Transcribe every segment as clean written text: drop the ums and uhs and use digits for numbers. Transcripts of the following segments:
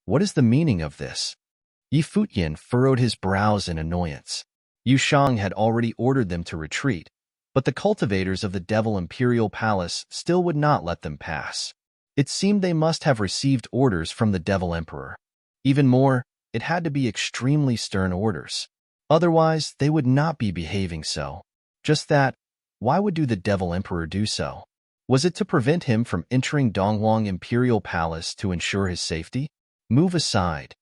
What is the meaning of this? Futian furrowed his brows in annoyance. Shang had already ordered them to retreat, but the cultivators of the Devil Imperial Palace still would not let them pass. It seemed they must have received orders from the Devil Emperor. Even more, it had to be extremely stern orders. Otherwise, they would not be behaving so. Just that, why would the Devil Emperor do so? Was it to prevent him from entering Donghuang Imperial Palace to ensure his safety? Move aside.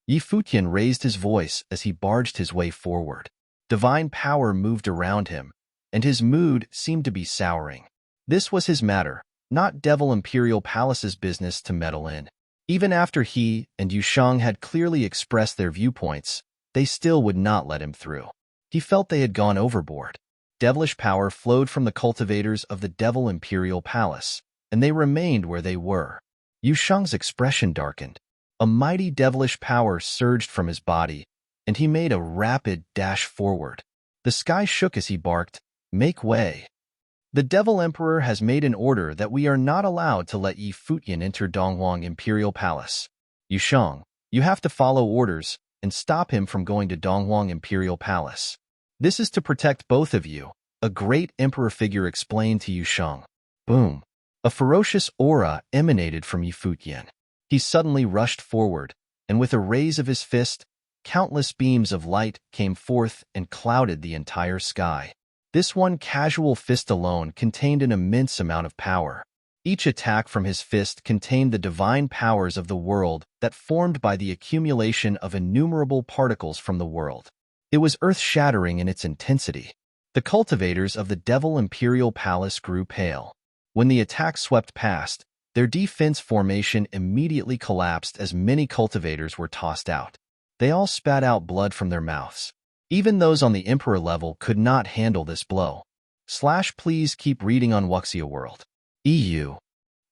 Futian raised his voice as he barged his way forward. Divine power moved around him, and his mood seemed to be souring. This was his matter, not Devil Imperial Palace's business to meddle in. Even after he and Shang had clearly expressed their viewpoints, they still would not let him through. He felt they had gone overboard. Devilish power flowed from the cultivators of the Devil Imperial Palace, and they remained where they were. Shang's expression darkened. A mighty devilish power surged from his body, and he made a rapid dash forward. The sky shook as he barked, "Make way." The Devil Emperor has made an order that we are not allowed to let Futian enter Donghuang Imperial Palace. Shang, you have to follow orders and stop him from going to Donghuang Imperial Palace. This is to protect both of you, a great emperor figure explained to Shang. Boom. A ferocious aura emanated from Futian. He suddenly rushed forward, and with a raise of his fist, countless beams of light came forth and clouded the entire sky. This one casual fist alone contained an immense amount of power. Each attack from his fist contained the divine powers of the world that formed by the accumulation of innumerable particles from the world. It was earth-shattering in its intensity. The cultivators of the Devil Imperial Palace grew pale. When the attack swept past, their defense formation immediately collapsed as many cultivators were tossed out. They all spat out blood from their mouths. Even those on the Emperor level could not handle this blow. Please keep reading on Wuxia World. EU.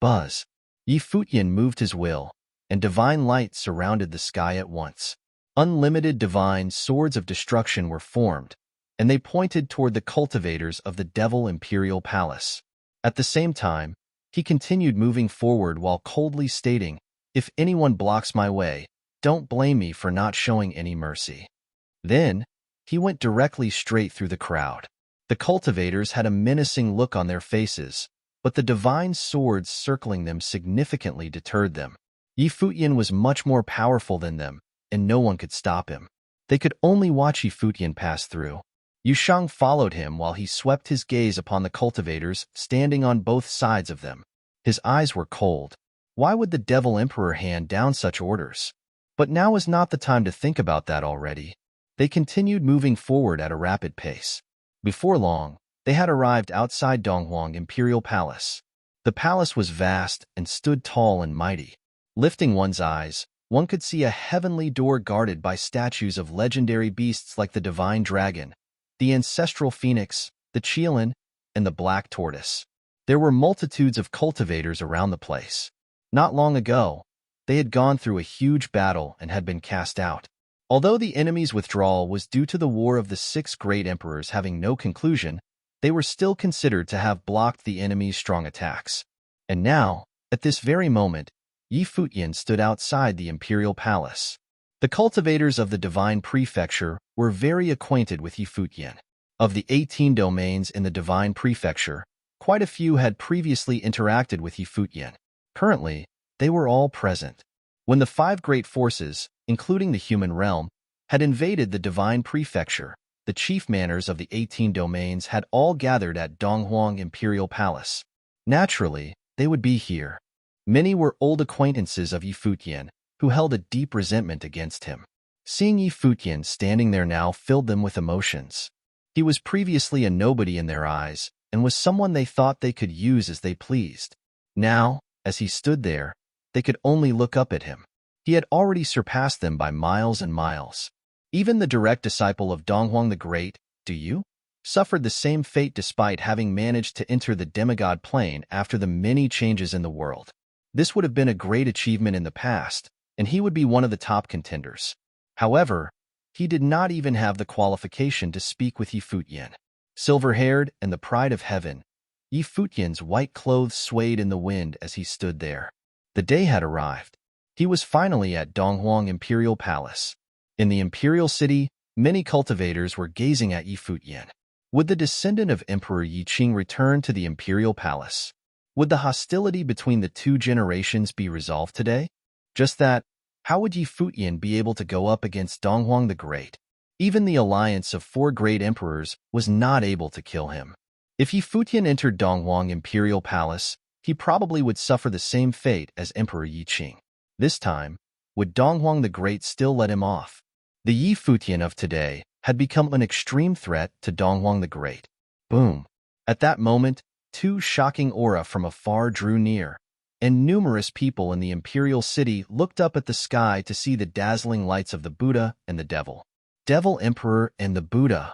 Buzz. Futian moved his will, and divine light surrounded the sky at once. Unlimited divine swords of destruction were formed, and they pointed toward the cultivators of the Devil Imperial Palace. At the same time, he continued moving forward while coldly stating, "If anyone blocks my way, don't blame me for not showing any mercy." Then, he went directly straight through the crowd. The cultivators had a menacing look on their faces, but the divine swords circling them significantly deterred them. Futian was much more powerful than them, and no one could stop him. They could only watch Futian pass through. Shang followed him while he swept his gaze upon the cultivators standing on both sides of them. His eyes were cold. Why would the Devil Emperor hand down such orders? But now was not the time to think about that already. They continued moving forward at a rapid pace. Before long, they had arrived outside Donghuang Imperial Palace. The palace was vast and stood tall and mighty. Lifting one's eyes, one could see a heavenly door guarded by statues of legendary beasts like the divine dragon, the ancestral phoenix, the Qielin, and the black tortoise. There were multitudes of cultivators around the place. Not long ago, they had gone through a huge battle and had been cast out. Although the enemy's withdrawal was due to the War of the Six Great Emperors having no conclusion, they were still considered to have blocked the enemy's strong attacks. And now, at this very moment, Futian stood outside the Imperial Palace. The cultivators of the Divine Prefecture were very acquainted with Futian. Of the 18 domains in the Divine Prefecture, quite a few had previously interacted with Futian. Currently, they were all present. When the 5 great forces, including the human realm, had invaded the Divine Prefecture, the chief manners of the 18 domains had all gathered at Donghuang Imperial Palace. Naturally, they would be here. Many were old acquaintances of Futian, who held a deep resentment against him. Seeing Futian standing there now filled them with emotions. He was previously a nobody in their eyes, and was someone they thought they could use as they pleased. Now, as he stood there, they could only look up at him. He had already surpassed them by miles and miles. Even the direct disciple of Donghuang the Great, suffered the same fate despite having managed to enter the demigod plane after the many changes in the world. This would have been a great achievement in the past, and he would be one of the top contenders. However, he did not even have the qualification to speak with Futian. Silver-haired and the pride of heaven, Futian's white clothes swayed in the wind as he stood there. The day had arrived. He was finally at Donghuang Imperial Palace. In the Imperial City, many cultivators were gazing at Yi Futian. Would the descendant of Emperor Yi Qing return to the Imperial Palace? Would the hostility between the two generations be resolved today? Just that, how would Yi Futian be able to go up against Donghuang the Great? Even the alliance of 4 great emperors was not able to kill him. If Yi Futian entered Donghuang Imperial Palace, he probably would suffer the same fate as Emperor Yi Qing. This time, would Donghuang the Great still let him off? The Yi Futian of today had become an extreme threat to Donghuang the Great. Boom! At that moment, 2 shocking aura from afar drew near, and numerous people in the Imperial City looked up at the sky to see the dazzling lights of the Buddha and the Devil. Devil Emperor and the Buddha.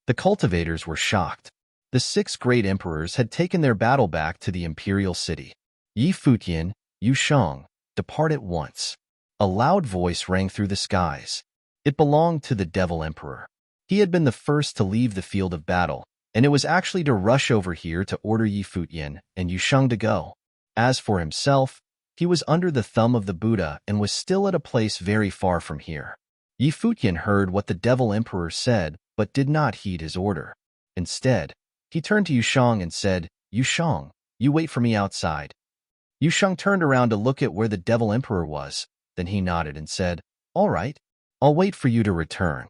The cultivators were shocked. The 6 great emperors had taken their battle back to the Imperial City. Yi Futian, Yu Shang, depart at once. A loud voice rang through the skies. It belonged to the Devil Emperor. He had been the first to leave the field of battle, and it was actually to rush over here to order Yi Futian and Yu Shang to go. As for himself, he was under the thumb of the Buddha and was still at a place very far from here. Yi Futian heard what the Devil Emperor said, but did not heed his order. Instead, he turned to Yu Shang and said, "Yu Shang, you wait for me outside." Yu Shang turned around to look at where the Devil Emperor was. Then he nodded and said, "All right, I'll wait for you to return."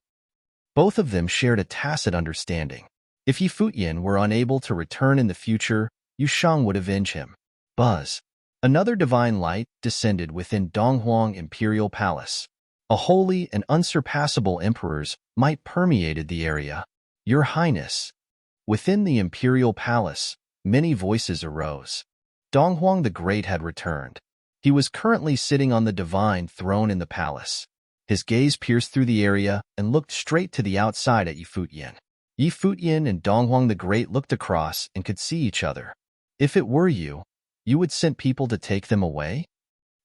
Both of them shared a tacit understanding. If Yi Futian were unable to return in the future, Yu Shang would avenge him. Buzz. Another divine light descended within Donghuang Imperial Palace. A holy and unsurpassable emperor's might permeated the area. "Your Highness." Within the Imperial Palace, many voices arose. Donghuang the Great had returned. He was currently sitting on the divine throne in the palace. His gaze pierced through the area and looked straight to the outside at Yi Futian. Yi Futian and Donghuang the Great looked across and could see each other. "If it were you, you would send people to take them away?"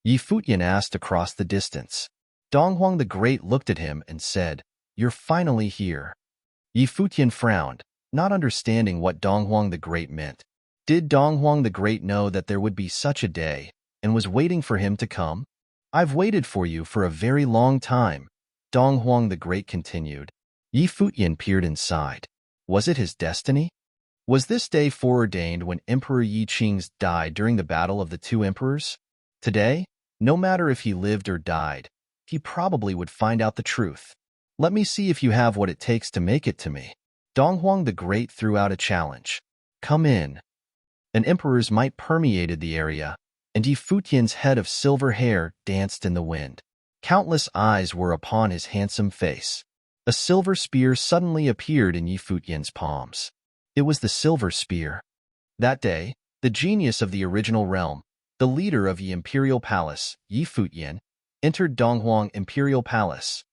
Yi Futian asked across the distance. Donghuang the Great looked at him and said, "You're finally here." Yi Futian frowned, not understanding what Donghuang the Great meant. Did Donghuang the Great know that there would be such a day, and was waiting for him to come? "I've waited for you for a very long time," Donghuang the Great continued. Yi Futian peered inside. Was it his destiny? Was this day foreordained when Emperor Yi Qing died during the battle of the 2 emperors? Today, no matter if he lived or died, he probably would find out the truth. "Let me see if you have what it takes to make it to me." Donghuang the Great threw out a challenge. "Come in." An emperor's might permeated the area, and Yi Futian's head of silver hair danced in the wind. Countless eyes were upon his handsome face. A silver spear suddenly appeared in Yi Futian's palms. It was the silver spear. That day, the genius of the original realm, the leader of the Imperial Palace, Yi Futian, entered Donghuang Imperial Palace.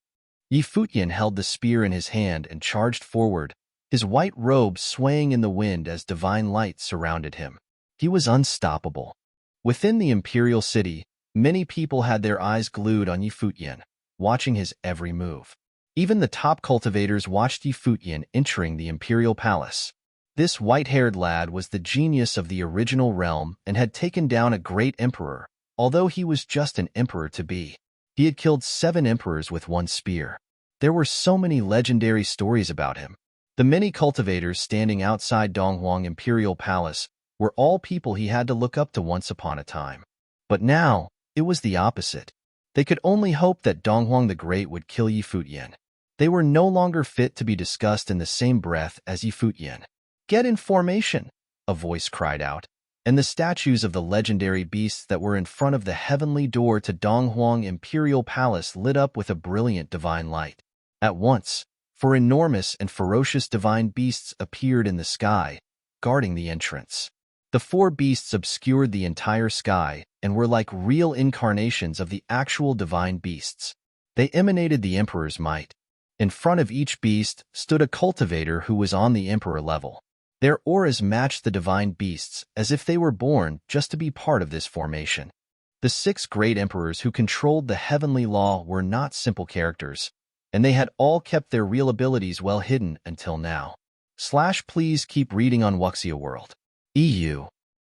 Yi Futian held the spear in his hand and charged forward, his white robe swaying in the wind as divine light surrounded him. He was unstoppable. Within the Imperial City, many people had their eyes glued on Yi Futian, watching his every move. Even the top cultivators watched Yi Futian entering the Imperial Palace. This white-haired lad was the genius of the original realm and had taken down a great emperor, although he was just an emperor-to-be. He had killed 7 emperors with 1 spear. There were so many legendary stories about him. The many cultivators standing outside Donghuang Imperial Palace were all people he had to look up to once upon a time. But now, it was the opposite. They could only hope that Donghuang the Great would kill Yi Futian. They were no longer fit to be discussed in the same breath as Yi Futian. "Get in formation," a voice cried out, and the statues of the legendary beasts that were in front of the heavenly door to Donghuang Imperial Palace lit up with a brilliant divine light. At once, 4 enormous and ferocious divine beasts appeared in the sky, guarding the entrance. The 4 beasts obscured the entire sky and were like real incarnations of the actual divine beasts. They emanated the Emperor's might. In front of each beast stood a cultivator who was on the Emperor level. Their auras matched the divine beasts as if they were born just to be part of this formation. The 6 great emperors who controlled the heavenly law were not simple characters, and they had all kept their real abilities well hidden until now. Please keep reading on Wuxia World. EU.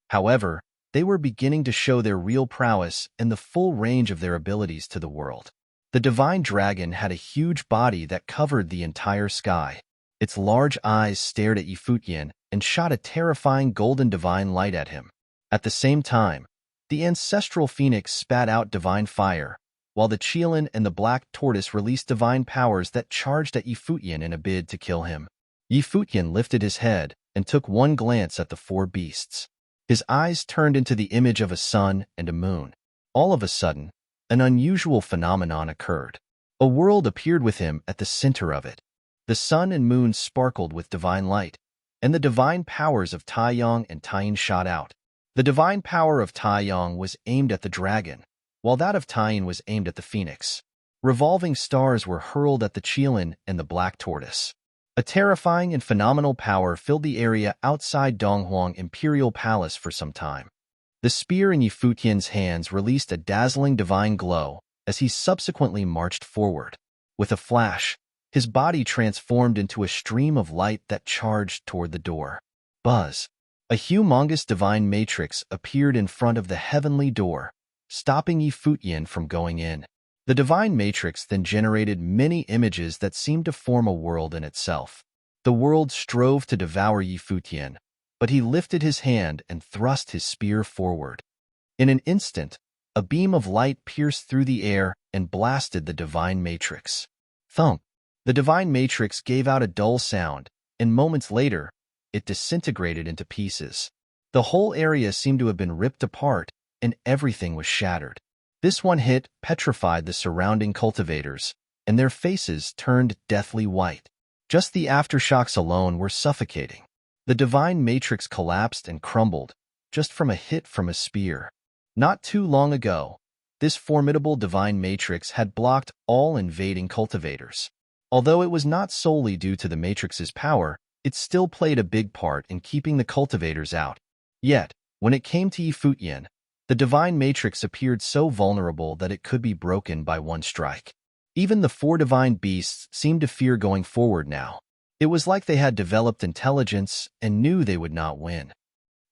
However, they were beginning to show their real prowess and the full range of their abilities to the world. The divine dragon had a huge body that covered the entire sky. Its large eyes stared at Futian and shot a terrifying golden divine light at him. At the same time, the ancestral phoenix spat out divine fire, while the Chielin and the black tortoise released divine powers that charged at Futian in a bid to kill him. Futian lifted his head and took one glance at the four beasts. His eyes turned into the image of a sun and a moon. All of a sudden, an unusual phenomenon occurred. A world appeared with him at the center of it. The sun and moon sparkled with divine light, and the divine powers of Taiyang and Taiyin shot out. The divine power of Taiyang was aimed at the dragon, while that of Taiyin was aimed at the phoenix. Revolving stars were hurled at the Chielin and the black tortoise. A terrifying and phenomenal power filled the area outside Donghuang Imperial Palace for some time. The spear in Futian's hands released a dazzling divine glow as he subsequently marched forward. With a flash, his body transformed into a stream of light that charged toward the door. Buzz! A humongous divine matrix appeared in front of the heavenly door, stopping Futian from going in. The divine matrix then generated many images that seemed to form a world in itself. The world strove to devour Futian, but he lifted his hand and thrust his spear forward. In an instant, a beam of light pierced through the air and blasted the divine matrix. Thump! The divine matrix gave out a dull sound, and moments later, it disintegrated into pieces. The whole area seemed to have been ripped apart, and everything was shattered. This one hit petrified the surrounding cultivators, and their faces turned deathly white. Just the aftershocks alone were suffocating. The divine matrix collapsed and crumbled, just from a hit from a spear. Not too long ago, this formidable divine matrix had blocked all invading cultivators. Although it was not solely due to the matrix's power, it still played a big part in keeping the cultivators out. Yet, when it came to Futian, the divine matrix appeared so vulnerable that it could be broken by one strike. Even the four divine beasts seemed to fear going forward now. It was like they had developed intelligence and knew they would not win.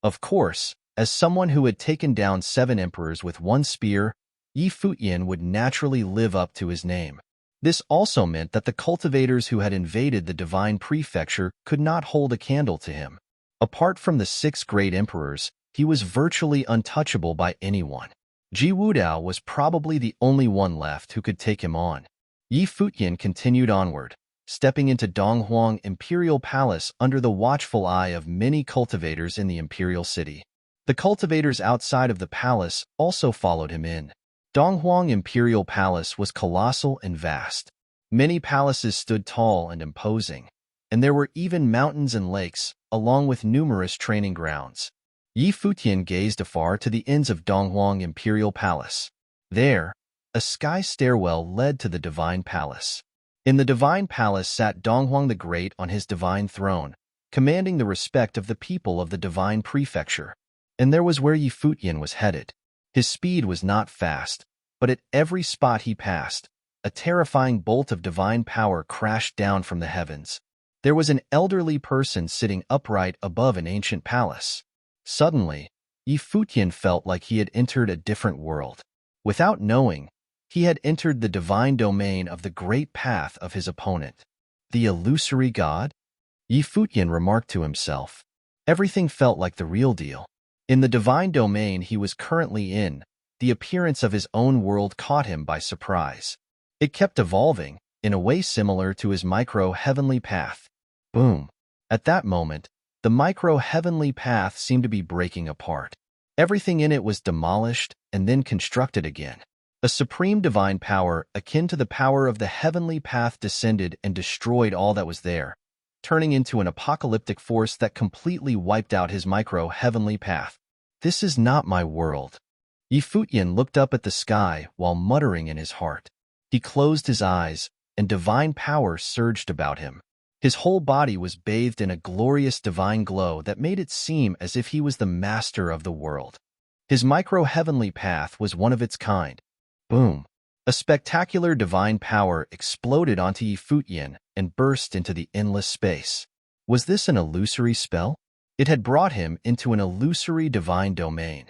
Of course, as someone who had taken down 7 emperors with one spear, Futian would naturally live up to his name. This also meant that the cultivators who had invaded the divine prefecture could not hold a candle to him. Apart from the 6 great emperors, he was virtually untouchable by anyone. Ji Wudao was probably the only one left who could take him on. Futian continued onward, stepping into Donghuang Imperial Palace under the watchful eye of many cultivators in the imperial city. The cultivators outside of the palace also followed him in. Donghuang Imperial Palace was colossal and vast. Many palaces stood tall and imposing, and there were even mountains and lakes, along with numerous training grounds. Futian gazed afar to the ends of Donghuang Imperial Palace. There, a sky stairwell led to the Divine Palace. In the Divine Palace sat Donghuang the Great on his divine throne, commanding the respect of the people of the Divine Prefecture. And there was where Futian was headed. His speed was not fast, but at every spot he passed, a terrifying bolt of divine power crashed down from the heavens. There was an elderly person sitting upright above an ancient palace. Suddenly, Futian felt like he had entered a different world. Without knowing, he had entered the divine domain of the great path of his opponent. The illusory god? Futian remarked to himself. Everything felt like the real deal. In the divine domain he was currently in, the appearance of his own world caught him by surprise. It kept evolving, in a way similar to his micro-heavenly path. Boom! At that moment, the micro-heavenly path seemed to be breaking apart. Everything in it was demolished and then constructed again. A supreme divine power akin to the power of the heavenly path descended and destroyed all that was there, turning into an apocalyptic force that completely wiped out his micro-heavenly path. This is not my world. Futian looked up at the sky while muttering in his heart. He closed his eyes, and divine power surged about him. His whole body was bathed in a glorious divine glow that made it seem as if he was the master of the world. His micro-heavenly path was one of its kind. Boom! A spectacular divine power exploded onto Futian and burst into the endless space. Was this an illusory spell? It had brought him into an illusory divine domain.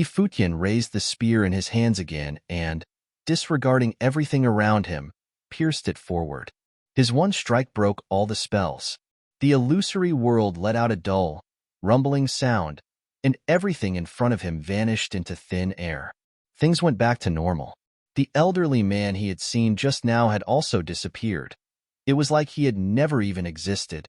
Futian raised the spear in his hands again and, disregarding everything around him, pierced it forward. His one strike broke all the spells. The illusory world let out a dull, rumbling sound, and everything in front of him vanished into thin air. Things went back to normal. The elderly man he had seen just now had also disappeared. It was like he had never even existed.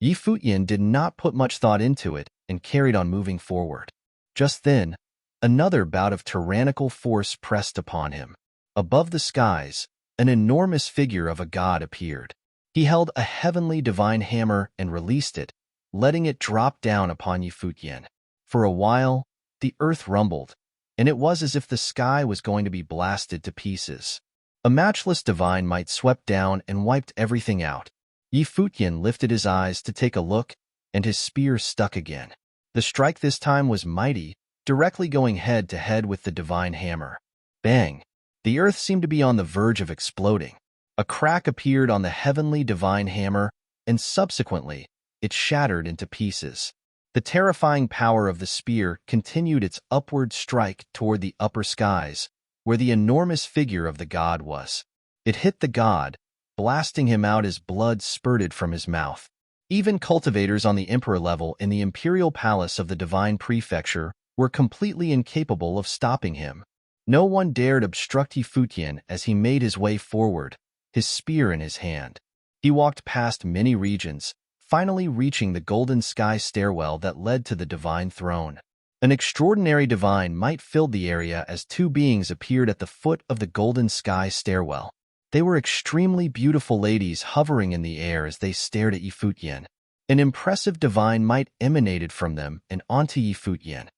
Futian did not put much thought into it and carried on moving forward. Just then, another bout of tyrannical force pressed upon him. Above the skies, an enormous figure of a god appeared. He held a heavenly divine hammer and released it, letting it drop down upon Futian. For a while, the earth rumbled, and it was as if the sky was going to be blasted to pieces. A matchless divine might swept down and wiped everything out. Futian lifted his eyes to take a look, and his spear stuck again. The strike this time was mighty, directly going head to head with the divine hammer. Bang! The earth seemed to be on the verge of exploding. A crack appeared on the heavenly divine hammer, and subsequently, it shattered into pieces. The terrifying power of the spear continued its upward strike toward the upper skies, where the enormous figure of the god was. It hit the god, blasting him out as blood spurted from his mouth. Even cultivators on the emperor level in the imperial palace of the divine prefecture were completely incapable of stopping him. No one dared obstruct Futian as he made his way forward, his spear in his hand. He walked past many regions, finally reaching the golden sky stairwell that led to the divine throne. An extraordinary divine might filled the area as two beings appeared at the foot of the golden sky stairwell. They were extremely beautiful ladies hovering in the air as they stared at Futian. An impressive divine might emanated from them and onto Futian.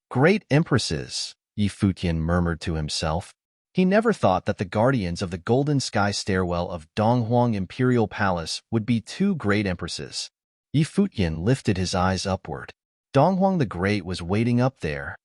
Great empresses, Futian murmured to himself. He never thought that the guardians of the golden sky stairwell of Donghuang Imperial Palace would be two great empresses. Futian lifted his eyes upward. Donghuang the Great was waiting up there.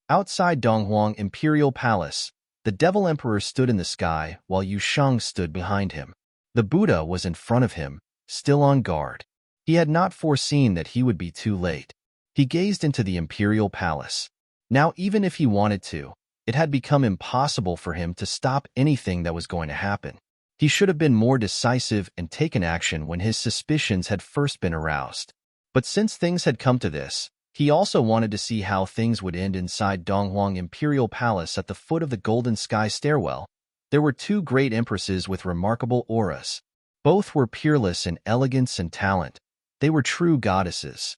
Outside Donghuang Imperial Palace, the Devil Emperor stood in the sky while Yusheng stood behind him. The Buddha was in front of him, still on guard. He had not foreseen that he would be too late. He gazed into the Imperial Palace. Now, even if he wanted to, it had become impossible for him to stop anything that was going to happen. He should have been more decisive and taken action when his suspicions had first been aroused. But since things had come to this, he also wanted to see how things would end inside Donghuang Imperial Palace at the foot of the Golden Sky stairwell. There were two great empresses with remarkable auras. Both were peerless in elegance and talent. They were true goddesses.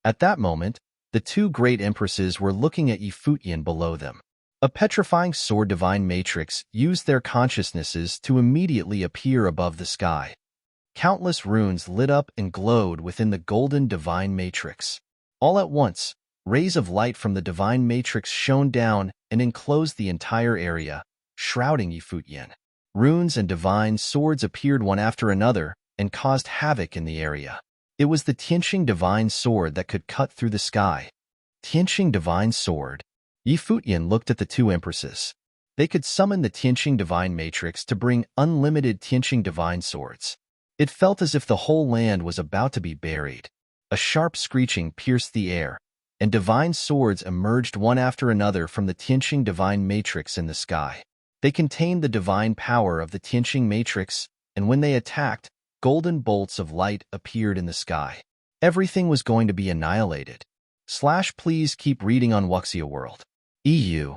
At that moment, the two great empresses were looking at Futian below them. A petrifying sword divine matrix used their consciousnesses to immediately appear above the sky. Countless runes lit up and glowed within the golden divine matrix. All at once, rays of light from the divine matrix shone down and enclosed the entire area, shrouding Futian. Runes and divine swords appeared one after another and caused havoc in the area. It was the Tianqing divine sword that could cut through the sky. Tianqing divine sword. Futian looked at the two empresses. They could summon the Tianqing divine matrix to bring unlimited Tianqing divine swords. It felt as if the whole land was about to be buried. A sharp screeching pierced the air, and divine swords emerged one after another from the Tianqing divine matrix in the sky. They contained the divine power of the Tianqing matrix, and when they attacked, golden bolts of light appeared in the sky. Everything was going to be annihilated. Please keep reading on Wuxia World. EU.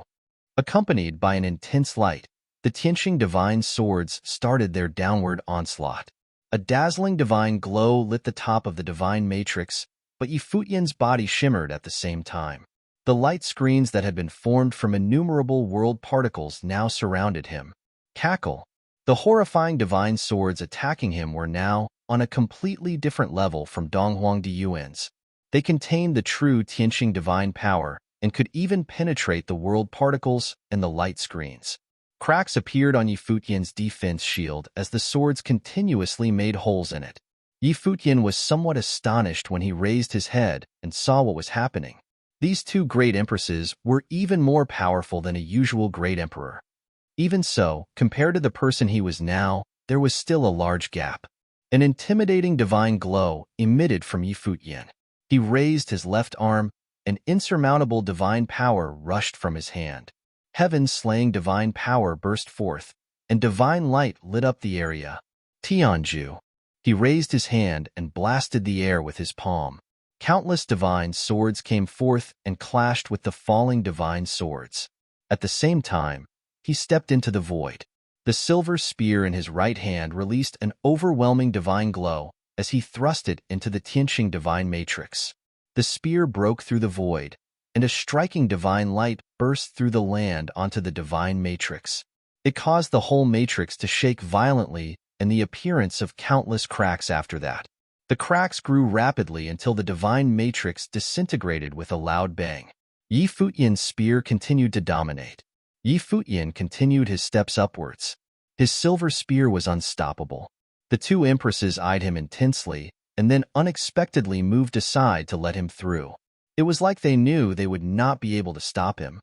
Accompanied by an intense light, the Tianqing divine swords started their downward onslaught. A dazzling divine glow lit the top of the divine matrix, but Futian's body shimmered at the same time. The light screens that had been formed from innumerable world particles now surrounded him. Cackle. The horrifying divine swords attacking him were now on a completely different level from Donghuang Diyuan's. They contained the true Tianqing divine power and could even penetrate the world particles and the light screens. Cracks appeared on Futian's defense shield as the swords continuously made holes in it. Futian was somewhat astonished when he raised his head and saw what was happening. These two great empresses were even more powerful than a usual great emperor. Even so, compared to the person he was now, there was still a large gap. An intimidating divine glow emitted from Futian. He raised his left arm, an insurmountable divine power rushed from his hand. Heaven-slaying divine power burst forth, and divine light lit up the area. Tianju. He raised his hand and blasted the air with his palm. Countless divine swords came forth and clashed with the falling divine swords. At the same time, he stepped into the void. The silver spear in his right hand released an overwhelming divine glow as he thrust it into the Tianqing divine matrix. The spear broke through the void, and a striking divine light burst through the land onto the divine matrix. It caused the whole matrix to shake violently and the appearance of countless cracks after that. The cracks grew rapidly until the divine matrix disintegrated with a loud bang. Yi Futian's spear continued to dominate. Yi Futian continued his steps upwards. His silver spear was unstoppable. The two empresses eyed him intensely and then unexpectedly moved aside to let him through. It was like they knew they would not be able to stop him.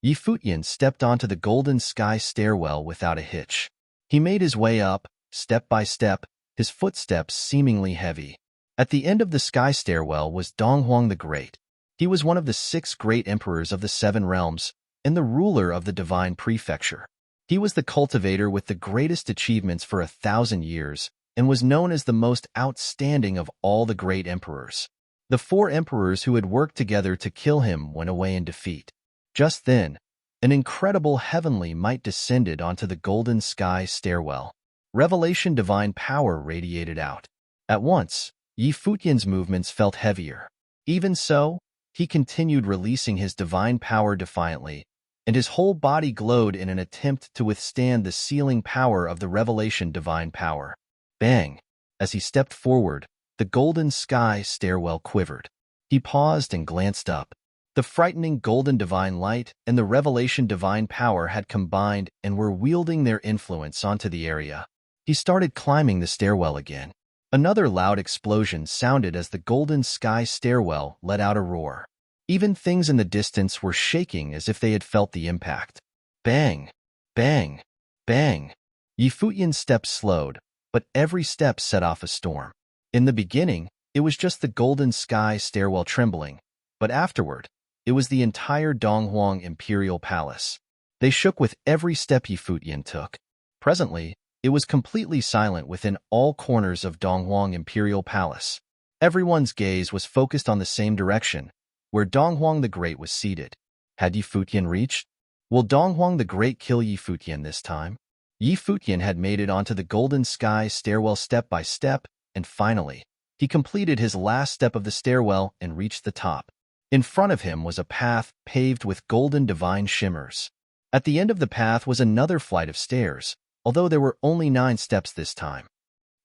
Yi Futian stepped onto the golden sky stairwell without a hitch. He made his way up, step by step, his footsteps seemingly heavy. At the end of the sky stairwell was Donghuang the Great. He was one of the 6 great emperors of the 7 realms and the ruler of the divine prefecture. He was the cultivator with the greatest achievements for 1,000 years and was known as the most outstanding of all the great emperors. The 4 emperors who had worked together to kill him went away in defeat. Just then, an incredible heavenly might descended onto the golden sky stairwell. Revelation divine power radiated out. At once, Yi Futian's movements felt heavier. Even so, he continued releasing his divine power defiantly, and his whole body glowed in an attempt to withstand the sealing power of the revelation divine power. Bang! As he stepped forward, the golden sky stairwell quivered. He paused and glanced up. The frightening golden divine light and the revelation divine power had combined and were wielding their influence onto the area. He started climbing the stairwell again. Another loud explosion sounded as the golden sky stairwell let out a roar. Even things in the distance were shaking as if they had felt the impact. Bang! Bang! Bang! Yi Futian's steps slowed, but every step set off a storm. In the beginning, it was just the golden sky stairwell trembling, but afterward, it was the entire Donghuang Imperial Palace. They shook with every step Yi Futian took. Presently, it was completely silent within all corners of Donghuang Imperial Palace. Everyone's gaze was focused on the same direction, where Donghuang the Great was seated. Had Yi Futian reached? Will Donghuang the Great kill Yi Futian this time? Yi Futian had made it onto the golden sky stairwell step by step, and finally, he completed his last step of the stairwell and reached the top. In front of him was a path paved with golden divine shimmers. At the end of the path was another flight of stairs, although there were only 9 steps this time.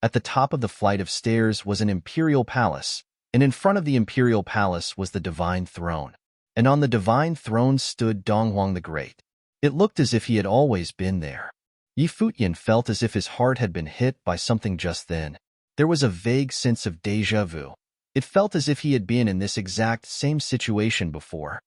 At the top of the flight of stairs was an imperial palace, and in front of the imperial palace was the divine throne. And on the divine throne stood Donghuang the Great. It looked as if he had always been there. Yi Futian felt as if his heart had been hit by something just then. There was a vague sense of déjà vu. It felt as if he had been in this exact same situation before.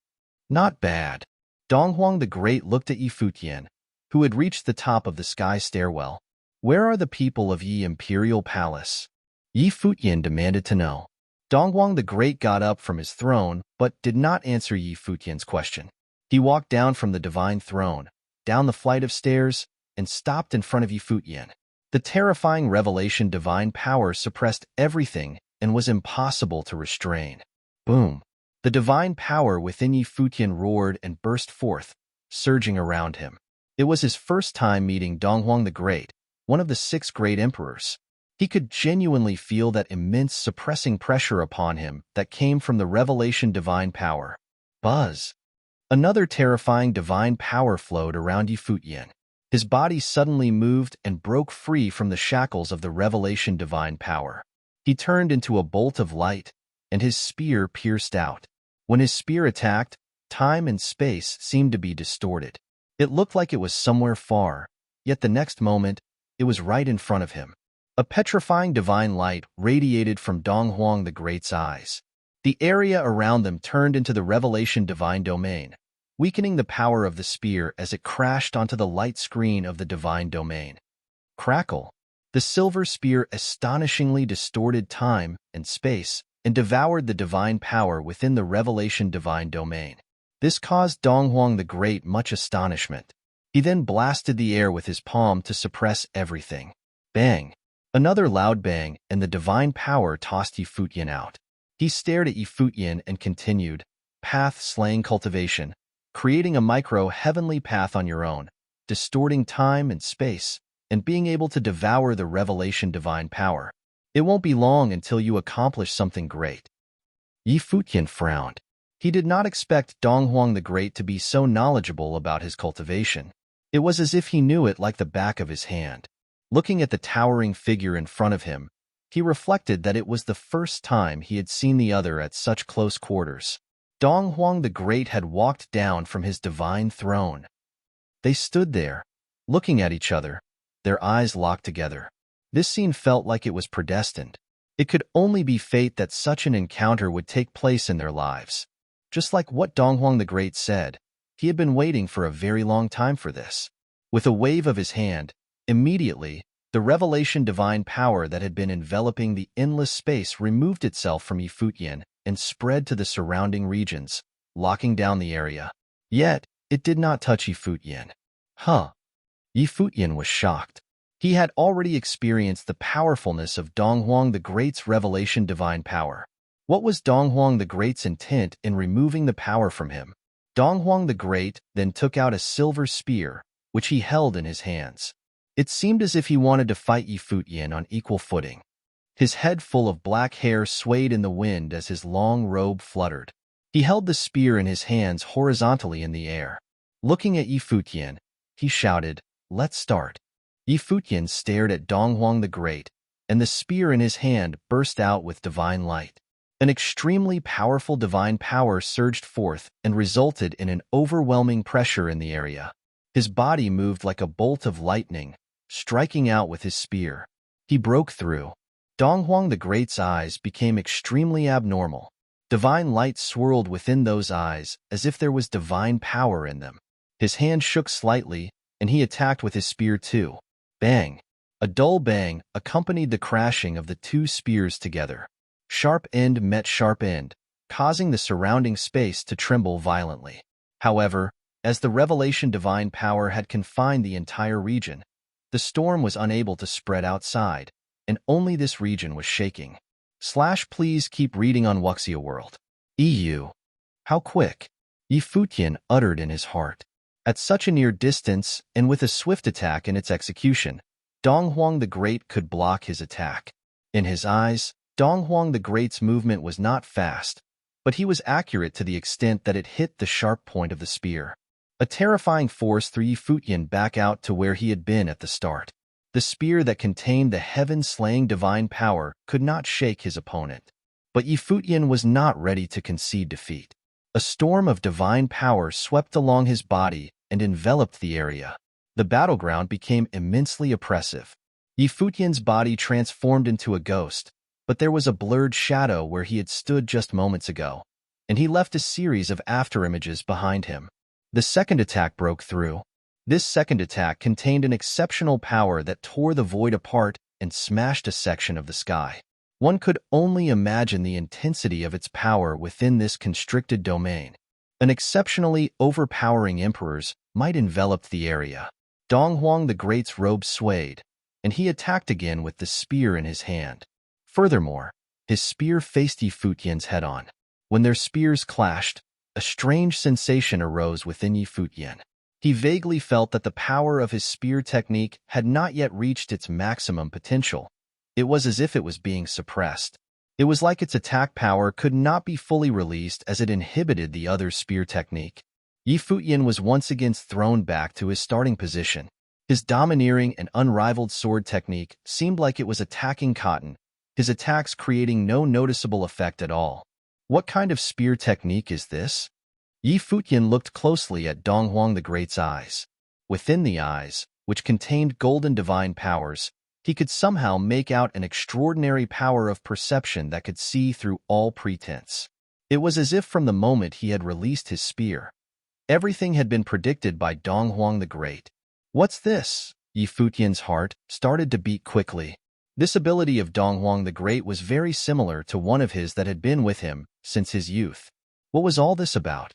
Not bad. Donghuang the Great looked at Yi Futian, who had reached the top of the sky stairwell. Where are the people of Yi Imperial Palace? Yi Futian demanded to know. Donghuang the Great got up from his throne, but did not answer Yi Futian's question. He walked down from the divine throne, down the flight of stairs, and stopped in front of Yi Futian. The terrifying revelation divine power suppressed everything and was impossible to restrain. Boom! The divine power within Yi Futian roared and burst forth, surging around him. It was his first time meeting Donghuang the Great, one of the 6 great emperors. He could genuinely feel that immense suppressing pressure upon him that came from the revelation divine power. Buzz! Another terrifying divine power flowed around Yi Futian. His body suddenly moved and broke free from the shackles of the revelation divine power. He turned into a bolt of light, and his spear pierced out. When his spear attacked, time and space seemed to be distorted. It looked like it was somewhere far, yet the next moment, it was right in front of him. A petrifying divine light radiated from Donghuang the Great's eyes. The area around them turned into the revelation divine domain, weakening the power of the spear as it crashed onto the light screen of the divine domain. Crackle! The silver spear astonishingly distorted time and space and devoured the divine power within the revelation divine domain. This caused Dong Huang the Great much astonishment. He then blasted the air with his palm to suppress everything. Bang! Another loud bang, and the divine power tossed Futian out. He stared at Futian and continued, path slaying cultivation, creating a micro-heavenly path on your own, distorting time and space, and being able to devour the revelation divine power. It won't be long until you accomplish something great. Futian frowned. He did not expect Dong Huang the Great to be so knowledgeable about his cultivation. It was as if he knew it like the back of his hand. Looking at the towering figure in front of him, he reflected that it was the first time he had seen the other at such close quarters. Dong Huang the Great had walked down from his divine throne. They stood there, looking at each other, their eyes locked together. This scene felt like it was predestined. It could only be fate that such an encounter would take place in their lives. Just like what Dong Huang the Great said, he had been waiting for a very long time for this. With a wave of his hand, immediately, the revelation divine power that had been enveloping the endless space removed itself from Futian and spread to the surrounding regions, locking down the area. Yet, it did not touch Futian. Futian was shocked. He had already experienced the powerfulness of Dong Huang the Great's revelation divine power. What was Dong Huang the Great's intent in removing the power from him? Dong Huang the Great then took out a silver spear, which he held in his hands. It seemed as if he wanted to fight Futian on equal footing. His head full of black hair swayed in the wind as his long robe fluttered. He held the spear in his hands horizontally in the air. Looking at Futian, he shouted, "Let's start." Futian stared at Dong Huang the Great, and the spear in his hand burst out with divine light. An extremely powerful divine power surged forth and resulted in an overwhelming pressure in the area. His body moved like a bolt of lightning, striking out with his spear. He broke through. Dong Huang the Great's eyes became extremely abnormal. Divine light swirled within those eyes as if there was divine power in them. His hand shook slightly, and he attacked with his spear too. Bang! A dull bang accompanied the crashing of the two spears together. Sharp end met sharp end, causing the surrounding space to tremble violently. However, as the revelation divine power had confined the entire region, the storm was unable to spread outside, and only this region was shaking. Please keep reading on Wuxia World. EU. How quick! Futian uttered in his heart. At such a near distance, and with a swift attack in its execution, Dong Huang the Great could block his attack. In his eyes, Dong Huang the Great's movement was not fast, but he was accurate to the extent that it hit the sharp point of the spear. A terrifying force threw Futian back out to where he had been at the start. The spear that contained the heaven-slaying divine power could not shake his opponent. But Futian was not ready to concede defeat. A storm of divine power swept along his body and enveloped the area. The battleground became immensely oppressive. Futian's body transformed into a ghost, but there was a blurred shadow where he had stood just moments ago, and he left a series of afterimages behind him. The second attack broke through. This second attack contained an exceptional power that tore the void apart and smashed a section of the sky. One could only imagine the intensity of its power within this constricted domain. An exceptionally overpowering emperor's might enveloped the area. Dong Huang the Great's robe swayed, and he attacked again with the spear in his hand. Furthermore, his spear faced Futian's head-on. When their spears clashed, a strange sensation arose within Futian. He vaguely felt that the power of his spear technique had not yet reached its maximum potential. It was as if it was being suppressed. It was like its attack power could not be fully released as it inhibited the other's spear technique. Futian was once again thrown back to his starting position. His domineering and unrivaled sword technique seemed like it was attacking cotton, his attacks creating no noticeable effect at all. What kind of spear technique is this? Futian looked closely at Dong Huang the Great's eyes. Within the eyes, which contained golden divine powers, he could somehow make out an extraordinary power of perception that could see through all pretense. It was as if from the moment he had released his spear, everything had been predicted by Dong Huang the Great. What's this? Futian's heart started to beat quickly. This ability of Donghuang the Great was very similar to one of his that had been with him since his youth. What was all this about?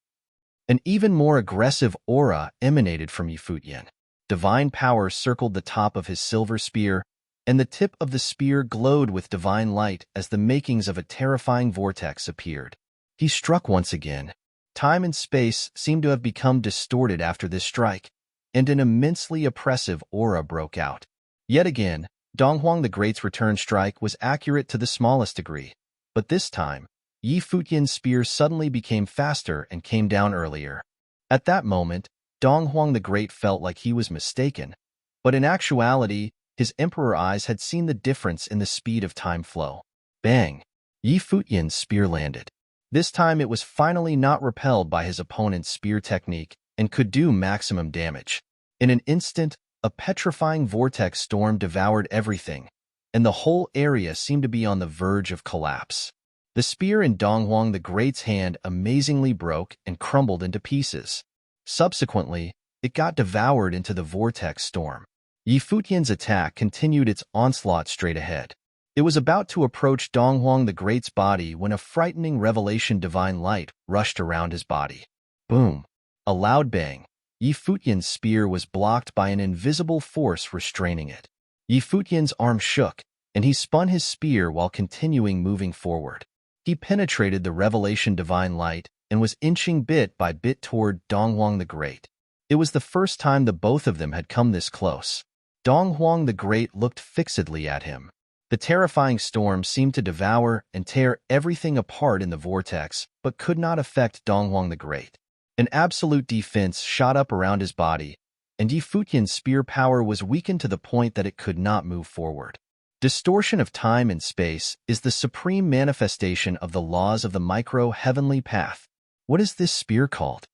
An even more aggressive aura emanated from Futian. Divine power circled the top of his silver spear, and the tip of the spear glowed with divine light as the makings of a terrifying vortex appeared. He struck once again. Time and space seemed to have become distorted after this strike, and an immensely oppressive aura broke out. Yet again, Donghuang the Great's return strike was accurate to the smallest degree, but this time, Futian's spear suddenly became faster and came down earlier. At that moment, Donghuang the Great felt like he was mistaken, but in actuality, his emperor eyes had seen the difference in the speed of time flow. Bang! Futian's spear landed. This time it was finally not repelled by his opponent's spear technique and could do maximum damage. In an instant, a petrifying vortex storm devoured everything, and the whole area seemed to be on the verge of collapse. The spear in Donghuang the Great's hand amazingly broke and crumbled into pieces. Subsequently, it got devoured into the vortex storm. Futian's attack continued its onslaught straight ahead. It was about to approach Donghuang the Great's body when a frightening revelation divine light rushed around his body. Boom! A loud bang. Futian's spear was blocked by an invisible force restraining it. Futian's arm shook, and he spun his spear while continuing moving forward. He penetrated the revelation divine light and was inching bit by bit toward Donghuang the Great. It was the first time the both of them had come this close. Donghuang the Great looked fixedly at him. The terrifying storm seemed to devour and tear everything apart in the vortex, but could not affect Donghuang the Great. An absolute defense shot up around his body, and Futian's spear power was weakened to the point that it could not move forward. Distortion of time and space is the supreme manifestation of the laws of the micro-heavenly path. What is this spear called?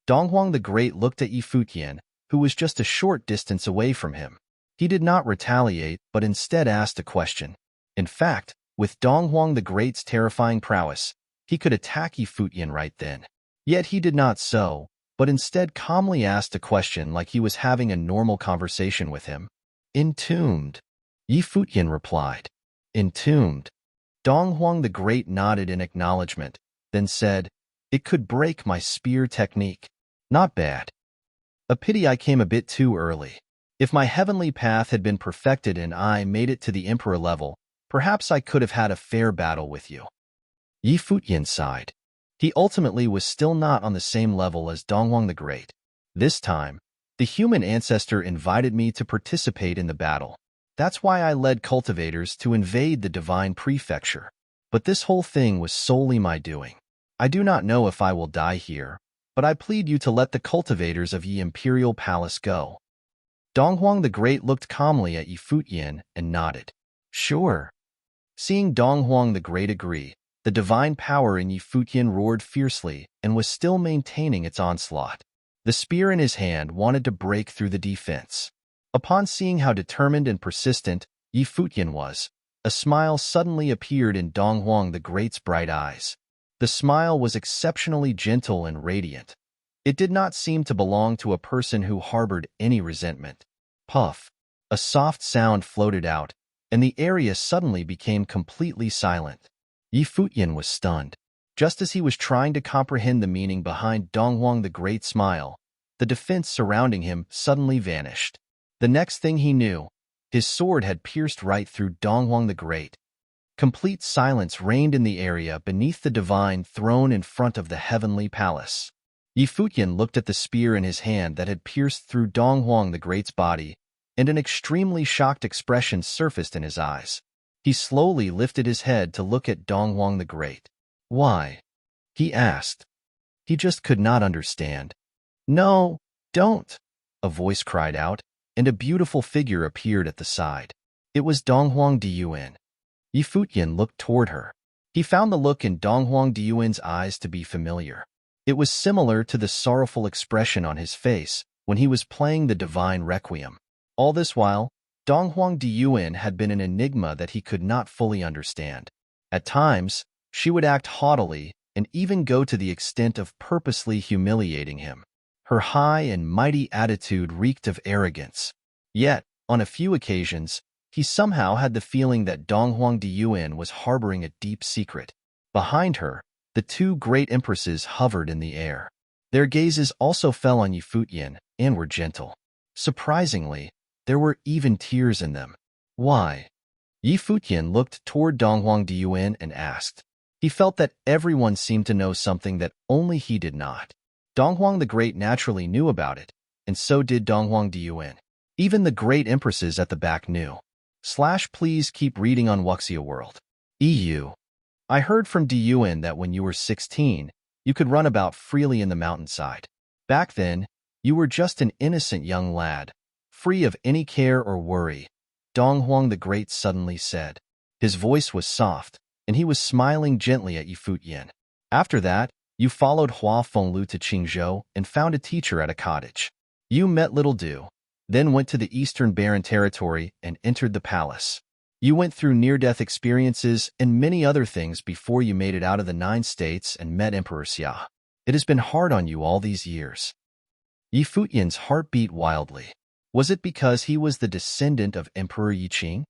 Donghuang the Great looked at Futian, who was just a short distance away from him. He did not retaliate, but instead asked a question. In fact, with Donghuang the Great's terrifying prowess, he could attack Futian right then. Yet he did not so, but instead calmly asked a question like he was having a normal conversation with him. Entombed. Futian replied. Entombed. Donghuang the Great nodded in acknowledgement, then said, "It could break my spear technique. Not bad. A pity I came a bit too early. If my heavenly path had been perfected and I made it to the emperor level, perhaps I could have had a fair battle with you." Futian sighed. He ultimately was still not on the same level as Donghuang the Great. This time, the human ancestor invited me to participate in the battle. That's why I led cultivators to invade the divine prefecture. But this whole thing was solely my doing. I do not know if I will die here, but I plead you to let the cultivators of Yi Imperial Palace go. Donghuang the Great looked calmly at Futian and nodded. Sure. Seeing Donghuang the Great agree, the divine power in Futian roared fiercely and was still maintaining its onslaught. The spear in his hand wanted to break through the defense. Upon seeing how determined and persistent Futian was, a smile suddenly appeared in Donghuang the Great's bright eyes. The smile was exceptionally gentle and radiant. It did not seem to belong to a person who harbored any resentment. Puff! A soft sound floated out, and the area suddenly became completely silent. Futian was stunned. Just as he was trying to comprehend the meaning behind Donghuang the Great's smile, the defense surrounding him suddenly vanished. The next thing he knew, his sword had pierced right through Donghuang the Great. Complete silence reigned in the area beneath the divine throne in front of the heavenly palace. Futian looked at the spear in his hand that had pierced through Donghuang the Great's body, and an extremely shocked expression surfaced in his eyes. He slowly lifted his head to look at Donghuang the Great. Why? He asked. He just could not understand. No, don't, a voice cried out, and a beautiful figure appeared at the side. It was Donghuang Diyuan. Futian looked toward her. He found the look in Donghuang Diyuan's eyes to be familiar. It was similar to the sorrowful expression on his face when he was playing the divine requiem. All this while, Donghuang Diyuan had been an enigma that he could not fully understand. At times, she would act haughtily and even go to the extent of purposely humiliating him. Her high and mighty attitude reeked of arrogance. Yet, on a few occasions, he somehow had the feeling that Donghuang Diyuan was harboring a deep secret. Behind her, the two great empresses hovered in the air. Their gazes also fell on Yi Futian and were gentle. Surprisingly, there were even tears in them. Why? Yi Futian looked toward Donghuang Diyuan and asked. He felt that everyone seemed to know something that only he did not. Donghuang the Great naturally knew about it, and so did Donghuang Diyuan. Even the great empresses at the back knew. Please keep reading on Wuxia World. EU. I heard from Diyuan that when you were 16, you could run about freely in the mountainside. Back then, you were just an innocent young lad, free of any care or worry, Donghuang the Great suddenly said. His voice was soft, and he was smiling gently at Yi Futian. After that, you followed Hua Fenglu to Qingzhou and found a teacher at a cottage. You met Little Du, then went to the Eastern Barren Territory and entered the palace. You went through near-death experiences and many other things before you made it out of the 9 states and met Emperor Xia. It has been hard on you all these years. Yi Futian's heart beat wildly. Was it because he was the descendant of Emperor Yiqing?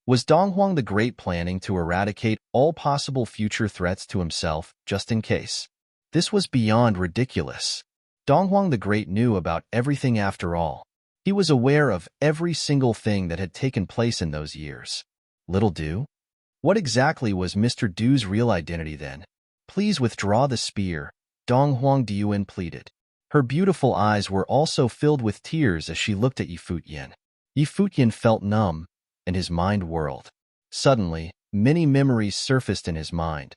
Was Donghuang the Great planning to eradicate all possible future threats to himself just in case? This was beyond ridiculous. Donghuang the Great knew about everything after all. He was aware of every single thing that had taken place in those years. Little Du? What exactly was Mr. Du's real identity then? Please withdraw the spear, Donghuang Diyuan pleaded. Her beautiful eyes were also filled with tears as she looked at Yi Futian. Yi Futian felt numb, and his mind whirled. Suddenly, many memories surfaced in his mind.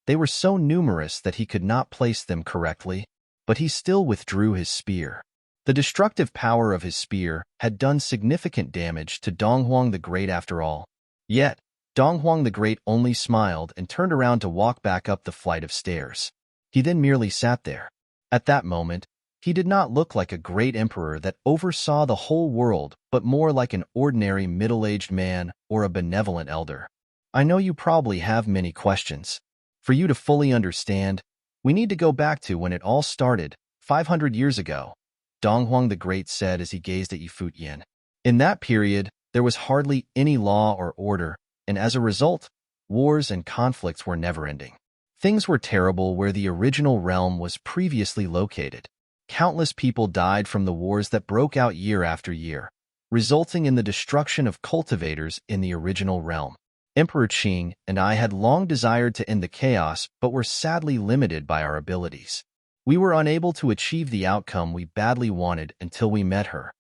They were so numerous that he could not place them correctly, but he still withdrew his spear. The destructive power of his spear had done significant damage to Donghuang the Great after all. Yet, Donghuang the Great only smiled and turned around to walk back up the flight of stairs. He then merely sat there. At that moment, he did not look like a great emperor that oversaw the whole world, but more like an ordinary middle-aged man or a benevolent elder. I know you probably have many questions. For you to fully understand, we need to go back to when it all started, 500 years ago, Donghuang the Great said as he gazed at Yi Futian. In that period, there was hardly any law or order, and as a result, wars and conflicts were never-ending. Things were terrible where the original realm was previously located. Countless people died from the wars that broke out year after year, resulting in the destruction of cultivators in the original realm. Emperor Qing and I had long desired to end the chaos, but were sadly limited by our abilities. We were unable to achieve the outcome we badly wanted until we met her.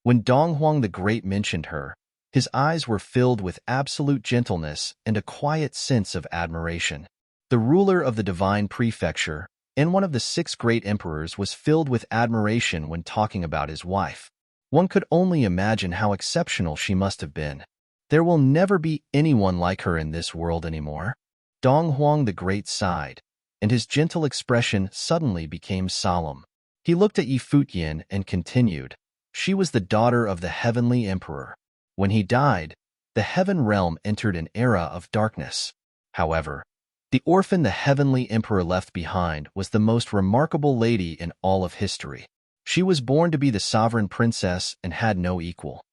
When Donghuang the Great mentioned her, his eyes were filled with absolute gentleness and a quiet sense of admiration. The ruler of the divine prefecture, and one of the 6 great emperors, was filled with admiration when talking about his wife. One could only imagine how exceptional she must have been. There will never be anyone like her in this world anymore. Donghuang the Great sighed, and his gentle expression suddenly became solemn. He looked at Yi Futian and continued, she was the daughter of the heavenly emperor. When he died, the heaven realm entered an era of darkness. However, the orphan the heavenly emperor left behind was the most remarkable lady in all of history. She was born to be the sovereign princess and had no equal.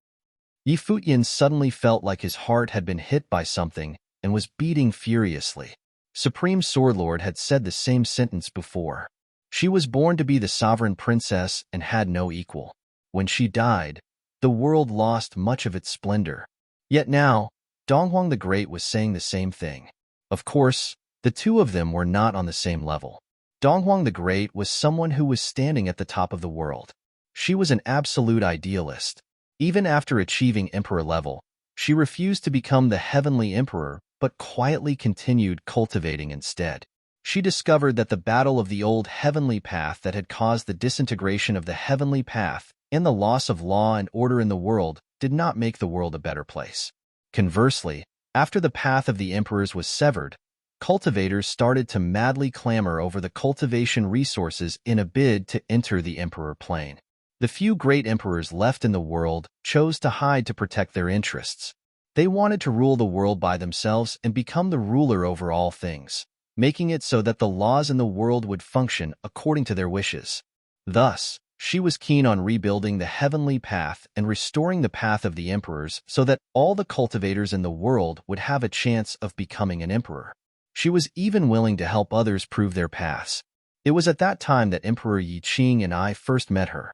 Yi Futian suddenly felt like his heart had been hit by something and was beating furiously. Supreme Swordlord had said the same sentence before. She was born to be the sovereign princess and had no equal. When she died, the world lost much of its splendor. Yet now, Donghuang the Great was saying the same thing. Of course, the two of them were not on the same level. Donghuang the Great was someone who was standing at the top of the world. She was an absolute idealist. Even after achieving emperor level, she refused to become the heavenly emperor but quietly continued cultivating instead. She discovered that the battle of the old heavenly path that had caused the disintegration of the heavenly path and the loss of law and order in the world did not make the world a better place. Conversely, after the path of the emperors was severed, cultivators started to madly clamor over the cultivation resources in a bid to enter the emperor plane. The few great emperors left in the world chose to hide to protect their interests. They wanted to rule the world by themselves and become the ruler over all things, making it so that the laws in the world would function according to their wishes. Thus, She was keen on rebuilding the heavenly path and restoring the path of the emperors so that all the cultivators in the world would have a chance of becoming an emperor. She was even willing to help others prove their paths. It was at that time that Emperor Yi Qing and I first met her.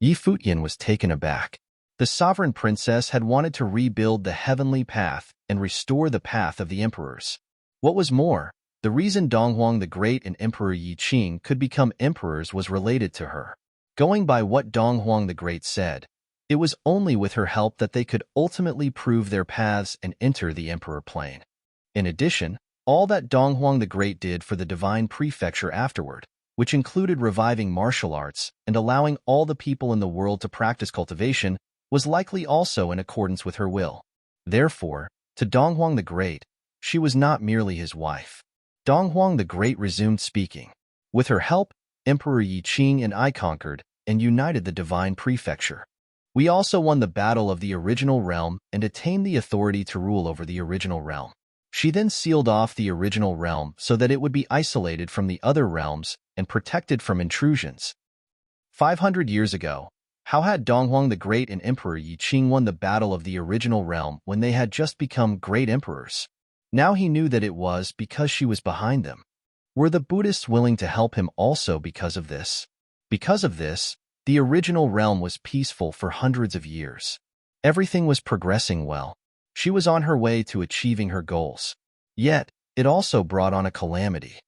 Yi Futian was taken aback. The sovereign princess had wanted to rebuild the heavenly path and restore the path of the emperors. What was more, the reason Donghuang the Great and Emperor Yi Qing could become emperors was related to her. Going by what Donghuang the Great said, it was only with her help that they could ultimately prove their paths and enter the emperor plane. In addition, all that Donghuang the Great did for the divine prefecture afterward, which included reviving martial arts and allowing all the people in the world to practice cultivation, was likely also in accordance with her will. Therefore, to Donghuang the Great, she was not merely his wife. Donghuang the Great resumed speaking. With her help, Emperor Yi Qing and I conquered and united the divine prefecture. We also won the battle of the original realm and attained the authority to rule over the original realm. She then sealed off the original realm so that it would be isolated from the other realms and protected from intrusions. 500 years ago, how had Donghuang the Great and Emperor Yi Qing won the battle of the original realm when they had just become great emperors? Now he knew that it was because she was behind them. Were the Buddhists willing to help him also because of this? Because of this, the original realm was peaceful for hundreds of years. Everything was progressing well. She was on her way to achieving her goals. Yet, it also brought on a calamity.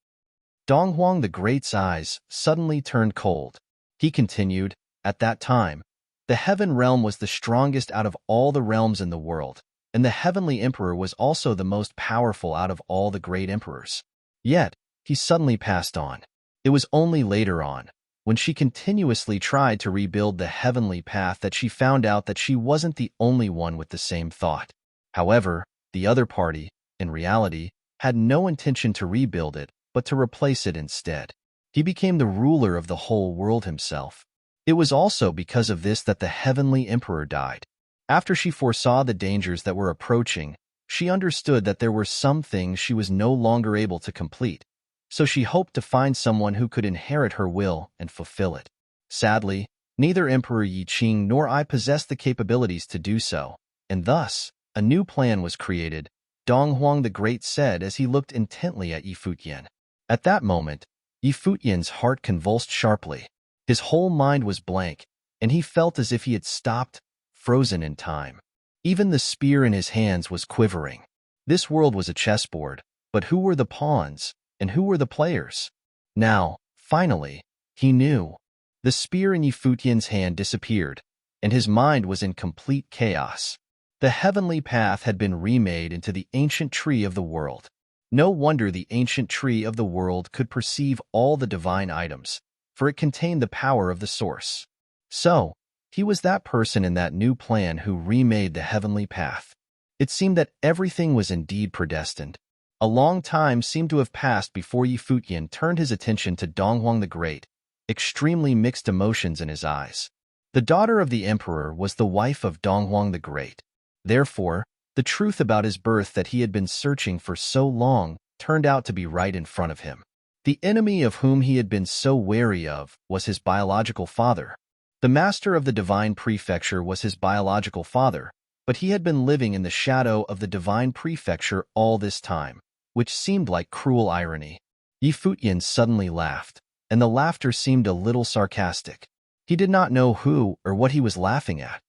Donghuang the Great's eyes suddenly turned cold. He continued, at that time, the heaven realm was the strongest out of all the realms in the world, and the heavenly emperor was also the most powerful out of all the great emperors. Yet, he suddenly passed on. It was only later on, when she continuously tried to rebuild the heavenly path, that she found out that she wasn't the only one with the same thought. However, the other party, in reality, had no intention to rebuild it, but to replace it instead. He became the ruler of the whole world himself. It was also because of this that the heavenly emperor died. After she foresaw the dangers that were approaching, she understood that there were some things she was no longer able to complete. So she hoped to find someone who could inherit her will and fulfill it. Sadly, neither Emperor Yi Qing nor I possessed the capabilities to do so, and thus, a new plan was created, Donghuang the Great said as he looked intently at Yi Futian. At that moment, Yi Futian's heart convulsed sharply. His whole mind was blank, and he felt as if he had stopped, frozen in time. Even the spear in his hands was quivering. This world was a chessboard, but who were the pawns? And who were the players? Now, finally, he knew. The spear in Yi Futian's hand disappeared, and his mind was in complete chaos. The heavenly path had been remade into the ancient tree of the world. No wonder the ancient tree of the world could perceive all the divine items, for it contained the power of the source. So, he was that person in that new plan who remade the heavenly path. It seemed that everything was indeed predestined. A long time seemed to have passed before Yi Futian turned his attention to Donghuang the Great, extremely mixed emotions in his eyes. The daughter of the emperor was the wife of Donghuang the Great. Therefore, the truth about his birth that he had been searching for so long turned out to be right in front of him. The enemy of whom he had been so wary of was his biological father. The master of the divine prefecture was his biological father, but he had been living in the shadow of the divine prefecture all this time, which seemed like cruel irony. Yi Futian suddenly laughed, and the laughter seemed a little sarcastic. He did not know who or what he was laughing at.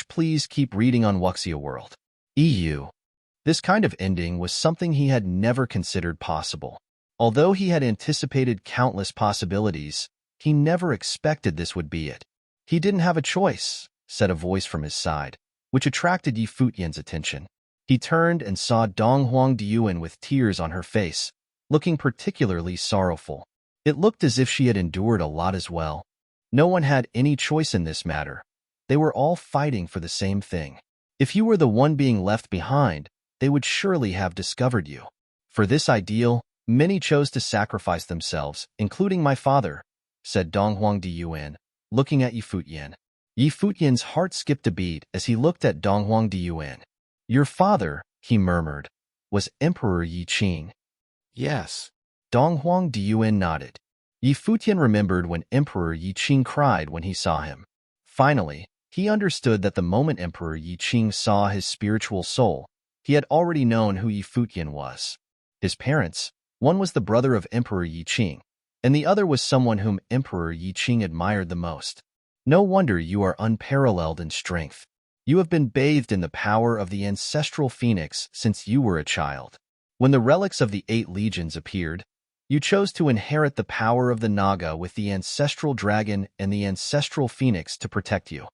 Please keep reading on Wuxia World. EU. This kind of ending was something he had never considered possible. Although he had anticipated countless possibilities, he never expected this would be it. He didn't have a choice, said a voice from his side, which attracted Yi Futian's attention. He turned and saw Donghuang Diyuan with tears on her face, looking particularly sorrowful. It looked as if she had endured a lot as well. No one had any choice in this matter. They were all fighting for the same thing. If you were the one being left behind, they would surely have discovered you. For this ideal, many chose to sacrifice themselves, including my father, said Donghuang Diyuan, looking at Yi Futian. Yi Futian's heart skipped a beat as he looked at Donghuang Diyuan. Your father, he murmured, was Emperor Yi Qing. Yes. Donghuang Diyuan nodded. Yi Futian remembered when Emperor Yi Qing cried when he saw him. Finally, he understood that the moment Emperor Yi Qing saw his spiritual soul, he had already known who Yi Futian was. His parents, one was the brother of Emperor Yi Qing, and the other was someone whom Emperor Yi Qing admired the most. No wonder you are unparalleled in strength. You have been bathed in the power of the ancestral phoenix since you were a child. When the relics of the 8 legions appeared, you chose to inherit the power of the Naga with the ancestral dragon and the ancestral phoenix to protect you.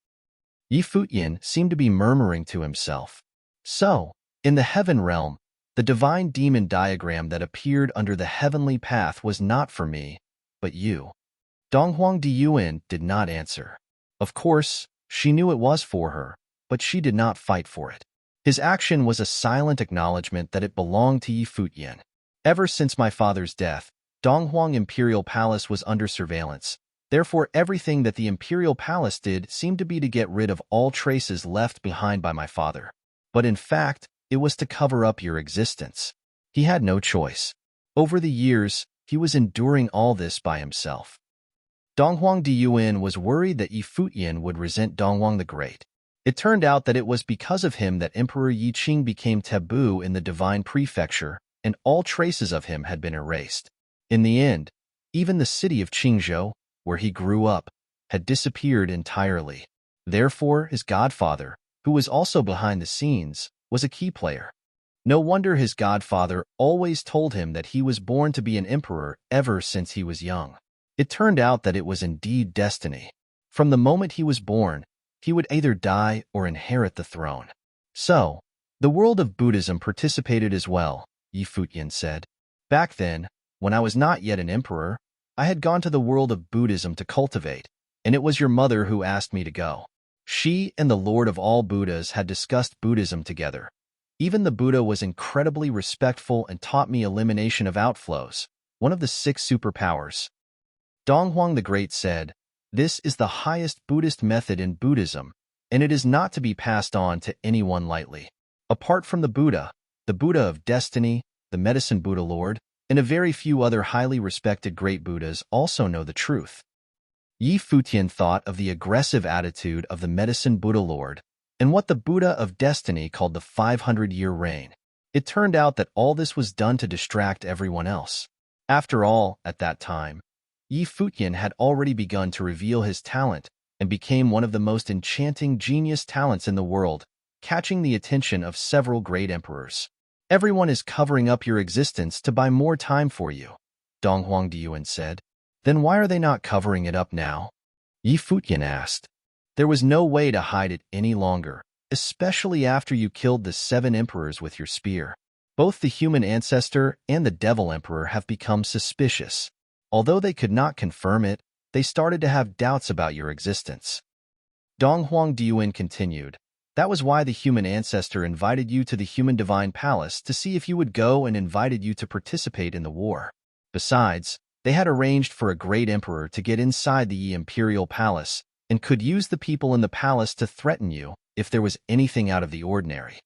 Yi Futian seemed to be murmuring to himself. So, in the heaven realm, the divine demon diagram that appeared under the heavenly path was not for me, but you. Donghuang Diyuan did not answer. Of course, she knew it was for her, but she did not fight for it. His action was a silent acknowledgement that it belonged to Yi Futian. Ever since my father's death, Donghuang Imperial Palace was under surveillance. Therefore, everything that the Imperial Palace did seemed to be to get rid of all traces left behind by my father. But in fact, it was to cover up your existence. He had no choice. Over the years, he was enduring all this by himself. Donghuang Diyuan was worried that Yi Futian would resent Donghuang the Great. It turned out that it was because of him that Emperor Yi Qing became taboo in the Divine Prefecture, and all traces of him had been erased. In the end, even the city of Qingzhou, where he grew up, had disappeared entirely. Therefore, his godfather, who was also behind the scenes, was a key player. No wonder his godfather always told him that he was born to be an emperor ever since he was young. It turned out that it was indeed destiny. From the moment he was born, he would either die or inherit the throne. So, the world of Buddhism participated as well, Yi Futian said. Back then, when I was not yet an emperor, I had gone to the world of Buddhism to cultivate, and it was your mother who asked me to go. She and the Lord of all Buddhas had discussed Buddhism together. Even the Buddha was incredibly respectful and taught me elimination of outflows, one of the 6 superpowers. Donghuang the Great said, "This is the highest Buddhist method in Buddhism, and it is not to be passed on to anyone lightly. Apart from the Buddha of destiny, the medicine Buddha Lord, and a very few other highly respected great Buddhas also know the truth." Yi Futian thought of the aggressive attitude of the medicine Buddha Lord and what the Buddha of destiny called the 500-year reign. It turned out that all this was done to distract everyone else. After all, at that time, Yi Futian had already begun to reveal his talent and became one of the most enchanting genius talents in the world, catching the attention of several great emperors. Everyone is covering up your existence to buy more time for you, Donghuang Diyuan said. Then why are they not covering it up now? Yi Futian asked. There was no way to hide it any longer, especially after you killed the 7 emperors with your spear. Both the human ancestor and the devil emperor have become suspicious. Although they could not confirm it, they started to have doubts about your existence. Donghuang Diyuan continued. That was why the human ancestor invited you to the human divine palace to see if you would go and invited you to participate in the war. Besides, they had arranged for a great emperor to get inside the Yi imperial palace and could use the people in the palace to threaten you if there was anything out of the ordinary.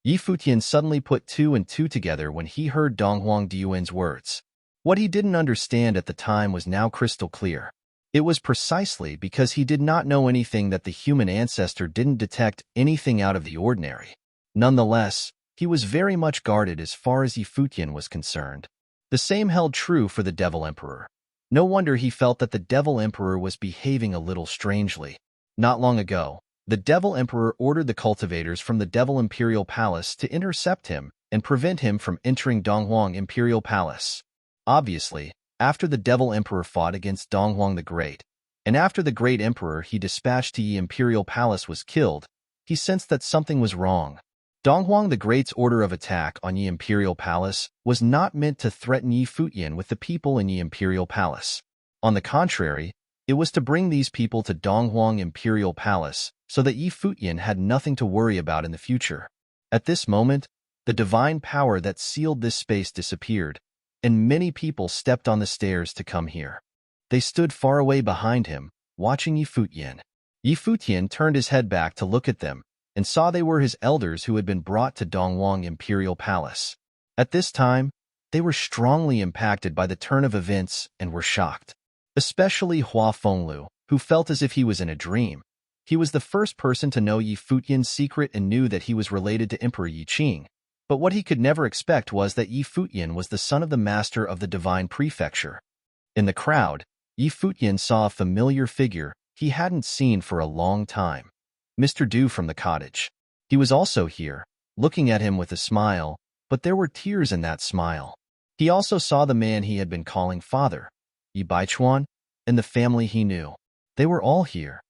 Yi Futian suddenly put 2 and 2 together when he heard Donghuang Diyuan's words. What he didn't understand at the time was now crystal clear. It was precisely because he did not know anything that the human ancestor didn't detect anything out of the ordinary. Nonetheless, he was very much guarded as far as Yi Futian was concerned. The same held true for the Devil Emperor. No wonder he felt that the Devil Emperor was behaving a little strangely. Not long ago, the Devil Emperor ordered the cultivators from the Devil Imperial Palace to intercept him and prevent him from entering Donghuang Imperial Palace. Obviously, after the Devil Emperor fought against Donghuang the Great, and after the Great Emperor he dispatched to Yi Imperial Palace was killed, he sensed that something was wrong. Donghuang the Great's order of attack on Yi Imperial Palace was not meant to threaten Yi Futian with the people in Yi Imperial Palace. On the contrary, it was to bring these people to Donghuang Imperial Palace so that Yi Futian had nothing to worry about in the future. At this moment, the divine power that sealed this space disappeared, and many people stepped on the stairs to come here. They stood far away behind him, watching Yi Futian. Yi Futian turned his head back to look at them, and saw they were his elders who had been brought to Donghuang Imperial Palace. At this time, they were strongly impacted by the turn of events and were shocked. Especially Hua Fenglu, who felt as if he was in a dream. He was the first person to know Yi Futian's secret and knew that he was related to Emperor Yi Qing. But what he could never expect was that Yi Futian was the son of the master of the divine prefecture. In the crowd, Yi Futian saw a familiar figure he hadn't seen for a long time. Mr. Du from the cottage. He was also here, looking at him with a smile, but there were tears in that smile. He also saw the man he had been calling father, Yi Baichuan, and the family he knew. They were all here.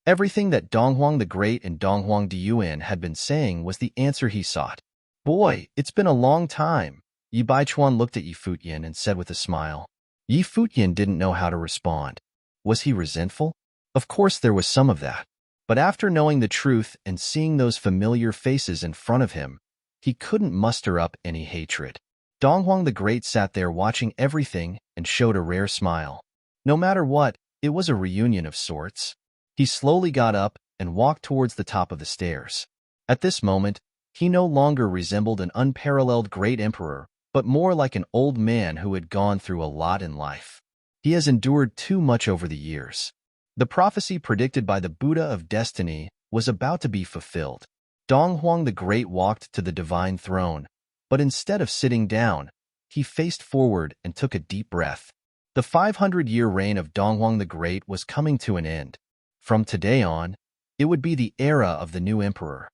Everything that Donghuang the Great and Donghuang Diyuan had been saying was the answer he sought. Boy, it's been a long time. Yi Baichuan looked at Yi Futian and said with a smile. Yi Futian didn't know how to respond. Was he resentful? Of course there was some of that. But after knowing the truth and seeing those familiar faces in front of him, he couldn't muster up any hatred. Donghuang the Great sat there watching everything and showed a rare smile. No matter what, it was a reunion of sorts. He slowly got up and walked towards the top of the stairs. At this moment, he no longer resembled an unparalleled great emperor, but more like an old man who had gone through a lot in life. He has endured too much over the years. The prophecy predicted by the Buddha of Destiny was about to be fulfilled. Donghuang the Great walked to the divine throne, but instead of sitting down, he faced forward and took a deep breath. The 500-year reign of Donghuang the Great was coming to an end. From today on, it would be the era of the new emperor.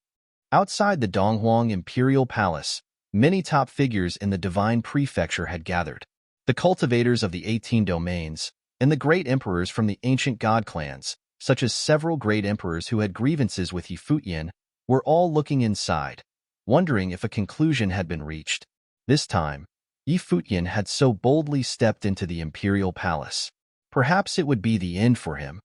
Outside the Donghuang Imperial Palace, many top figures in the divine prefecture had gathered. The cultivators of the 18 domains, and the great emperors from the ancient god clans, such as several great emperors who had grievances with Yi Futian, were all looking inside, wondering if a conclusion had been reached. This time, Yi Futian had so boldly stepped into the imperial palace. Perhaps it would be the end for him.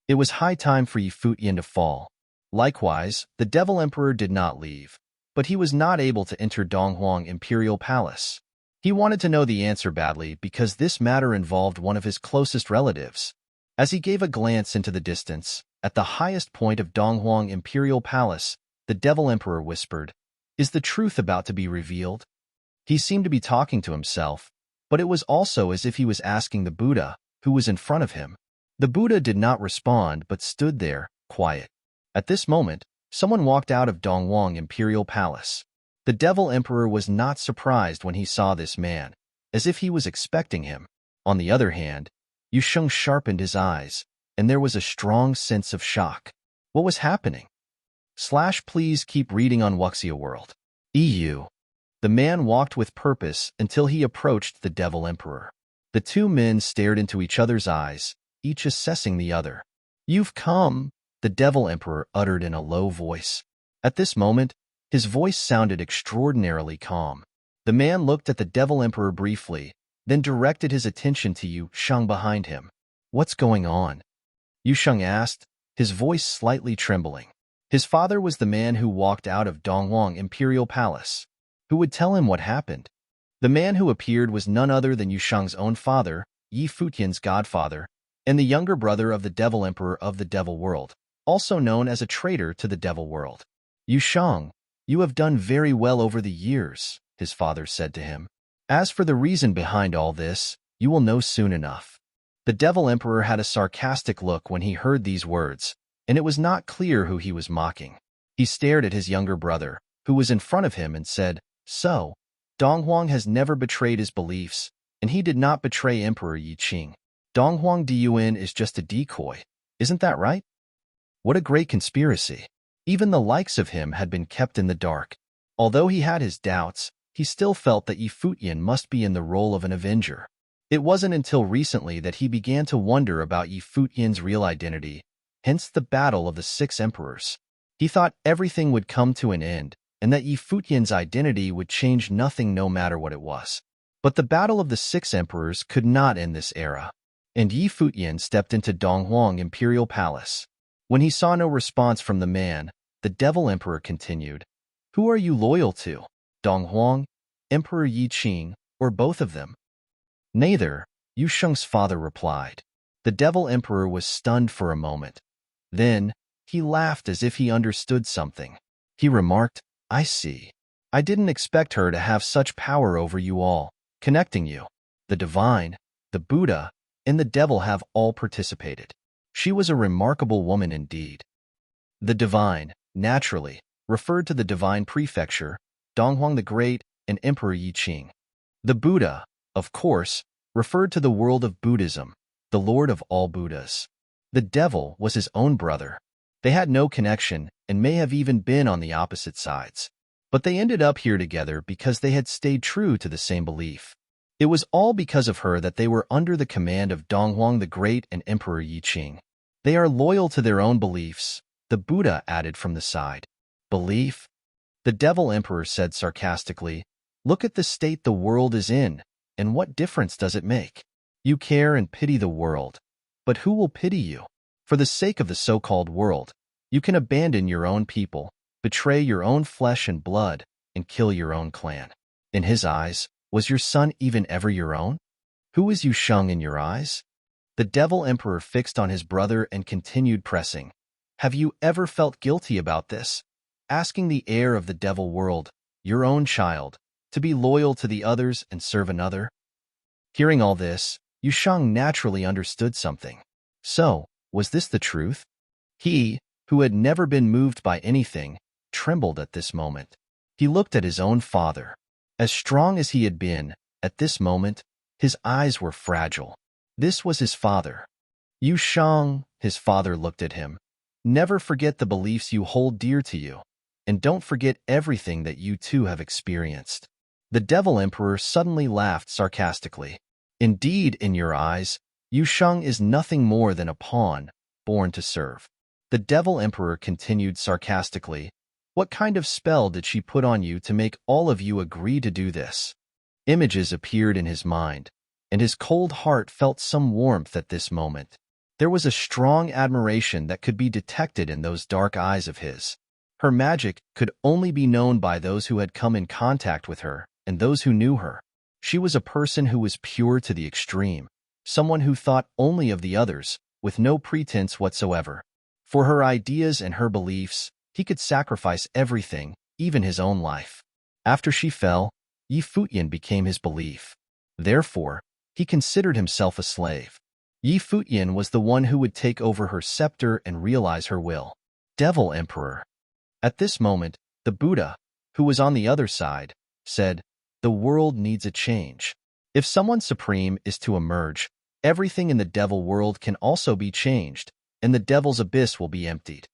It was high time for Yi Futian to fall. Likewise, the Devil Emperor did not leave, but he was not able to enter Donghuang Imperial Palace. He wanted to know the answer badly because this matter involved one of his closest relatives. As he gave a glance into the distance, at the highest point of Donghuang Imperial Palace, the Devil Emperor whispered, "Is the truth about to be revealed?" He seemed to be talking to himself, but it was also as if he was asking the Buddha, who was in front of him. The Buddha did not respond but stood there, quiet. At this moment, someone walked out of Donghuang Imperial Palace. The Devil Emperor was not surprised when he saw this man, as if he was expecting him. On the other hand, Yu Sheng sharpened his eyes, and there was a strong sense of shock. What was happening? Please keep reading on Wuxia World. EU. The man walked with purpose until he approached the Devil Emperor. The two men stared into each other's eyes, each assessing the other. "You've come," the Devil Emperor uttered in a low voice. At this moment, his voice sounded extraordinarily calm. The man looked at the Devil Emperor briefly, then directed his attention to Yu Sheng behind him. "What's going on?" Yu Sheng asked, his voice slightly trembling. His father was the man who walked out of Donghuang Imperial Palace. Who would tell him what happened? The man who appeared was none other than Yu Sheng's own father, Yi Futian's godfather, and the younger brother of the Devil Emperor of the Devil World, also known as a traitor to the Devil World. "Yu Sheng, you have done very well over the years," his father said to him. "As for the reason behind all this, you will know soon enough." The Devil Emperor had a sarcastic look when he heard these words, and it was not clear who he was mocking. He stared at his younger brother, who was in front of him, and said, "So, Donghuang has never betrayed his beliefs, and he did not betray Emperor Yi Qing. Donghuang Diyuan is just a decoy, isn't that right?" What a great conspiracy. Even the likes of him had been kept in the dark. Although he had his doubts, he still felt that Yi Futian must be in the role of an avenger. It wasn't until recently that he began to wonder about Yi Futian's real identity, hence the battle of the 6 emperors. He thought everything would come to an end, and that Yi Futian's identity would change nothing no matter what it was. But the battle of the 6 emperors could not end this era, and Yi Futian stepped into Donghuang Imperial Palace. When he saw no response from the man, the Devil Emperor continued, "Who are you loyal to? Donghuang, Emperor Yi Qing, or both of them?" "Neither," Yu Sheng's father replied. The Devil Emperor was stunned for a moment. Then, he laughed as if he understood something. He remarked, "I see. I didn't expect her to have such power over you all. connecting you. The divine, the Buddha, and the devil have all participated. She was a remarkable woman indeed. The divine, naturally, referred to the divine prefecture, Donghuang the Great, and Emperor Yi Qing. The Buddha, of course, referred to the world of Buddhism, the Lord of all Buddhas. The devil was his own brother. They had no connection and may have even been on the opposite sides. But they ended up here together because they had stayed true to the same belief. It was all because of her that they were under the command of Donghuang the Great and Emperor Yi Qing. They are loyal to their own beliefs, the Buddha added from the side. Belief? The devil emperor said sarcastically, look at the state the world is in, and what difference does it make? You care and pity the world, but who will pity you? For the sake of the so-called world, you can abandon your own people, betray your own flesh and blood, and kill your own clan. In his eyes, was your son even ever your own? Who is Yusheng in your eyes? The devil emperor fixed on his brother and continued pressing. Have you ever felt guilty about this? Asking the heir of the devil world, your own child, to be loyal to the others and serve another? Hearing all this, Yusheng naturally understood something. So, was this the truth? He, who had never been moved by anything, trembled at this moment. He looked at his own father. As strong as he had been, at this moment, his eyes were fragile. This was his father. Yusheng, his father looked at him. Never forget the beliefs you hold dear to you, and don't forget everything that you too have experienced. The devil emperor suddenly laughed sarcastically. Indeed, in your eyes, Yusheng is nothing more than a pawn, born to serve. The devil emperor continued sarcastically, what kind of spell did she put on you to make all of you agree to do this? Images appeared in his mind, and his cold heart felt some warmth at this moment. There was a strong admiration that could be detected in those dark eyes of his. Her magic could only be known by those who had come in contact with her and those who knew her. She was a person who was pure to the extreme, someone who thought only of the others, with no pretense whatsoever. For her ideas and her beliefs, he could sacrifice everything, even his own life. After she fell, Yi Futian became his belief. Therefore, he considered himself a slave. Yi Futian was the one who would take over her scepter and realize her will. Devil Emperor. At this moment, the Buddha, who was on the other side, said, the world needs a change. If someone supreme is to emerge, everything in the devil world can also be changed, and the devil's abyss will be emptied.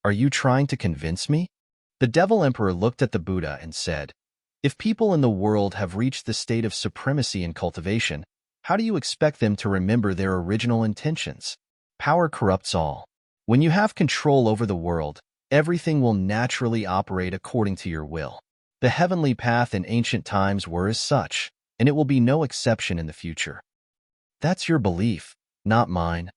Are you trying to convince me? The devil emperor looked at the Buddha and said, if people in the world have reached the state of supremacy in cultivation, how do you expect them to remember their original intentions? Power corrupts all. When you have control over the world, everything will naturally operate according to your will. The heavenly path in ancient times were as such, and it will be no exception in the future. That's your belief, not mine.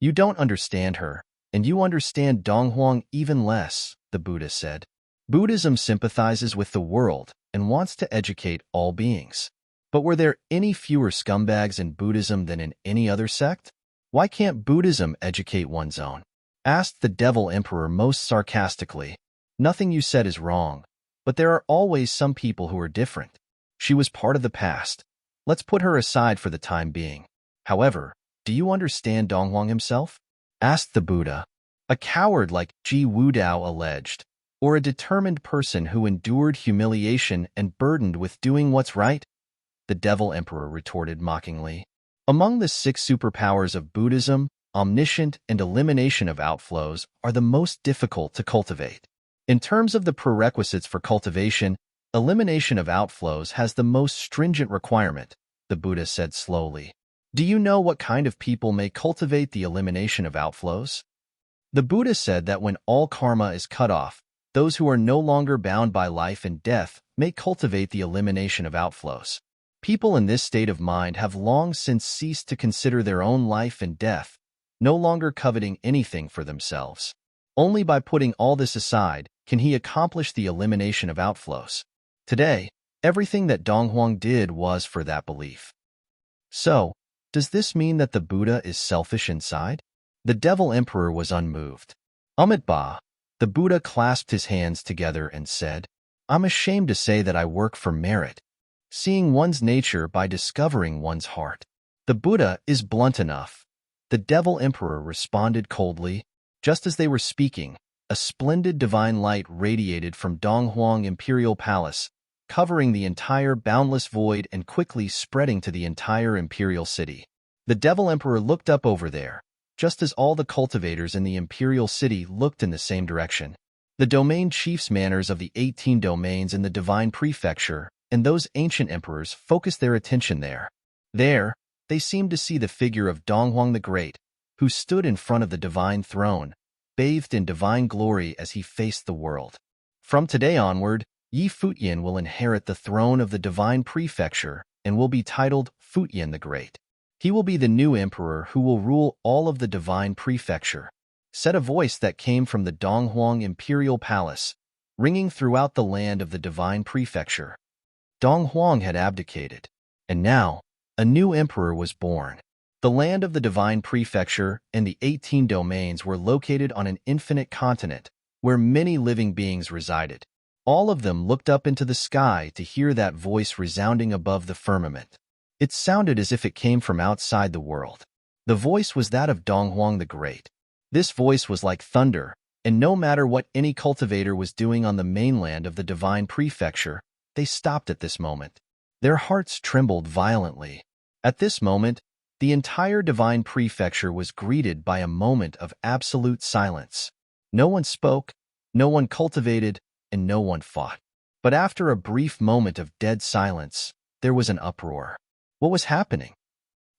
You don't understand her, and you understand Donghuang even less, the Buddha said. Buddhism sympathizes with the world and wants to educate all beings. But were there any fewer scumbags in Buddhism than in any other sect? Why can't Buddhism educate one's own? Asked the devil emperor most sarcastically. Nothing you said is wrong, but there are always some people who are different. She was part of the past. Let's put her aside for the time being. However, do you understand Donghuang himself? Asked the Buddha. A coward like Ji Wudao alleged, or a determined person who endured humiliation and burdened with doing what's right? The devil emperor retorted mockingly. Among the 6 superpowers of Buddhism, omniscient and elimination of outflows are the most difficult to cultivate. In terms of the prerequisites for cultivation, elimination of outflows has the most stringent requirement, the Buddha said slowly. Do you know what kind of people may cultivate the elimination of outflows? The Buddha said that when all karma is cut off, those who are no longer bound by life and death may cultivate the elimination of outflows. People in this state of mind have long since ceased to consider their own life and death, no longer coveting anything for themselves. Only by putting all this aside can he accomplish the elimination of outflows. Today, everything that Donghuang did was for that belief. So, does this mean that the Buddha is selfish inside? The devil emperor was unmoved. Amitabha, the Buddha clasped his hands together and said, I'm ashamed to say that I work for merit. seeing one's nature by discovering one's heart. The Buddha is blunt enough. The Devil Emperor responded coldly. Just as they were speaking, a splendid divine light radiated from Donghuang Imperial Palace, covering the entire boundless void and quickly spreading to the entire imperial city. The Devil Emperor looked up over there, just as all the cultivators in the imperial city looked in the same direction. The domain chiefs' manners of the 18 domains in the divine prefecture and those ancient emperors focused their attention there. There, they seemed to see the figure of Donghuang the Great, who stood in front of the divine throne, bathed in divine glory as he faced the world. From today onward, Yi Futian will inherit the throne of the divine prefecture and will be titled Futian the Great. He will be the new emperor who will rule all of the divine prefecture, said a voice that came from the Donghuang Imperial Palace, ringing throughout the land of the divine prefecture. Donghuang had abdicated, and now a new emperor was born. The land of the divine prefecture and the 18 domains were located on an infinite continent where many living beings resided. All of them looked up into the sky to hear that voice resounding above the firmament. It sounded as if it came from outside the world. The voice was that of Donghuang the Great. This voice was like thunder, and no matter what any cultivator was doing on the mainland of the divine prefecture, they stopped at this moment. Their hearts trembled violently. At this moment, the entire divine prefecture was greeted by a moment of absolute silence. No one spoke, no one cultivated, and no one fought. But after a brief moment of dead silence, there was an uproar. What was happening?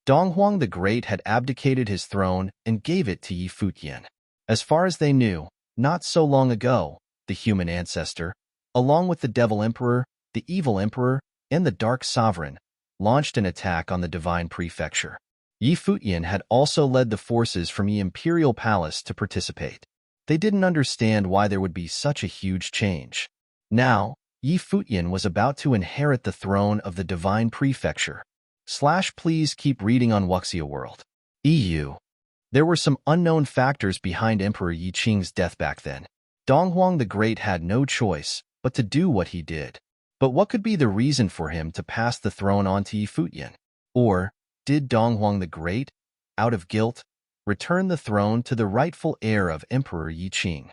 Donghuang the Great had abdicated his throne and gave it to Yi Futian. As far as they knew, not so long ago, the human ancestor, along with the Devil Emperor, the Evil Emperor, and the Dark Sovereign, launched an attack on the divine prefecture. Yi Futian had also led the forces from the Imperial Palace to participate. They didn't understand why there would be such a huge change. Now, Yi Futian was about to inherit the throne of the divine prefecture. Please keep reading on Wuxia World. EU. There were some unknown factors behind Emperor Yi Qing's death back then. Donghuang the Great had no choice but to do what he did. But what could be the reason for him to pass the throne on to Yi Futian? Or did Donghuang the Great, out of guilt, return the throne to the rightful heir of Emperor Yi Qing?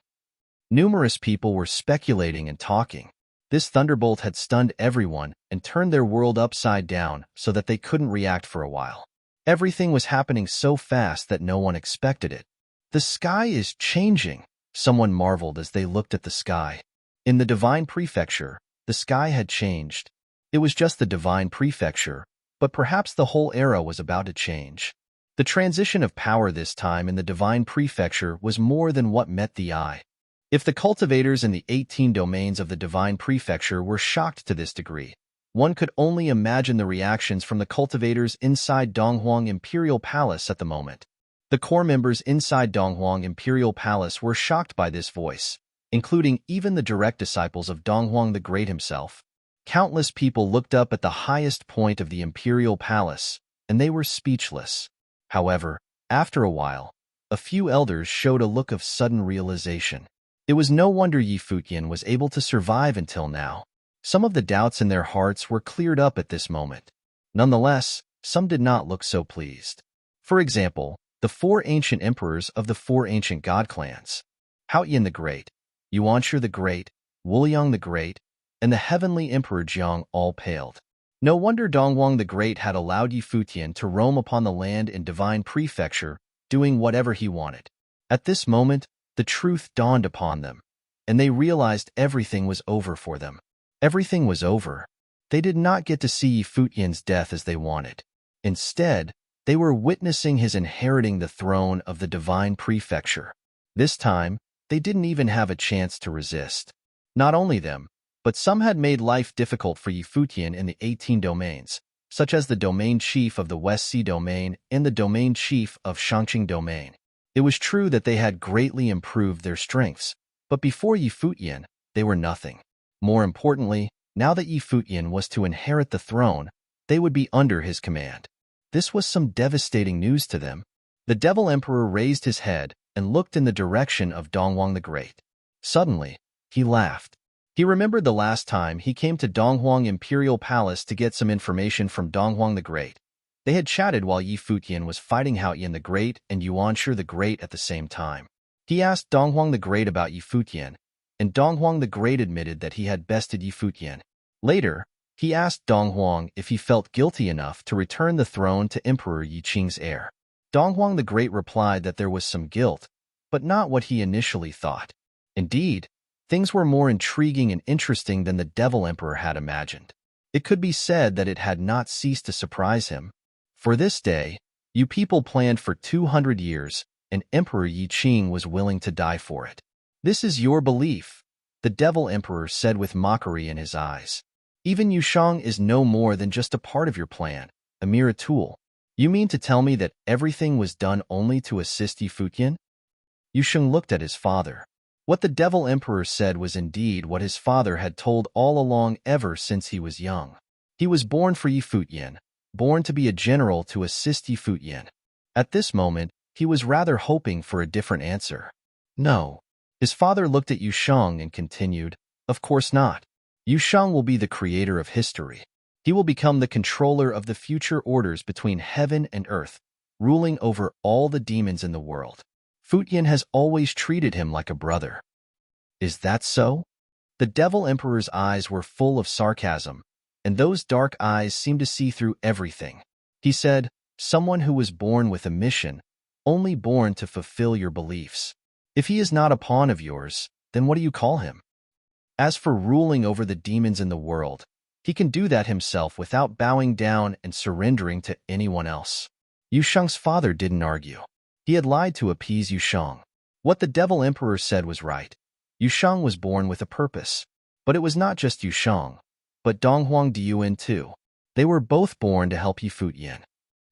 Numerous people were speculating and talking. This thunderbolt had stunned everyone and turned their world upside down so that they couldn't react for a while. Everything was happening so fast that no one expected it. The sky is changing, someone marveled as they looked at the sky. In the divine prefecture, the sky had changed. It was just the divine prefecture, but perhaps the whole era was about to change. The transition of power this time in the divine prefecture was more than what met the eye. If the cultivators in the 18 domains of the divine prefecture were shocked to this degree, one could only imagine the reactions from the cultivators inside Donghuang Imperial Palace at the moment. The core members inside Donghuang Imperial Palace were shocked by this voice, including even the direct disciples of Donghuang the Great himself. Countless people looked up at the highest point of the Imperial Palace, and they were speechless. However, after a while, a few elders showed a look of sudden realization. It was no wonder Yi Futian was able to survive until now. Some of the doubts in their hearts were cleared up at this moment. Nonetheless, some did not look so pleased. For example, the 4 ancient emperors of the 4 ancient god clans, Haoyan the Great, Yuanshi the Great, Wuliang the Great, and the heavenly emperor Jiang all paled. No wonder Donghuang the Great had allowed Yi Futian to roam upon the land in divine prefecture, doing whatever he wanted. At this moment, the truth dawned upon them, and they realized everything was over for them. Everything was over. They did not get to see Yi Futian's death as they wanted. Instead, they were witnessing his inheriting the throne of the divine prefecture. This time, they didn't even have a chance to resist. Not only them, but some had made life difficult for Yi Futian in the 18 domains, such as the domain chief of the West Sea domain and the domain chief of Shangqing domain. It was true that they had greatly improved their strengths, but before Yi Futian, they were nothing. More importantly, now that Yi Futian was to inherit the throne, they would be under his command. This was some devastating news to them. The Devil Emperor raised his head and looked in the direction of Donghuang the Great. Suddenly, he laughed. He remembered the last time he came to Donghuang Imperial Palace to get some information from Donghuang the Great. They had chatted while Yi Futian was fighting Hao Yan the Great and Yuanshi the Great at the same time. He asked Donghuang the Great about Yi Futian, and Donghuang the Great admitted that he had bested Yi Futian. Later, he asked Donghuang if he felt guilty enough to return the throne to Emperor Yi Qing's heir. Donghuang the Great replied that there was some guilt, but not what he initially thought. Indeed, things were more intriguing and interesting than the Devil Emperor had imagined. It could be said that it had not ceased to surprise him. For this day, you people planned for 200 years, and Emperor Yi Qing was willing to die for it. This is your belief, the Devil Emperor said with mockery in his eyes. Even Yushang is no more than just a part of your plan, a mere tool. You mean to tell me that everything was done only to assist Yi Futian? Yusheng looked at his father. What the Devil Emperor said was indeed what his father had told all along ever since he was young. He was born for Yi Futian, born to be a general to assist Yi Futian. At this moment, he was rather hoping for a different answer. No. His father looked at Yusheng and continued, of course not. Yusheng will be the creator of history. He will become the controller of the future orders between heaven and earth, ruling over all the demons in the world. Futian has always treated him like a brother. Is that so? The Devil Emperor's eyes were full of sarcasm, and those dark eyes seemed to see through everything. He said, someone who was born with a mission, only born to fulfill your beliefs. If he is not a pawn of yours, then what do you call him? As for ruling over the demons in the world, he can do that himself without bowing down and surrendering to anyone else. Yusheng's father didn't argue. He had lied to appease Yusheng. What the Devil Emperor said was right. Yusheng was born with a purpose. But it was not just Yusheng, but Donghuang Diyuan too. They were both born to help Yi Futian.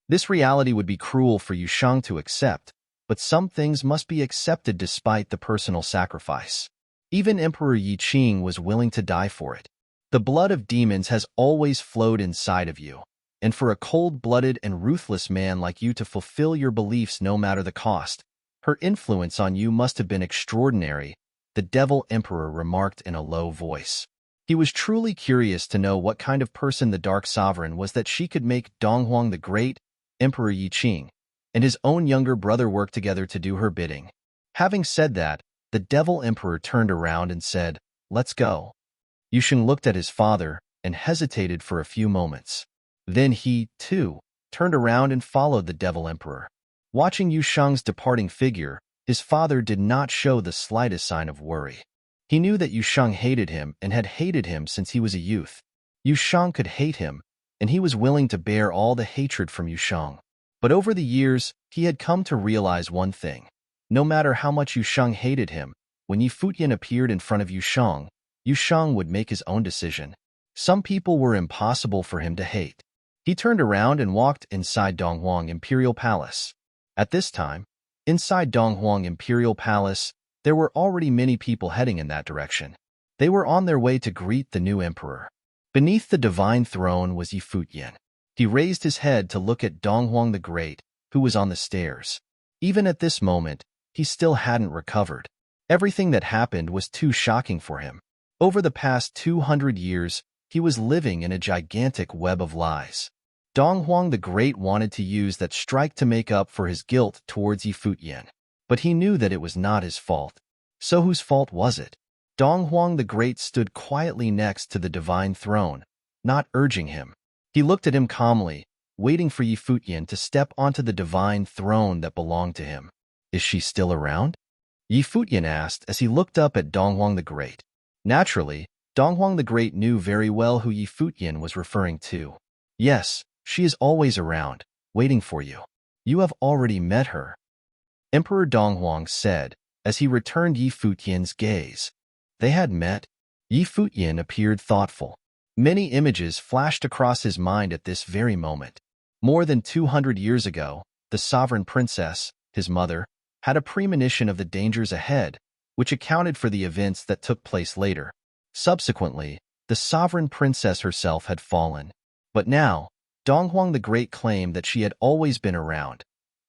This reality would be cruel for Yusheng to accept, but some things must be accepted despite the personal sacrifice. Even Emperor Yi Qing was willing to die for it. The blood of demons has always flowed inside of you, and for a cold-blooded and ruthless man like you to fulfill your beliefs no matter the cost, her influence on you must have been extraordinary, the Devil Emperor remarked in a low voice. He was truly curious to know what kind of person the Dark Sovereign was that she could make Donghuang the Great, Emperor Yi Qing, and his own younger brother work together to do her bidding. Having said that, the Devil Emperor turned around and said, "Let's go." Yusheng looked at his father and hesitated for a few moments. Then he, too, turned around and followed the Devil Emperor. Watching Yusheng's departing figure, his father did not show the slightest sign of worry. He knew that Yusheng hated him and had hated him since he was a youth. Yusheng could hate him, and he was willing to bear all the hatred from Yusheng. But over the years, he had come to realize one thing. No matter how much Yusheng hated him, when Yi Futian appeared in front of Yusheng, Yusheng would make his own decision. Some people were impossible for him to hate. He turned around and walked inside Donghuang Imperial Palace. At this time, inside Donghuang Imperial Palace, there were already many people heading in that direction. They were on their way to greet the new emperor. Beneath the divine throne was Yi Futian. He raised his head to look at Donghuang the Great, who was on the stairs. Even at this moment, he still hadn't recovered. Everything that happened was too shocking for him. Over the past 200 years, he was living in a gigantic web of lies. Donghuang the Great wanted to use that strike to make up for his guilt towards Yi Futian. But he knew that it was not his fault. So whose fault was it? Donghuang the Great stood quietly next to the divine throne, not urging him. He looked at him calmly, waiting for Yi Futian to step onto the divine throne that belonged to him. Is she still around? Yi Futian asked as he looked up at Donghuang the Great. Naturally, Donghuang the Great knew very well who Yi Futian was referring to. Yes, she is always around, waiting for you. You have already met her. Emperor Donghuang said, as he returned Yi Futian's gaze. They had met. Yi Futian appeared thoughtful. Many images flashed across his mind at this very moment. More than 200 years ago, the sovereign princess, his mother, had a premonition of the dangers ahead, which accounted for the events that took place later. Subsequently, the sovereign princess herself had fallen. But now, Donghuang the Great claimed that she had always been around.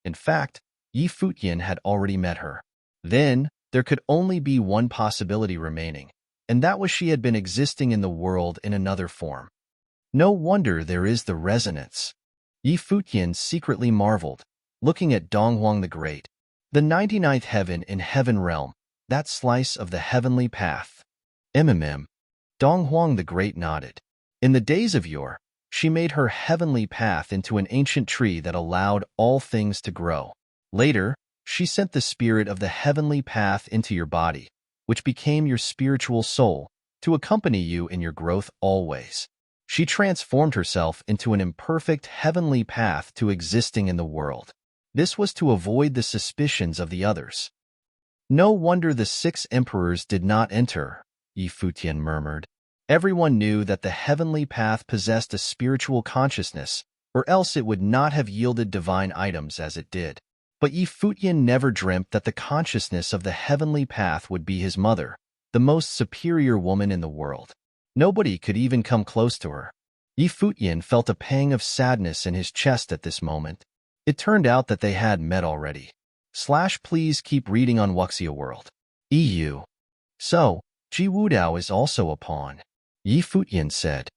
In fact, Yi Futian had already met her. Then, there could only be one possibility remaining. and that was she had been existing in the world in another form. No wonder there is the resonance. Yi Futian secretly marveled, looking at Donghuang the Great. The 99th heaven in heaven realm, that slice of the heavenly path. Donghuang the Great nodded. In the days of yore, she made her heavenly path into an ancient tree that allowed all things to grow. Later, she sent the spirit of the heavenly path into your body, which became your spiritual soul, to accompany you in your growth always. She transformed herself into an imperfect heavenly path to existing in the world. This was to avoid the suspicions of the others. No wonder the 6 emperors did not enter, Yi Futian murmured. Everyone knew that the heavenly path possessed a spiritual consciousness, or else it would not have yielded divine items as it did. But Yi Futian never dreamt that the consciousness of the heavenly path would be his mother, the most superior woman in the world. Nobody could even come close to her. Yi Futian felt a pang of sadness in his chest at this moment. It turned out that they had met already. Please keep reading on Wuxia World. EU. So, Ji Wudao is also a pawn. Yi Futian said.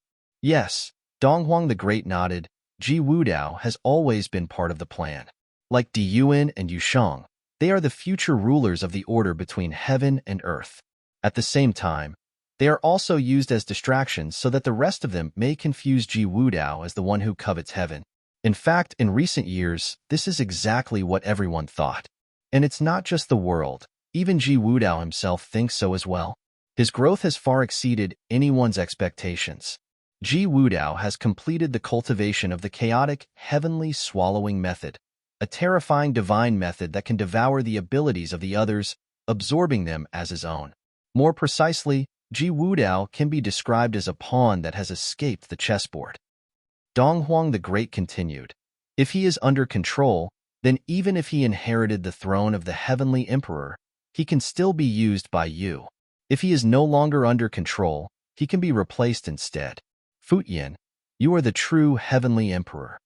Yes, Donghuang the Great nodded. Ji Wudao has always been part of the plan. Like Di Yuan and Yushang, they are the future rulers of the order between heaven and earth. At the same time, they are also used as distractions so that the rest of them may confuse Ji Wudao as the one who covets heaven. In fact, in recent years, this is exactly what everyone thought. And it's not just the world, even Ji Wudao himself thinks so as well. His growth has far exceeded anyone's expectations. Ji Wudao has completed the cultivation of the chaotic, heavenly swallowing method, a terrifying divine method that can devour the abilities of the others, absorbing them as his own. More precisely, Ji Wudao can be described as a pawn that has escaped the chessboard. Donghuang the Great continued. If he is under control, then even if he inherited the throne of the heavenly emperor, he can still be used by you. If he is no longer under control, he can be replaced instead. Futian, you are the true heavenly emperor.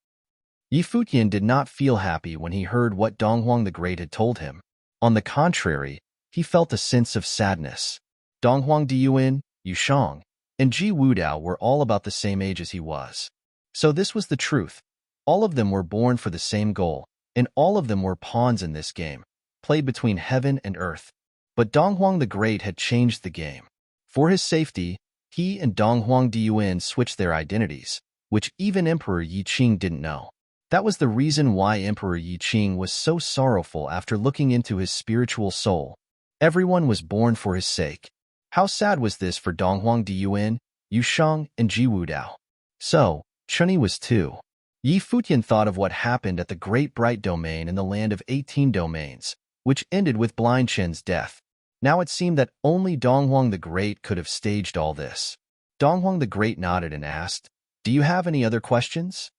Yi Futian did not feel happy when he heard what Donghuang the Great had told him. On the contrary, he felt a sense of sadness. Donghuang Diyuan, Yushang, and Ji Wudao were all about the same age as he was. So this was the truth. All of them were born for the same goal, and all of them were pawns in this game, played between heaven and earth. But Donghuang the Great had changed the game. For his safety, he and Donghuang Diyuan switched their identities, which even Emperor Yi Qing didn't know. That was the reason why Emperor Yi Qing was so sorrowful after looking into his spiritual soul. Everyone was born for his sake. How sad was this for Donghuang Diyuan, Yushang, and Ji Wudao? So, Chunyi was too. Yi Futian thought of what happened at the Great Bright Domain in the land of 18 domains, which ended with Blind Chen's death. Now it seemed that only Donghuang the Great could have staged all this. Donghuang the Great nodded and asked, "Do you have any other questions?"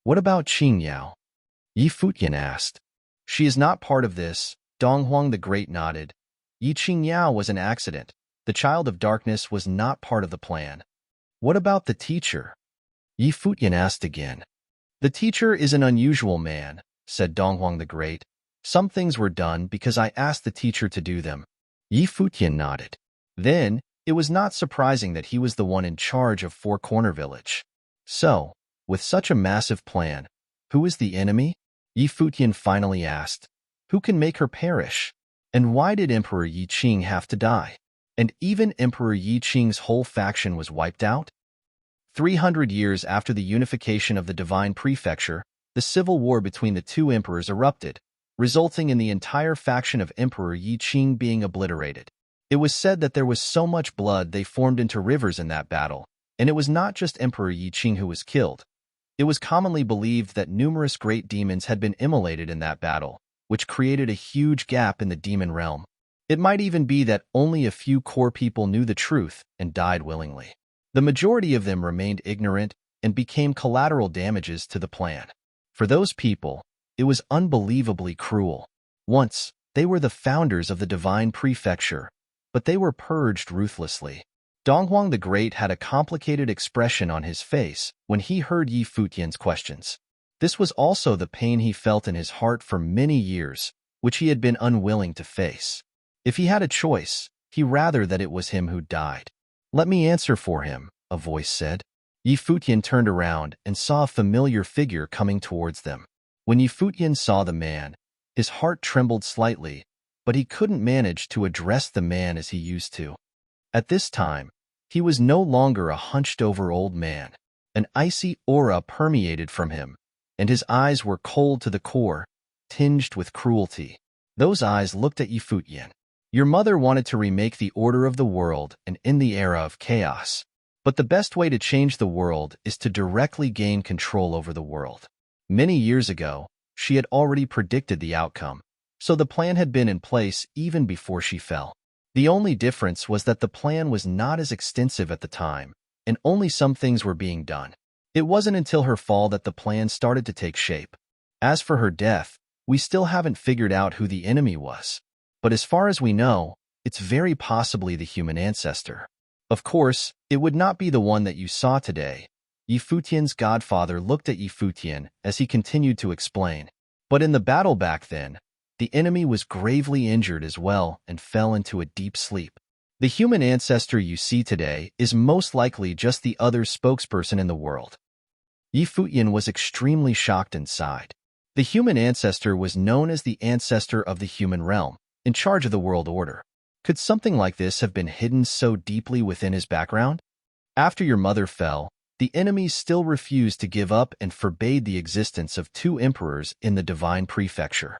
"What about Qing Yao?" Yi Futian asked. "She is not part of this." Donghuang the Great nodded. Yi Qing Yao was an accident. The child of darkness was not part of the plan. "What about the teacher?" Yi Futian asked again. "The teacher is an unusual man," said Donghuang the Great. "Some things were done because I asked the teacher to do them." Yi Futian nodded. Then, it was not surprising that he was the one in charge of Four Corner Village. So, with such a massive plan, who is the enemy? Yi Futian finally asked. Who can make her perish? And why did Emperor Yi Qing have to die? And even Emperor Yi Qing's whole faction was wiped out? 300 years after the unification of the Divine Prefecture, the civil war between the two emperors erupted, resulting in the entire faction of Emperor Yi Qing being obliterated. It was said that there was so much blood they formed into rivers in that battle, and it was not just Emperor Yi Qing who was killed. It was commonly believed that numerous great demons had been immolated in that battle, which created a huge gap in the demon realm. It might even be that only a few core people knew the truth and died willingly. The majority of them remained ignorant and became collateral damages to the plan. For those people, it was unbelievably cruel. Once, they were the founders of the Divine Prefecture, but they were purged ruthlessly. Donghuang the Great had a complicated expression on his face when he heard Yi Futian's questions. This was also the pain he felt in his heart for many years, which he had been unwilling to face. If he had a choice, He rather that it was him who died. Let me answer for him, a voice said. Yi Futian turned around and saw a familiar figure coming towards them. When Yi Futian saw the man, his heart trembled slightly, but he couldn't manage to address the man as he used to. At this time, he was no longer a hunched-over old man. An icy aura permeated from him, and his eyes were cold to the core, tinged with cruelty. Those eyes looked at Yi Futian. Your mother wanted to remake the order of the world and end the era of chaos. But the best way to change the world is to directly gain control over the world. Many years ago, she had already predicted the outcome, so the plan had been in place even before she fell. The only difference was that the plan was not as extensive at the time, and only some things were being done. It wasn't until her fall that the plan started to take shape. As for her death, we still haven't figured out who the enemy was. But as far as we know, it's very possibly the human ancestor. Of course, it would not be the one that you saw today. Yi Futian's godfather looked at Yi Futian as he continued to explain. But in the battle back then, the enemy was gravely injured as well and fell into a deep sleep. The human ancestor you see today is most likely just the other spokesperson in the world. Yi Futian was extremely shocked and sighed. The human ancestor was known as the ancestor of the human realm, in charge of the world order. Could something like this have been hidden so deeply within his background? After your mother fell, the enemies still refused to give up and forbade the existence of two emperors in the divine prefecture.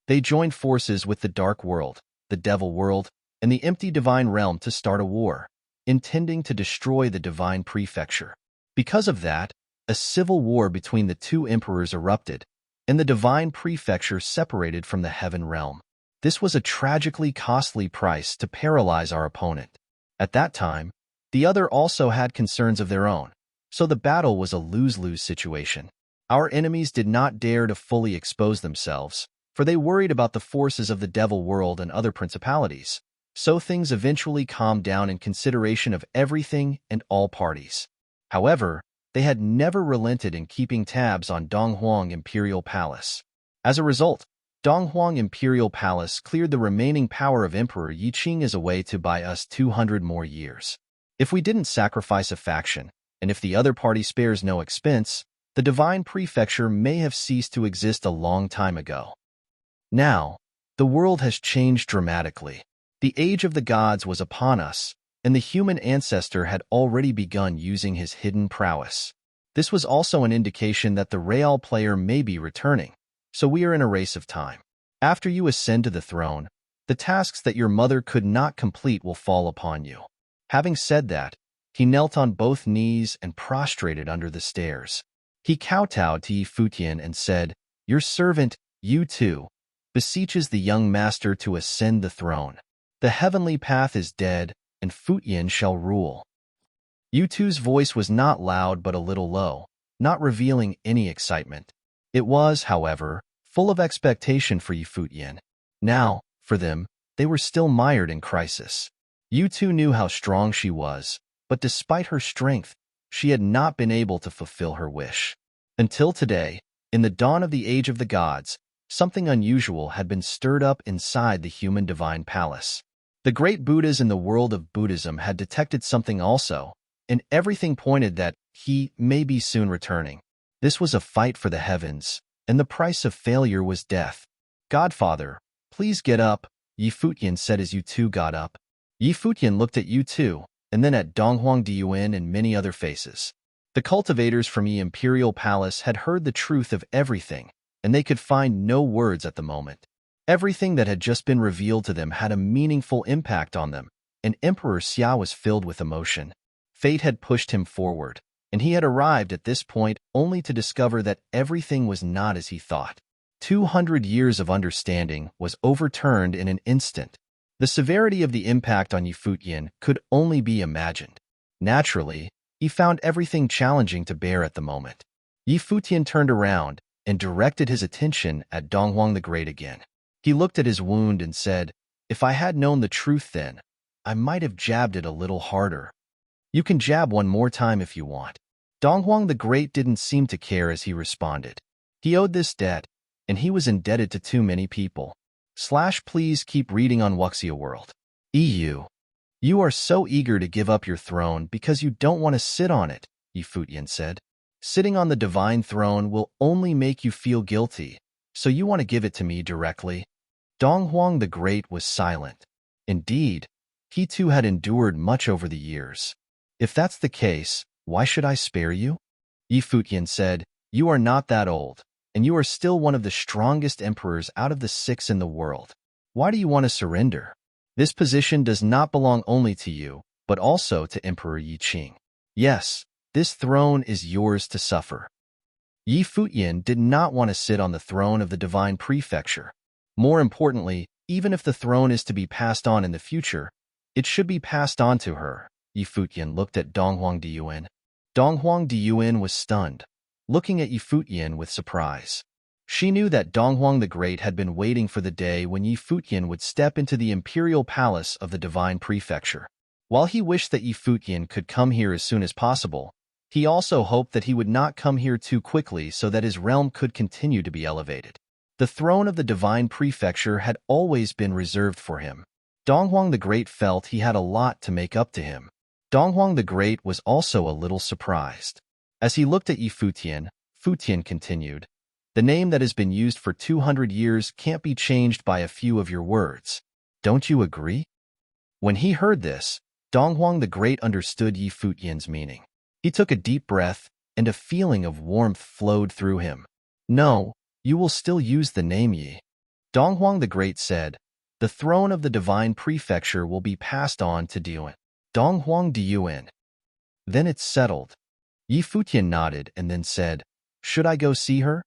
They joined forces with the dark world, the devil world, and the empty divine realm to start a war, intending to destroy the divine prefecture. Because of that, a civil war between the two emperors erupted, and the divine prefecture separated from the heaven realm. This was a tragically costly price to paralyze our opponent. At that time, the other also had concerns of their own, so the battle was a lose-lose situation. Our enemies did not dare to fully expose themselves, for they worried about the forces of the devil world and other principalities, so things eventually calmed down in consideration of everything and all parties. However, they had never relented in keeping tabs on Donghuang Imperial Palace. As a result, Donghuang Imperial Palace cleared the remaining power of Emperor Yiqing as a way to buy us 200 more years. If we didn't sacrifice a faction, and if the other party spares no expense, the divine prefecture may have ceased to exist a long time ago. Now, the world has changed dramatically. The age of the gods was upon us, and the human ancestor had already begun using his hidden prowess. This was also an indication that the real player may be returning, so we are in a race of time. After you ascend to the throne, the tasks that your mother could not complete will fall upon you. Having said that, he knelt on both knees and prostrated under the stairs. He kowtowed to Yi Futian and said, "Your servant, you too, beseeches the young master to ascend the throne. The heavenly path is dead, and Futian shall rule." Yutu's voice was not loud but a little low, not revealing any excitement. It was, however, full of expectation for Yi Futian. Now, for them, they were still mired in crisis. Yutu knew how strong she was, but despite her strength, she had not been able to fulfill her wish. Until today, in the dawn of the age of the gods, something unusual had been stirred up inside the human divine palace. The great Buddhas in the world of Buddhism had detected something also, and everything pointed that he may be soon returning. This was a fight for the heavens, and the price of failure was death. "Godfather, please get up," Yi Futian said as Yutu got up. Yi Futian looked at Yutu, and then at Donghuang Diyuan and many other faces. The cultivators from Yi Imperial Palace had heard the truth of everything, and they could find no words at the moment. Everything that had just been revealed to them had a meaningful impact on them, and Emperor Xia was filled with emotion. Fate had pushed him forward, and he had arrived at this point only to discover that everything was not as he thought. 200 years of understanding was overturned in an instant. The severity of the impact on Yi Futian could only be imagined. Naturally, he found everything challenging to bear at the moment. Yi Futian turned around and directed his attention at Donghuang the Great again. He looked at his wound and said, "If I had known the truth then, I might have jabbed it a little harder. You can jab one more time if you want." Donghuang the Great didn't seem to care as he responded. He owed this debt, and he was indebted to too many people. Please keep reading on Wuxia World. EU. You are so eager to give up your throne because you don't want to sit on it, Futian said. Sitting on the divine throne will only make you feel guilty, so you want to give it to me directly? Donghuang the Great was silent. Indeed, he too had endured much over the years. If that's the case, why should I spare you? Futian said, you are not that old, and you are still one of the strongest emperors out of the 6 in the world. Why do you want to surrender? This position does not belong only to you, but also to Emperor Yi Qing. Yes, this throne is yours to suffer. Futian did not want to sit on the throne of the divine prefecture. More importantly, even if the throne is to be passed on in the future, it should be passed on to her. Futian looked at Donghuang Diyuan. Donghuang Diyuan was stunned, looking at Futian with surprise. She knew that Donghuang the Great had been waiting for the day when Futian would step into the imperial palace of the divine prefecture. While he wished that Futian could come here as soon as possible, he also hoped that he would not come here too quickly so that his realm could continue to be elevated. The throne of the divine prefecture had always been reserved for him. Donghuang the Great felt he had a lot to make up to him. Donghuang the Great was also a little surprised. As he looked at Futian, Futian continued, the name that has been used for 200 years can't be changed by a few of your words. Don't you agree? When he heard this, Donghuang the Great understood Futian's meaning. He took a deep breath, and a feeling of warmth flowed through him. No, you will still use the name Yi. Donghuang the Great said, the throne of the divine prefecture will be passed on to Diyuan. Donghuang Diyuan. Then it's settled. Futian nodded and then said, should I go see her?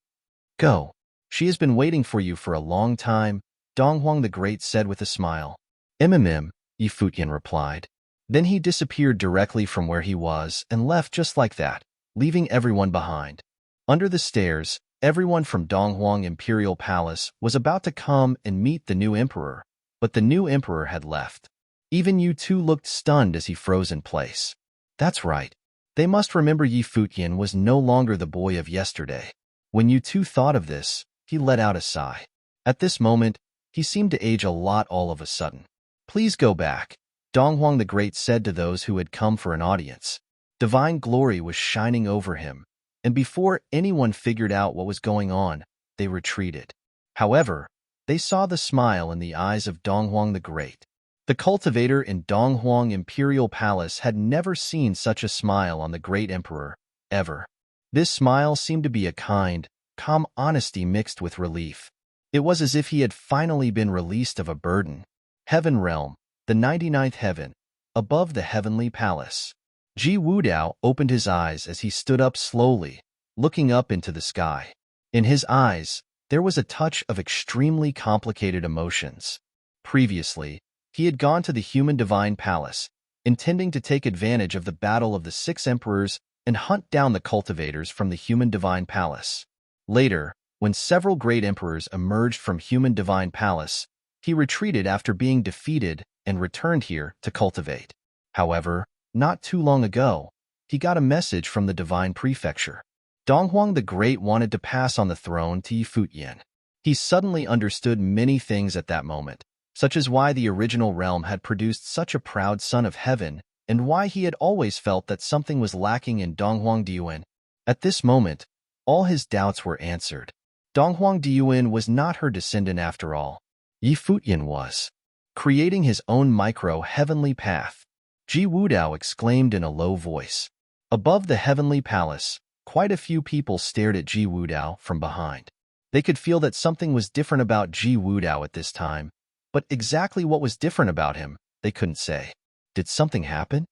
Go. She has been waiting for you for a long time, Donghuang the Great said with a smile. Futian replied. Then he disappeared directly from where he was and left just like that, leaving everyone behind. Under the stairs, everyone from Donghuang Imperial Palace was about to come and meet the new emperor, but the new emperor had left. Even Yu Tu looked stunned as he froze in place. That's right. They must remember Futian was no longer the boy of yesterday. When Yu Tu thought of this, he let out a sigh. At this moment, he seemed to age a lot all of a sudden. Please go back, Donghuang the Great said to those who had come for an audience. Divine glory was shining over him, and before anyone figured out what was going on, they retreated. However, they saw the smile in the eyes of Donghuang the Great. The cultivator in Donghuang Imperial Palace had never seen such a smile on the great emperor, ever. This smile seemed to be a kind, calm honesty mixed with relief. It was as if he had finally been released of a burden. Heaven Realm, the 99th heaven, above the heavenly palace. Ji Wudao opened his eyes as he stood up slowly, looking up into the sky. In his eyes, there was a touch of extremely complicated emotions. Previously, he had gone to the human divine palace, intending to take advantage of the battle of the 6 emperors and hunt down the cultivators from the human divine palace. Later, when several great emperors emerged from human divine palace, he retreated after being defeated and returned here to cultivate. However, not too long ago, he got a message from the divine prefecture. Donghuang the Great wanted to pass on the throne to Futian. He suddenly understood many things at that moment, such as why the original realm had produced such a proud son of heaven, and why he had always felt that something was lacking in Donghuang Diyuan. At this moment, all his doubts were answered. Donghuang Diyuan was not her descendant after all. Futian was. Creating his own micro-heavenly path. Ji Wudao exclaimed in a low voice. Above the heavenly palace, quite a few people stared at Ji Wudao from behind. They could feel that something was different about Ji Wudao at this time, but exactly what was different about him, they couldn't say. Did something happen?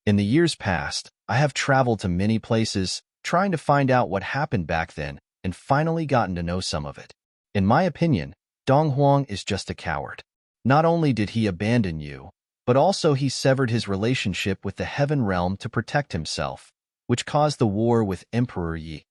In the years past, I have traveled to many places, trying to find out what happened back then, and finally gotten to know some of it. In my opinion, Donghuang is just a coward. Not only did he abandon you, but also he severed his relationship with the heaven realm to protect himself, which caused the war with Emperor Yi.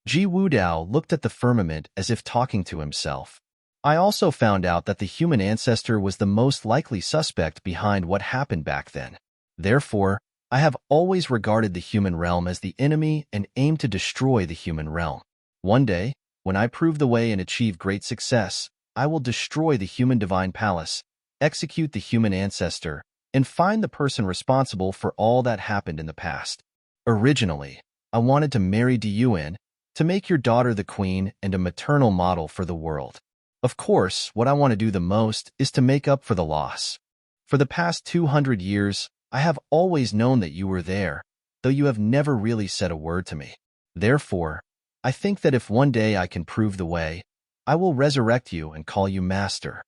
Ji Wudao looked at the firmament as if talking to himself. I also found out that the human ancestor was the most likely suspect behind what happened back then. Therefore, I have always regarded the human realm as the enemy and aimed to destroy the human realm. One day, when I prove the way and achieve great success, I will destroy the human divine palace, execute the human ancestor, and find the person responsible for all that happened in the past. Originally, I wanted to marry Diyuan, to make your daughter the queen and a maternal model for the world. Of course, what I want to do the most is to make up for the loss. For the past 200 years, I have always known that you were there, though you have never really said a word to me. Therefore, I think that if one day I can prove the way, I will resurrect you and call you master.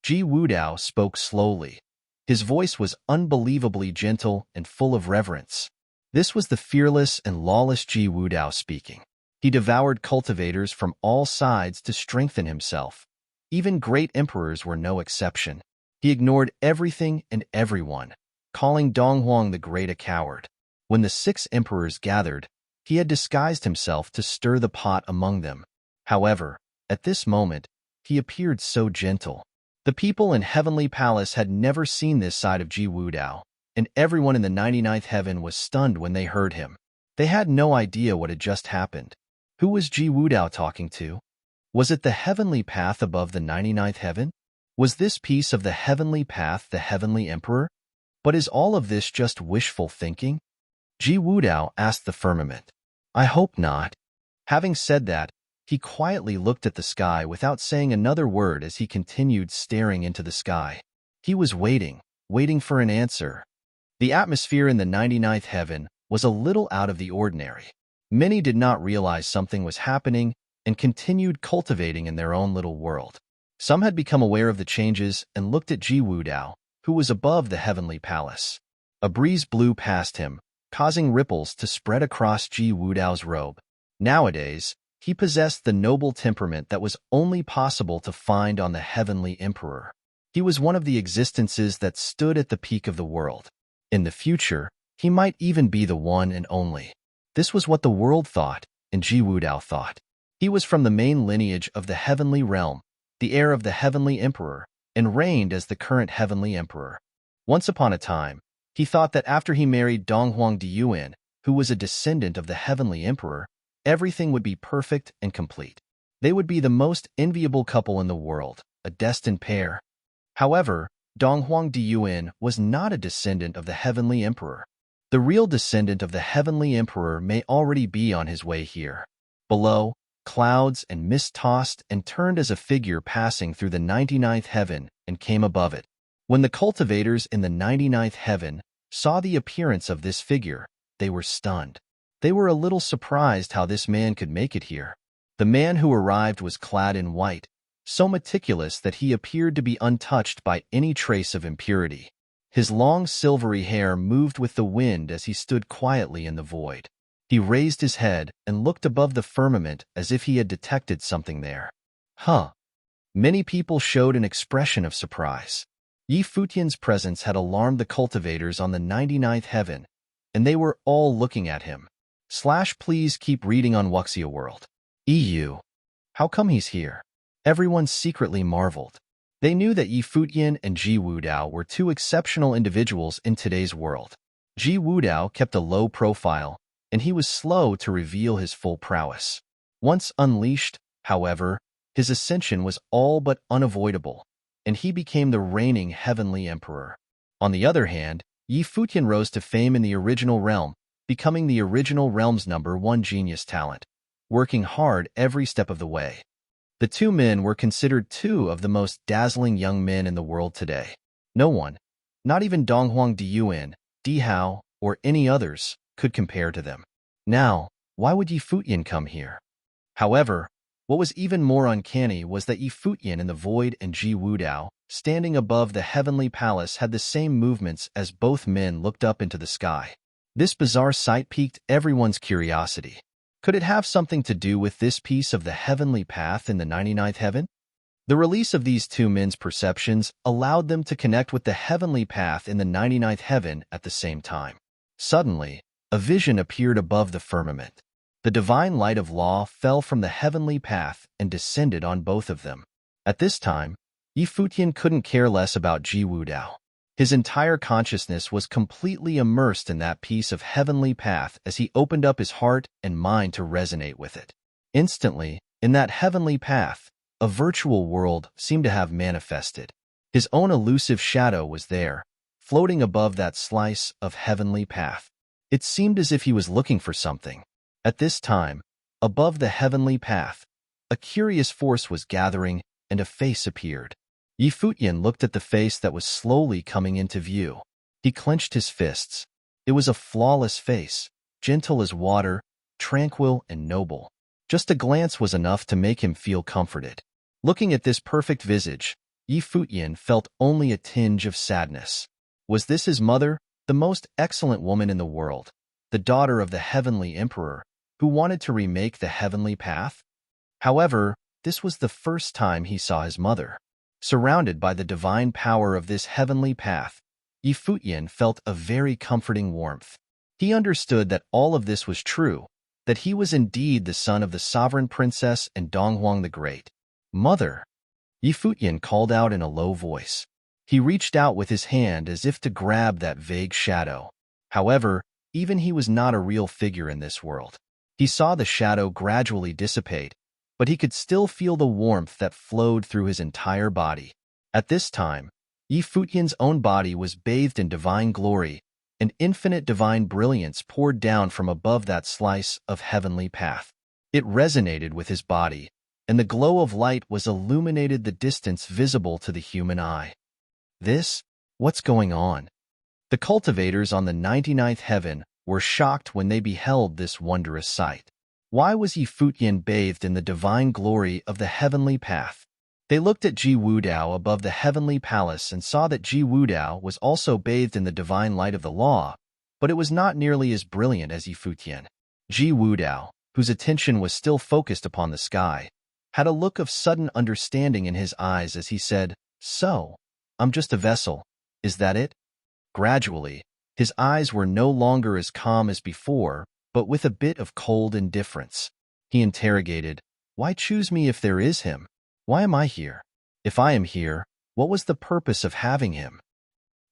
Ji Wudao spoke slowly. His voice was unbelievably gentle and full of reverence. This was the fearless and lawless Ji Wudao speaking. He devoured cultivators from all sides to strengthen himself. Even great emperors were no exception. He ignored everything and everyone, calling Donghuang the Great a coward. When the 6 emperors gathered, he had disguised himself to stir the pot among them. However, at this moment, he appeared so gentle. The people in Heavenly Palace had never seen this side of Ji Wudao, and everyone in the 99th heaven was stunned when they heard him. They had no idea what had just happened. Who was Ji Wudao talking to? Was it the heavenly path above the 99th heaven? Was this piece of the heavenly path the heavenly emperor? But is all of this just wishful thinking? Ji Wudao asked the firmament. I hope not. Having said that, he quietly looked at the sky without saying another word as he continued staring into the sky. He was waiting for an answer. The atmosphere in the 99th heaven was a little out of the ordinary. Many did not realize something was happening and continued cultivating in their own little world. Some had become aware of the changes and looked at Ji Wudao, who was above the heavenly palace. A breeze blew past him, causing ripples to spread across Ji Wudao's robe. Nowadays, he possessed the noble temperament that was only possible to find on the heavenly emperor. He was one of the existences that stood at the peak of the world. In the future, he might even be the one and only. This was what the world thought, and Ji Wudao thought. He was from the main lineage of the heavenly realm, the heir of the heavenly emperor, and reigned as the current heavenly emperor. Once upon a time, he thought that after he married Donghuang Diyuan, who was a descendant of the heavenly emperor, everything would be perfect and complete. They would be the most enviable couple in the world, a destined pair. However, Donghuang Diyuan was not a descendant of the heavenly emperor. The real descendant of the heavenly emperor may already be on his way here. Below, clouds and mist tossed and turned as a figure passing through the 99th heaven and came above it. When the cultivators in the 99th heaven saw the appearance of this figure, they were stunned. They were a little surprised how this man could make it here. The man who arrived was clad in white, so meticulous that he appeared to be untouched by any trace of impurity. His long silvery hair moved with the wind as he stood quietly in the void. He raised his head and looked above the firmament as if he had detected something there. Huh. Many people showed an expression of surprise. Yi Futian's presence had alarmed the cultivators on the 99th heaven, and they were all looking at him. Please keep reading on Wuxia World. EU. How come he's here? Everyone secretly marveled. They knew that Yi Futian and Ji Wudao were 2 exceptional individuals in today's world. Ji Wudao kept a low profile, and he was slow to reveal his full prowess. Once unleashed, however, his ascension was all but unavoidable, and he became the reigning heavenly emperor. On the other hand, Yi Futian rose to fame in the original realm, becoming the original realm's #1 genius talent, working hard every step of the way. The 2 men were considered 2 of the most dazzling young men in the world today. No one, not even Donghuang Diyuan, Dihao, or any others, could compare to them. Now, why would Yi Futian come here? However, what was even more uncanny was that Yi Futian in the void and Ji Wudao, standing above the heavenly palace, had the same movements as both men looked up into the sky. This bizarre sight piqued everyone's curiosity. Could it have something to do with this piece of the heavenly path in the 99th heaven? The release of these 2 men's perceptions allowed them to connect with the heavenly path in the 99th heaven at the same time. Suddenly, a vision appeared above the firmament. The divine light of law fell from the heavenly path and descended on both of them. At this time, Yi Futian couldn't care less about Ji Wudao. His entire consciousness was completely immersed in that piece of heavenly path as he opened up his heart and mind to resonate with it. Instantly, in that heavenly path, a virtual world seemed to have manifested. His own elusive shadow was there, floating above that slice of heavenly path. It seemed as if he was looking for something. At this time, above the heavenly path, a curious force was gathering, and a face appeared. Futian looked at the face that was slowly coming into view. He clenched his fists. It was a flawless face, gentle as water, tranquil and noble. Just a glance was enough to make him feel comforted. Looking at this perfect visage, Futian felt only a tinge of sadness. Was this his mother, the most excellent woman in the world, the daughter of the heavenly emperor, who wanted to remake the heavenly path? However, this was the first time he saw his mother. Surrounded by the divine power of this heavenly path, Futian felt a very comforting warmth. He understood that all of this was true, that he was indeed the son of the sovereign princess and Donghuang the Great. Mother! Futian called out in a low voice. He reached out with his hand as if to grab that vague shadow. However, even he was not a real figure in this world. He saw the shadow gradually dissipate, but he could still feel the warmth that flowed through his entire body. At this time, Futian's own body was bathed in divine glory, and infinite divine brilliance poured down from above that slice of heavenly path. It resonated with his body, and the glow of light was illuminated the distance visible to the human eye. What's going on? The cultivators on the 99th heaven were shocked when they beheld this wondrous sight. Why was Futian bathed in the divine glory of the heavenly path? They looked at Ji Wudao above the heavenly palace and saw that Ji Wudao was also bathed in the divine light of the law, but it was not nearly as brilliant as Futian. Ji Wudao, whose attention was still focused upon the sky, had a look of sudden understanding in his eyes as he said, "So, I'm just a vessel, is that it?" Gradually, his eyes were no longer as calm as before, but with a bit of cold indifference. He interrogated, "Why choose me if there is him? Why am I here? If I am here, what was the purpose of having him?"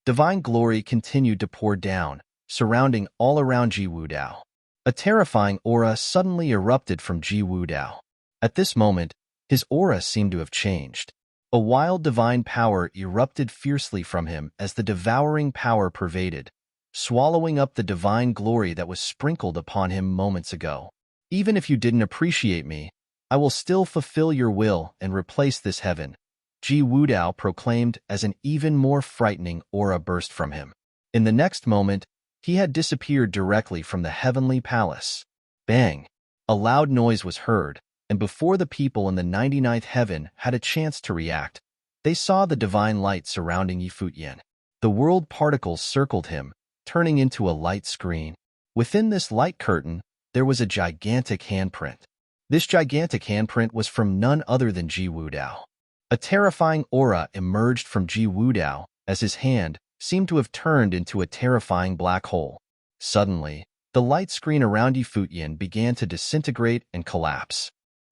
Divine glory continued to pour down, surrounding all around Ji Wudao. A terrifying aura suddenly erupted from Ji Wudao. At this moment, his aura seemed to have changed. A wild divine power erupted fiercely from him as the devouring power pervaded, swallowing up the divine glory that was sprinkled upon him moments ago. "Even if you didn't appreciate me, I will still fulfill your will and replace this heaven," Ji Wudao proclaimed as an even more frightening aura burst from him. In the next moment, he had disappeared directly from the heavenly palace. Bang! A loud noise was heard, and before the people in the 99th heaven had a chance to react, they saw the divine light surrounding Futian. The world particles circled him, turning into a light screen. Within this light curtain, there was a gigantic handprint. This gigantic handprint was from none other than Ji Wudao. A terrifying aura emerged from Ji Wudao as his hand seemed to have turned into a terrifying black hole. Suddenly, the light screen around Futian began to disintegrate and collapse.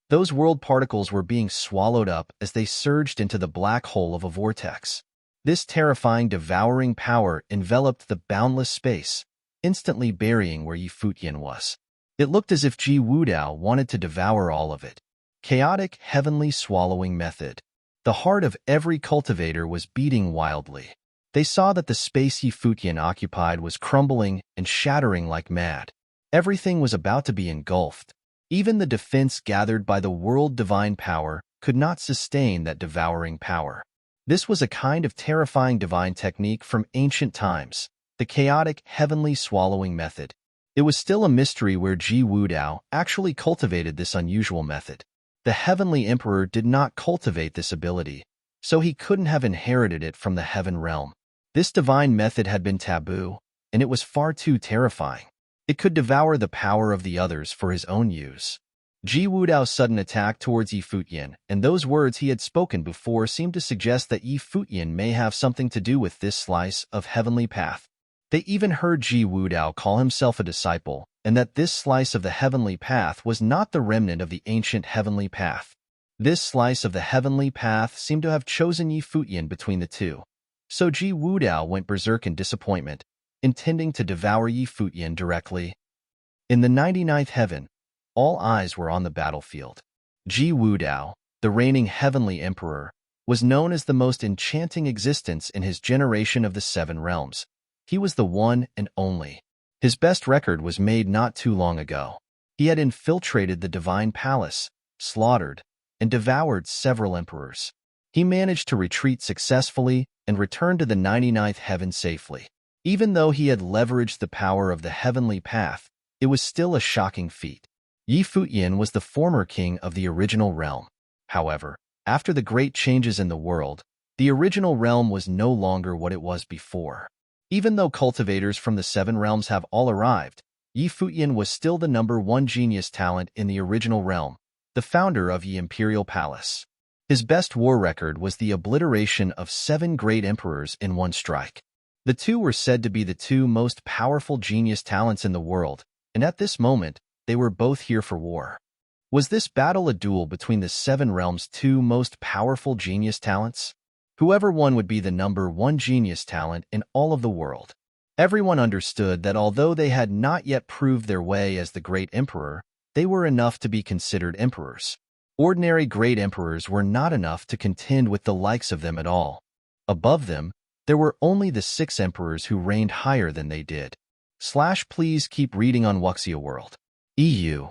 Those world particles were being swallowed up as they surged into the black hole of a vortex. This terrifying, devouring power enveloped the boundless space, instantly burying where Futian was. It looked as if Ji Wudao wanted to devour all of it. Chaotic, heavenly swallowing method. The heart of every cultivator was beating wildly. They saw that the space Futian occupied was crumbling and shattering like mad. Everything was about to be engulfed. Even the defense gathered by the world divine power could not sustain that devouring power. This was a kind of terrifying divine technique from ancient times, the chaotic, heavenly swallowing method. It was still a mystery where Ji Wudao actually cultivated this unusual method. The heavenly emperor did not cultivate this ability, so he couldn't have inherited it from the heaven realm. This divine method had been taboo, and it was far too terrifying. It could devour the power of the others for his own use. Ji Wudao's sudden attack towards Futian and those words he had spoken before seemed to suggest that Futian may have something to do with this slice of heavenly path. They even heard Ji Wudao call himself a disciple, and that this slice of the heavenly path was not the remnant of the ancient heavenly path. This slice of the heavenly path seemed to have chosen Futian between the two. So Ji Wudao went berserk in disappointment, intending to devour Futian directly. In the 99th heaven, all eyes were on the battlefield. Ji Wudao, the reigning heavenly emperor, was known as the most enchanting existence in his generation of the Seven Realms. He was the one and only. His best record was made not too long ago. He had infiltrated the divine palace, slaughtered, and devoured several emperors. He managed to retreat successfully and return to the 99th heaven safely. Even though he had leveraged the power of the heavenly path, it was still a shocking feat. Futian was the former king of the original realm. However, after the great changes in the world, the original realm was no longer what it was before. Even though cultivators from the Seven Realms have all arrived, Futian was still the #1 genius talent in the original realm, the founder of the Imperial Palace. His best war record was the obliteration of 7 great emperors in one strike. The two were said to be the 2 most powerful genius talents in the world, and at this moment, they were both here for war. Was this battle a duel between the Seven Realms' 2 most powerful genius talents? Whoever won would be the #1 genius talent in all of the world. Everyone understood that although they had not yet proved their way as the great emperor, they were enough to be considered emperors. Ordinary great emperors were not enough to contend with the likes of them at all. Above them, there were only the 6 emperors who reigned higher than they did. Please keep reading on Wuxia World. EU.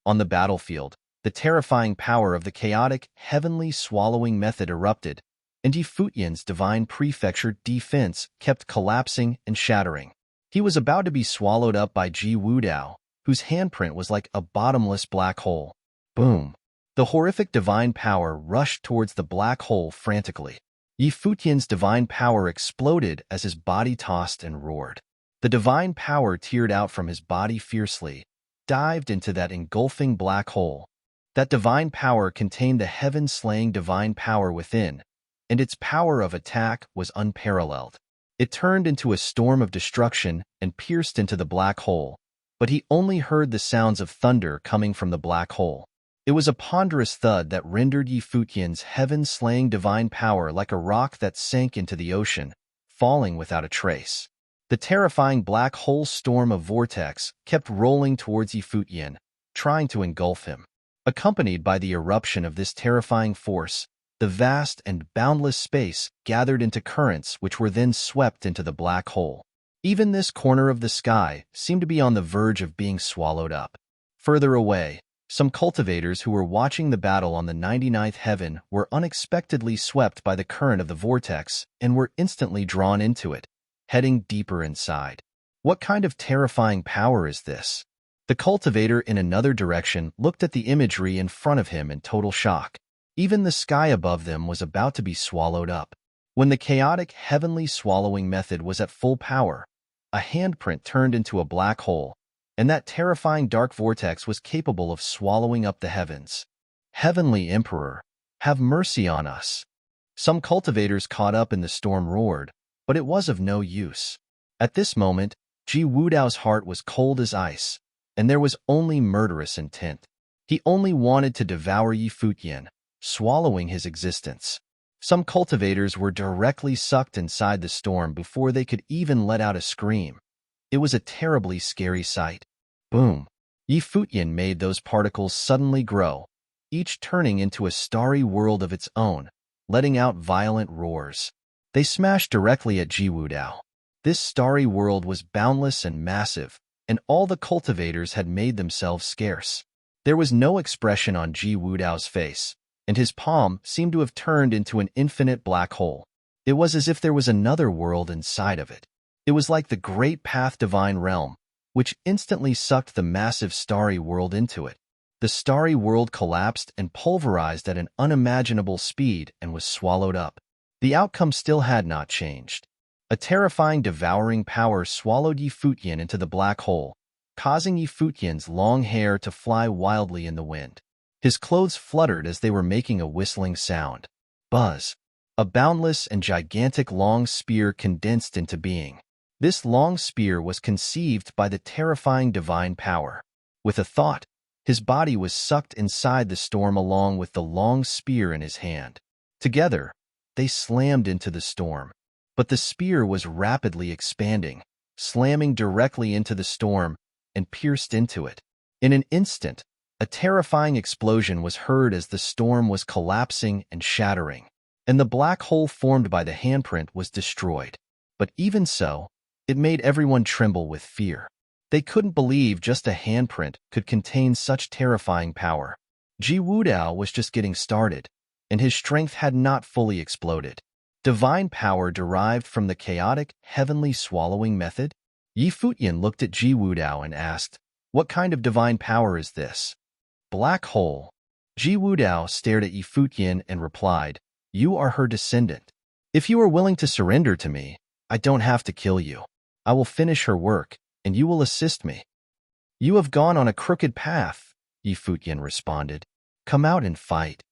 On the battlefield, the terrifying power of the chaotic, heavenly swallowing method erupted, and Futian's divine prefecture defense kept collapsing and shattering. He was about to be swallowed up by Ji Wudao, whose handprint was like a bottomless black hole. Boom! The horrific divine power rushed towards the black hole frantically. Futian's divine power exploded as his body tossed and roared. The divine power teared out from his body fiercely, dived into that engulfing black hole. That divine power contained the heaven-slaying divine power within, and its power of attack was unparalleled. It turned into a storm of destruction and pierced into the black hole, but he only heard the sounds of thunder coming from the black hole. It was a ponderous thud that rendered Futian's heaven-slaying divine power like a rock that sank into the ocean, falling without a trace. The terrifying black hole storm of vortex kept rolling towards Futian, trying to engulf him. Accompanied by the eruption of this terrifying force, the vast and boundless space gathered into currents which were then swept into the black hole. Even this corner of the sky seemed to be on the verge of being swallowed up. Further away, some cultivators who were watching the battle on the 99th heaven were unexpectedly swept by the current of the vortex and were instantly drawn into it, heading deeper inside. What kind of terrifying power is this? The cultivator in another direction looked at the imagery in front of him in total shock. Even the sky above them was about to be swallowed up. When the chaotic heavenly swallowing method was at full power, a handprint turned into a black hole, and that terrifying dark vortex was capable of swallowing up the heavens. Heavenly Emperor, have mercy on us. Some cultivators caught up in the storm roared, but it was of no use. At this moment, Ji Wudao's heart was cold as ice, and there was only murderous intent. He only wanted to devour Futian, swallowing his existence. Some cultivators were directly sucked inside the storm before they could even let out a scream. It was a terribly scary sight. Boom! Futian made those particles suddenly grow, each turning into a starry world of its own, letting out violent roars. They smashed directly at Ji Wudao. This starry world was boundless and massive, and all the cultivators had made themselves scarce. There was no expression on Ji Wudao's face, and his palm seemed to have turned into an infinite black hole. It was as if there was another world inside of it. It was like the great path divine realm, which instantly sucked the massive starry world into it. The starry world collapsed and pulverized at an unimaginable speed and was swallowed up. The outcome still had not changed. A terrifying devouring power swallowed Futian into the black hole, causing Futian's long hair to fly wildly in the wind. His clothes fluttered as they were making a whistling sound. Buzz! A boundless and gigantic long spear condensed into being. This long spear was conceived by the terrifying divine power. With a thought, his body was sucked inside the storm along with the long spear in his hand. Together, they slammed into the storm. But the spear was rapidly expanding, slamming directly into the storm and pierced into it. In an instant, a terrifying explosion was heard as the storm was collapsing and shattering. and the black hole formed by the handprint was destroyed. But even so, it made everyone tremble with fear. They couldn't believe just a handprint could contain such terrifying power. Ji Wudao was just getting started, and his strength had not fully exploded. Divine power derived from the chaotic, heavenly swallowing method? Yi Futian looked at Ji Wudao and asked, "What kind of divine power is this?" Black hole. Ji Wudao stared at Yi Futian and replied, "You are her descendant. If you are willing to surrender to me, I don't have to kill you. I will finish her work, and you will assist me." "You have gone on a crooked path," Yi Futian responded. "Come out and fight."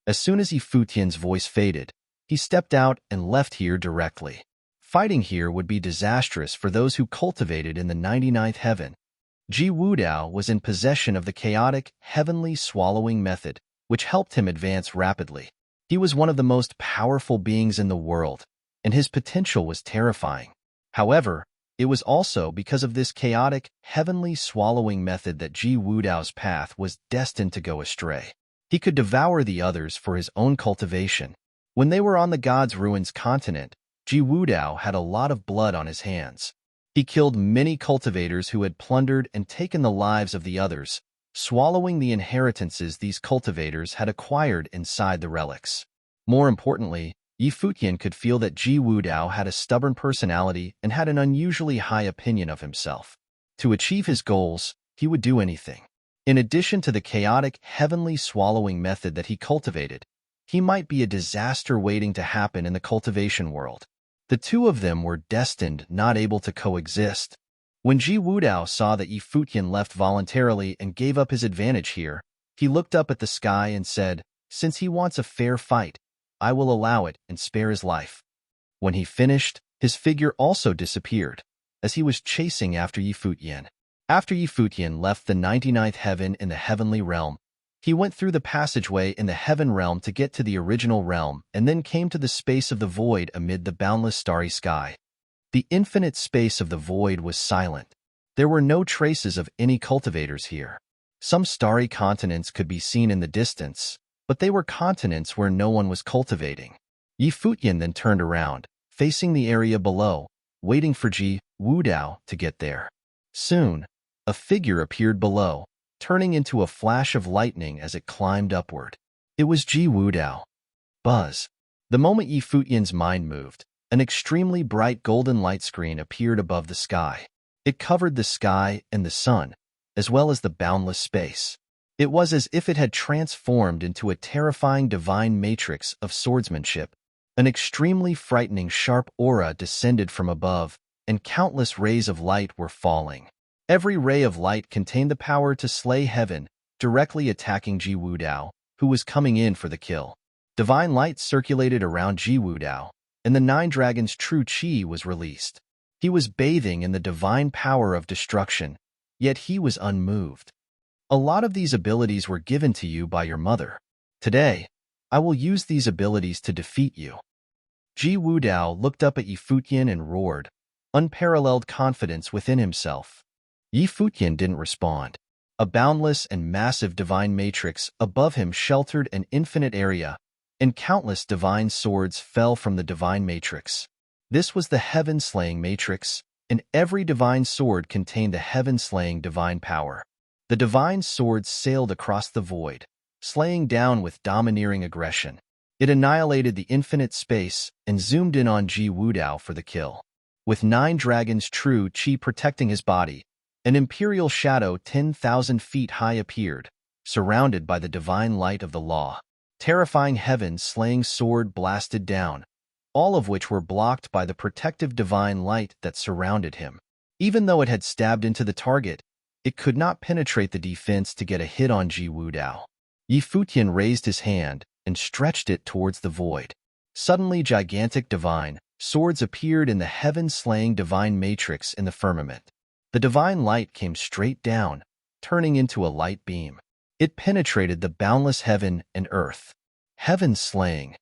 As soon as Yi Futian's voice faded, he stepped out and left here directly. Fighting here would be disastrous for those who cultivated in the 99th heaven. Ji Wudao was in possession of the chaotic, heavenly swallowing method, which helped him advance rapidly. He was one of the most powerful beings in the world, and his potential was terrifying. However, it was also because of this chaotic, heavenly swallowing method that Ji Wudao's path was destined to go astray. He could devour the others for his own cultivation. When they were on the God's Ruins continent, Ji Wudao had a lot of blood on his hands. He killed many cultivators who had plundered and taken the lives of the others, swallowing the inheritances these cultivators had acquired inside the relics. More importantly, Yi Futian could feel that Ji Wudao had a stubborn personality and had an unusually high opinion of himself. To achieve his goals, he would do anything. In addition to the chaotic, heavenly swallowing method that he cultivated, he might be a disaster waiting to happen in the cultivation world. The two of them were destined not able to coexist. When Ji Wudao saw that Yi Futian left voluntarily and gave up his advantage here, he looked up at the sky and said, "Since he wants a fair fight, I will allow it and spare his life." When he finished, his figure also disappeared, as he was chasing after Yi Futian. After Yi Futian left the 99th heaven in the heavenly realm, he went through the passageway in the heaven realm to get to the original realm and then came to the space of the void amid the boundless starry sky. The infinite space of the void was silent. There were no traces of any cultivators here. Some starry continents could be seen in the distance, but they were continents where no one was cultivating. Yi Futian then turned around, facing the area below, waiting for Ji Wudao to get there. Soon, a figure appeared below, turning into a flash of lightning as it climbed upward. It was Ji Wudao. Buzz. The moment Yi Futian's mind moved, an extremely bright golden light screen appeared above the sky. It covered the sky and the sun, as well as the boundless space. It was as if it had transformed into a terrifying divine matrix of swordsmanship. An extremely frightening sharp aura descended from above, and countless rays of light were falling. Every ray of light contained the power to slay heaven, directly attacking Ji Wudao, who was coming in for the kill. Divine light circulated around Ji Wudao, and the Nine Dragons' true chi was released. He was bathing in the divine power of destruction, yet he was unmoved. A lot of these abilities were given to you by your mother. Today, I will use these abilities to defeat you. Ji Wudao looked up at Yi Futian and roared, unparalleled confidence within himself. Yi Futian didn't respond. A boundless and massive divine matrix above him sheltered an infinite area, and countless divine swords fell from the divine matrix. This was the heaven-slaying matrix, and every divine sword contained the heaven-slaying divine power. The divine swords sailed across the void, slaying down with domineering aggression. It annihilated the infinite space and zoomed in on Ji Wudao for the kill. With 9 dragons' true chi protecting his body, an imperial shadow 10,000 feet high appeared, surrounded by the divine light of the law. Terrifying heaven-slaying sword blasted down, all of which were blocked by the protective divine light that surrounded him. Even though it had stabbed into the target, it could not penetrate the defense to get a hit on Ji Wudao. Yi Futian raised his hand and stretched it towards the void. Suddenly gigantic divine swords appeared in the heaven-slaying divine matrix in the firmament. The divine light came straight down, turning into a light beam. It penetrated the boundless heaven and earth. Heaven-slaying.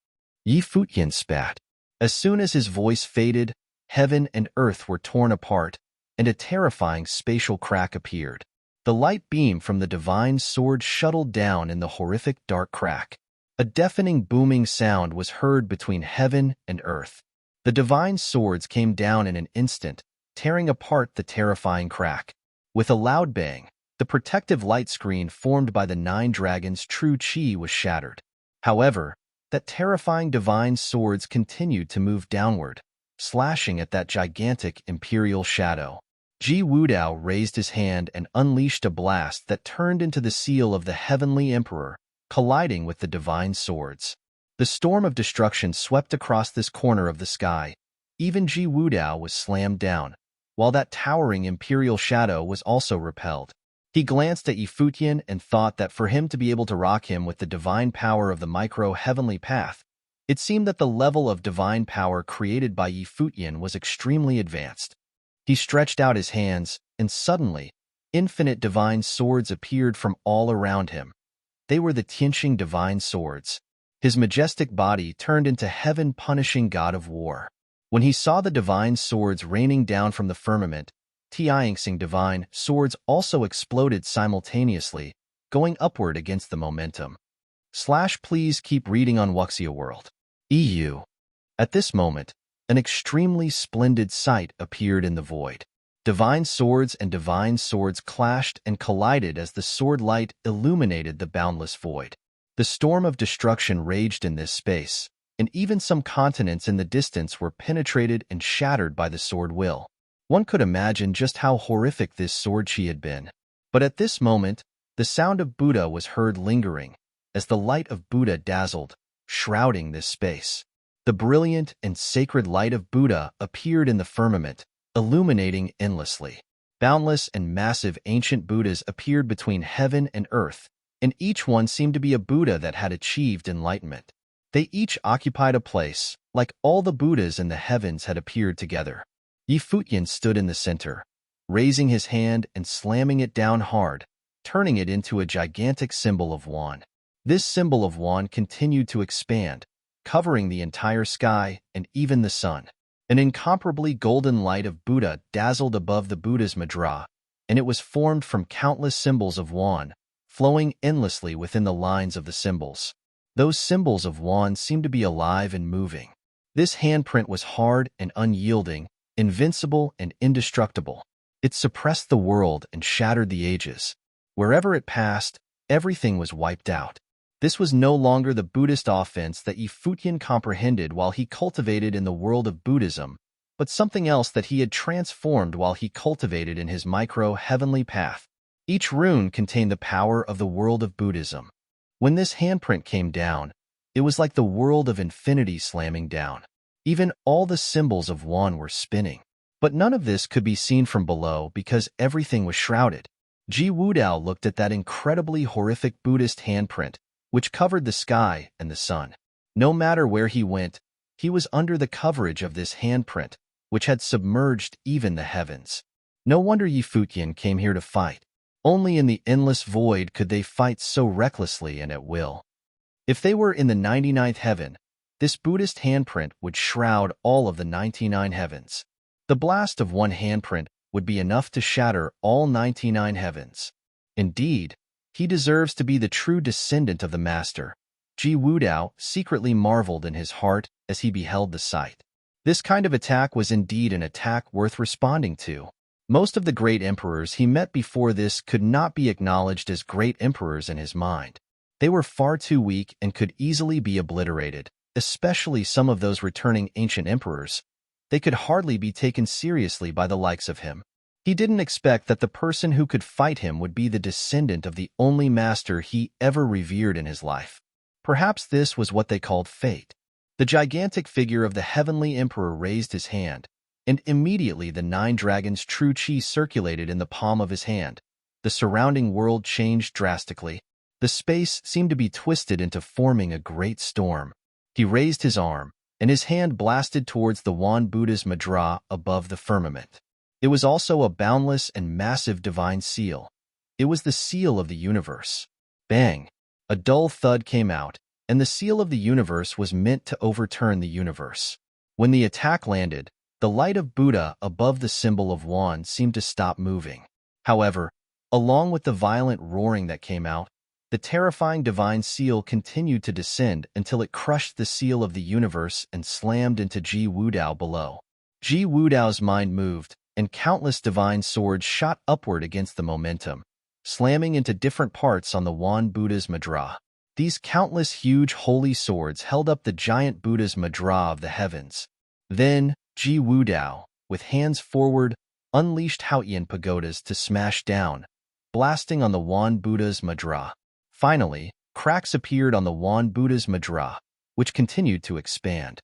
Yi Futian spat. As soon as his voice faded, heaven and earth were torn apart, and a terrifying spatial crack appeared. The light beam from the divine sword shuttled down in the horrific dark crack. A deafening booming sound was heard between heaven and earth. The divine swords came down in an instant, tearing apart the terrifying crack. With a loud bang, the protective light screen formed by the 9 dragons' true chi was shattered. However, that terrifying divine swords continued to move downward, slashing at that gigantic imperial shadow. Ji Wudao raised his hand and unleashed a blast that turned into the seal of the heavenly emperor, colliding with the divine swords. The storm of destruction swept across this corner of the sky. Even Ji Wudao was slammed down, while that towering imperial shadow was also repelled. He glanced at Futian and thought that for him to be able to rock him with the divine power of the micro-heavenly path, it seemed that the level of divine power created by Futian was extremely advanced. He stretched out his hands, and suddenly, infinite divine swords appeared from all around him. They were the Tianqing divine swords. His majestic body turned into heaven-punishing god of war. When he saw the divine swords raining down from the firmament, Tianqing divine swords also exploded simultaneously, going upward against the momentum. Please keep reading on Wuxia World. EU. At this moment, an extremely splendid sight appeared in the void. Divine swords and divine swords clashed and collided as the sword light illuminated the boundless void. The storm of destruction raged in this space, and even some continents in the distance were penetrated and shattered by the sword will. One could imagine just how horrific this sword chi had been. But at this moment, the sound of Buddha was heard lingering, as the light of Buddha dazzled, shrouding this space. The brilliant and sacred light of Buddha appeared in the firmament, illuminating endlessly. Boundless and massive ancient Buddhas appeared between heaven and earth, and each one seemed to be a Buddha that had achieved enlightenment. They each occupied a place, like all the Buddhas in the heavens had appeared together. Futian stood in the center, raising his hand and slamming it down hard, turning it into a gigantic symbol of Wan. This symbol of Wan continued to expand, covering the entire sky and even the sun. An incomparably golden light of Buddha dazzled above the Buddha's mudra, and it was formed from countless symbols of Wan, flowing endlessly within the lines of the symbols. Those symbols of Wan seemed to be alive and moving. This handprint was hard and unyielding, invincible and indestructible. It suppressed the world and shattered the ages. Wherever it passed, everything was wiped out. This was no longer the Buddhist offense that Futian comprehended while he cultivated in the world of Buddhism, but something else that he had transformed while he cultivated in his micro-heavenly path. Each rune contained the power of the world of Buddhism. When this handprint came down, it was like the world of infinity slamming down. Even all the symbols of Wan were spinning. But none of this could be seen from below because everything was shrouded. Ji Wudao looked at that incredibly horrific Buddhist handprint, which covered the sky and the sun. No matter where he went, he was under the coverage of this handprint, which had submerged even the heavens. No wonder Futian came here to fight. Only in the endless void could they fight so recklessly and at will. If they were in the 99th heaven, this Buddhist handprint would shroud all of the 99 heavens. The blast of one handprint would be enough to shatter all 99 heavens. Indeed, he deserves to be the true descendant of the master. Ji Wudao secretly marveled in his heart as he beheld the sight. This kind of attack was indeed an attack worth responding to. Most of the great emperors he met before this could not be acknowledged as great emperors in his mind. They were far too weak and could easily be obliterated, especially some of those returning ancient emperors. They could hardly be taken seriously by the likes of him. He didn't expect that the person who could fight him would be the descendant of the only master he ever revered in his life. Perhaps this was what they called fate. The gigantic figure of the heavenly emperor raised his hand, and immediately the 9 dragons' true chi circulated in the palm of his hand. The surrounding world changed drastically. The space seemed to be twisted into forming a great storm. He raised his arm, and his hand blasted towards the Wan Buddha's mudra above the firmament. It was also a boundless and massive divine seal. It was the seal of the universe. Bang! A dull thud came out, and the seal of the universe was meant to overturn the universe. When the attack landed, the light of Buddha above the symbol of Wan seemed to stop moving. However, along with the violent roaring that came out, The terrifying divine seal continued to descend until it crushed the seal of the universe and slammed into Ji Wudao below. Ji Wudao's mind moved, and countless divine swords shot upward against the momentum, slamming into different parts on the Wan Buddha's madra. These countless huge holy swords held up the giant Buddha's madra of the heavens. Then, Ji Wudao, with hands forward, unleashed Futian pagodas to smash down, blasting on the Wan Buddha's madra. Finally, cracks appeared on the Wan Buddha's madra, which continued to expand.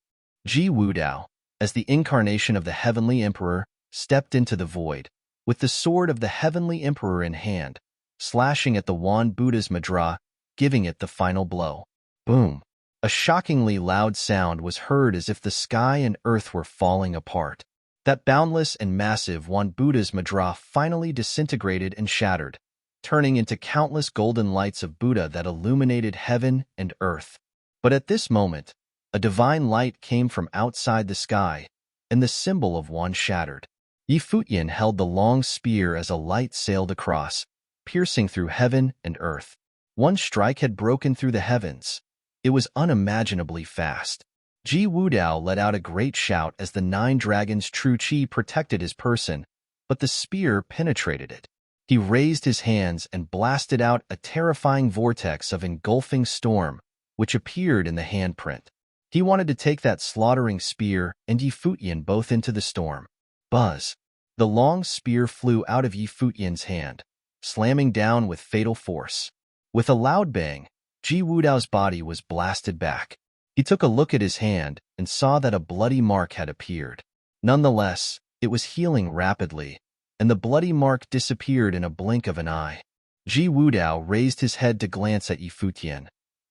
Ji Wudao, as the incarnation of the Heavenly Emperor, stepped into the void, with the sword of the Heavenly Emperor in hand, slashing at the Wan Buddha's madra, giving it the final blow. Boom! A shockingly loud sound was heard as if the sky and earth were falling apart. That boundless and massive Wan Buddha's madra finally disintegrated and shattered, turning into countless golden lights of Buddha that illuminated heaven and earth. But at this moment, a divine light came from outside the sky, and the symbol of Wan shattered. Futian held the long spear as a light sailed across, piercing through heaven and earth. One strike had broken through the heavens. It was unimaginably fast. Ji Wudao let out a great shout as the 9 dragons' true chi protected his person, but the spear penetrated it. He raised his hands and blasted out a terrifying vortex of engulfing storm, which appeared in the handprint. He wanted to take that slaughtering spear and Futian both into the storm. Buzz! The long spear flew out of Futian's hand, slamming down with fatal force. With a loud bang, Ji Wudao's body was blasted back. He took a look at his hand and saw that a bloody mark had appeared. Nonetheless, it was healing rapidly, and the bloody mark disappeared in a blink of an eye. Ji Wudao raised his head to glance at Futian.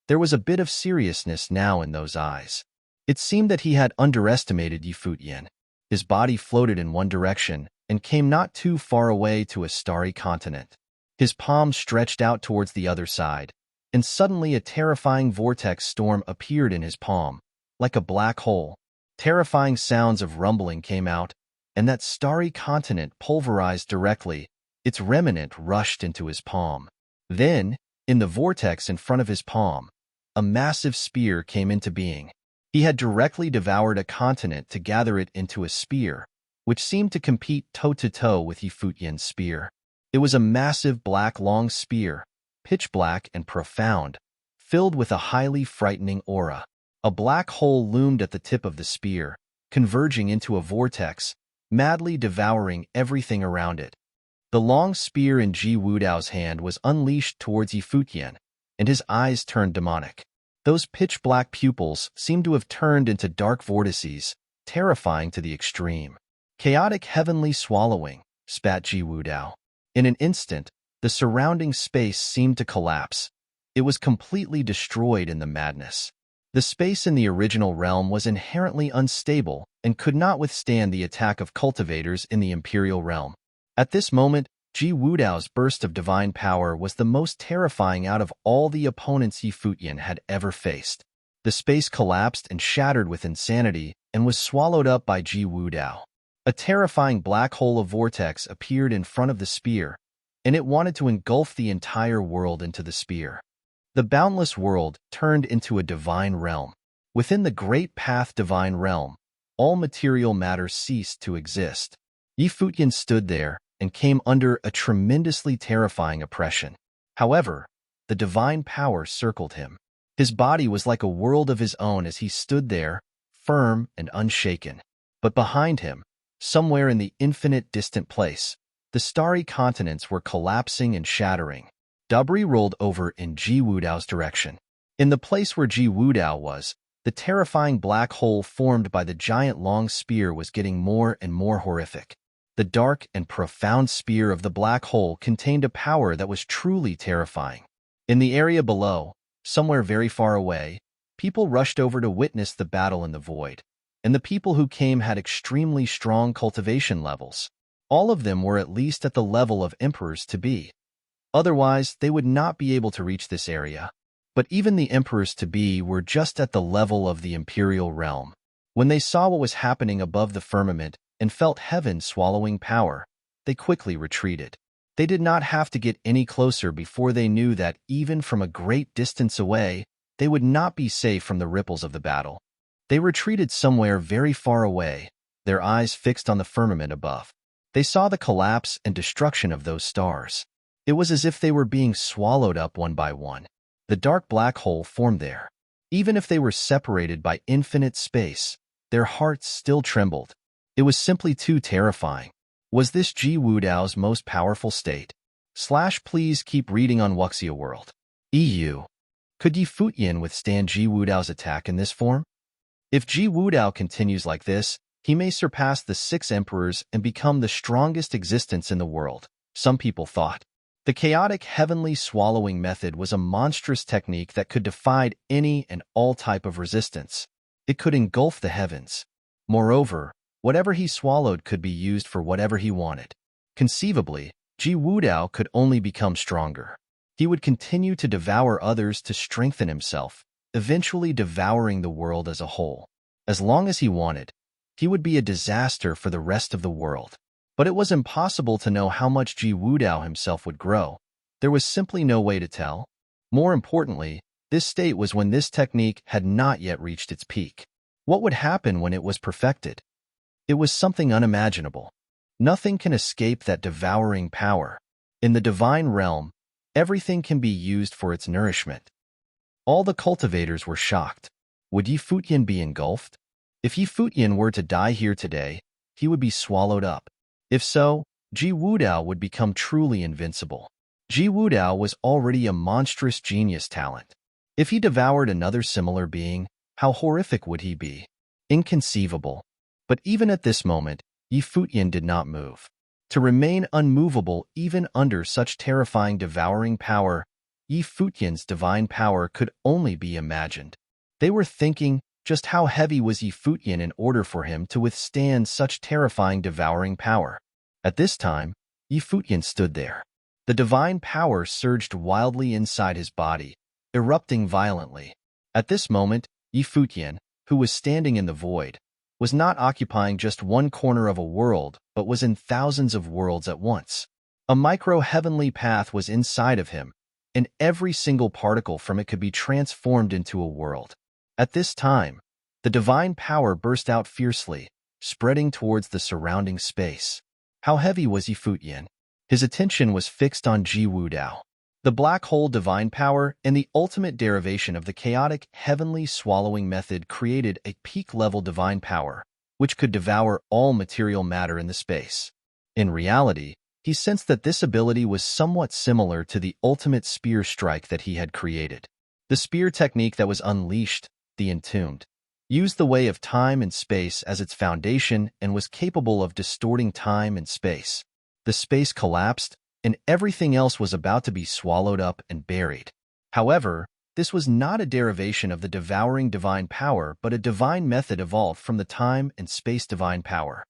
There was a bit of seriousness now in those eyes. It seemed that he had underestimated Futian. His body floated in one direction and came not too far away to a starry continent. His palm stretched out towards the other side, and suddenly a terrifying vortex storm appeared in his palm, like a black hole. Terrifying sounds of rumbling came out, and that starry continent pulverized directly. Its remnant rushed into his palm. Then, in the vortex in front of his palm, a massive spear came into being. He had directly devoured a continent to gather it into a spear, which seemed to compete toe-to-toe with Futian's spear. It was a massive black long spear, pitch black and profound, filled with a highly frightening aura. A black hole loomed at the tip of the spear, converging into a vortex, madly devouring everything around it. The long spear in Ji Wudao's hand was unleashed towards Futian, and his eyes turned demonic. Those pitch-black pupils seemed to have turned into dark vortices, terrifying to the extreme. Chaotic heavenly swallowing, spat Ji Wudao. In an instant, the surrounding space seemed to collapse. It was completely destroyed in the madness. The space in the original realm was inherently unstable and could not withstand the attack of cultivators in the Imperial realm. At this moment, Ji Wudao's burst of divine power was the most terrifying out of all the opponents Futian had ever faced. The space collapsed and shattered with insanity and was swallowed up by Ji Wudao. A terrifying black hole of vortex appeared in front of the spear, and it wanted to engulf the entire world into the spear. The boundless world turned into a divine realm. Within the great path divine realm, all material matter ceased to exist. Futian stood there and came under a tremendously terrifying oppression. However, the divine power circled him. His body was like a world of his own as he stood there, firm and unshaken. But behind him, somewhere in the infinite distant place, the starry continents were collapsing and shattering. Debris rolled over in Ji Wudao's direction. In the place where Ji Wudao was, the terrifying black hole formed by the giant long spear was getting more and more horrific. The dark and profound spear of the black hole contained a power that was truly terrifying. In the area below, somewhere very far away, people rushed over to witness the battle in the void, and the people who came had extremely strong cultivation levels. All of them were at least at the level of emperors to be. Otherwise, they would not be able to reach this area. But even the emperors to be were just at the level of the imperial realm. When they saw what was happening above the firmament and felt heaven swallowing power, they quickly retreated. They did not have to get any closer before they knew that even from a great distance away, they would not be safe from the ripples of the battle. They retreated somewhere very far away, their eyes fixed on the firmament above. They saw the collapse and destruction of those stars. It was as if they were being swallowed up one by one. The dark black hole formed there. Even if they were separated by infinite space, their hearts still trembled. It was simply too terrifying. Was this Ji Wudao's most powerful state? Please keep reading on Wuxia World. EU. Could Yi Futian withstand Ji Wudao's attack in this form? If Ji Wudao continues like this, he may surpass the 6 emperors and become the strongest existence in the world, some people thought. The chaotic heavenly swallowing method was a monstrous technique that could defy any and all type of resistance. It could engulf the heavens. Moreover, whatever he swallowed could be used for whatever he wanted. Conceivably, Ji Wudao could only become stronger. He would continue to devour others to strengthen himself, eventually devouring the world as a whole. As long as he wanted, he would be a disaster for the rest of the world. But it was impossible to know how much Ji Wudao himself would grow. There was simply no way to tell. More importantly, this state was when this technique had not yet reached its peak. What would happen when it was perfected? It was something unimaginable. Nothing can escape that devouring power. In the divine realm, everything can be used for its nourishment. All the cultivators were shocked. Would Yi Futian be engulfed? If Yi Futian were to die here today, he would be swallowed up. If so, Ji Wudao would become truly invincible. Ji Wudao was already a monstrous genius talent. If he devoured another similar being, how horrific would he be? Inconceivable. But even at this moment, Yi Futian did not move. To remain unmovable even under such terrifying devouring power, Yi Futian's divine power could only be imagined. They were thinking, just how heavy was Yi Futian in order for him to withstand such terrifying devouring power? At this time, Yi Futian stood there. The divine power surged wildly inside his body, erupting violently. At this moment, Yi Futian, who was standing in the void, was not occupying just one corner of a world, but was in thousands of worlds at once. A micro-heavenly path was inside of him, and every single particle from it could be transformed into a world. At this time, the divine power burst out fiercely, spreading towards the surrounding space. How heavy was Yi Futian? His attention was fixed on Ji Wudao. The black hole divine power and the ultimate derivation of the chaotic heavenly swallowing method created a peak-level divine power, which could devour all material matter in the space. In reality, he sensed that this ability was somewhat similar to the ultimate spear strike that he had created. The spear technique that was unleashed, the entombed, used the way of time and space as its foundation and was capable of distorting time and space. The space collapsed, and everything else was about to be swallowed up and buried. However, this was not a derivation of the devouring divine power, but a divine method evolved from the time and space divine power.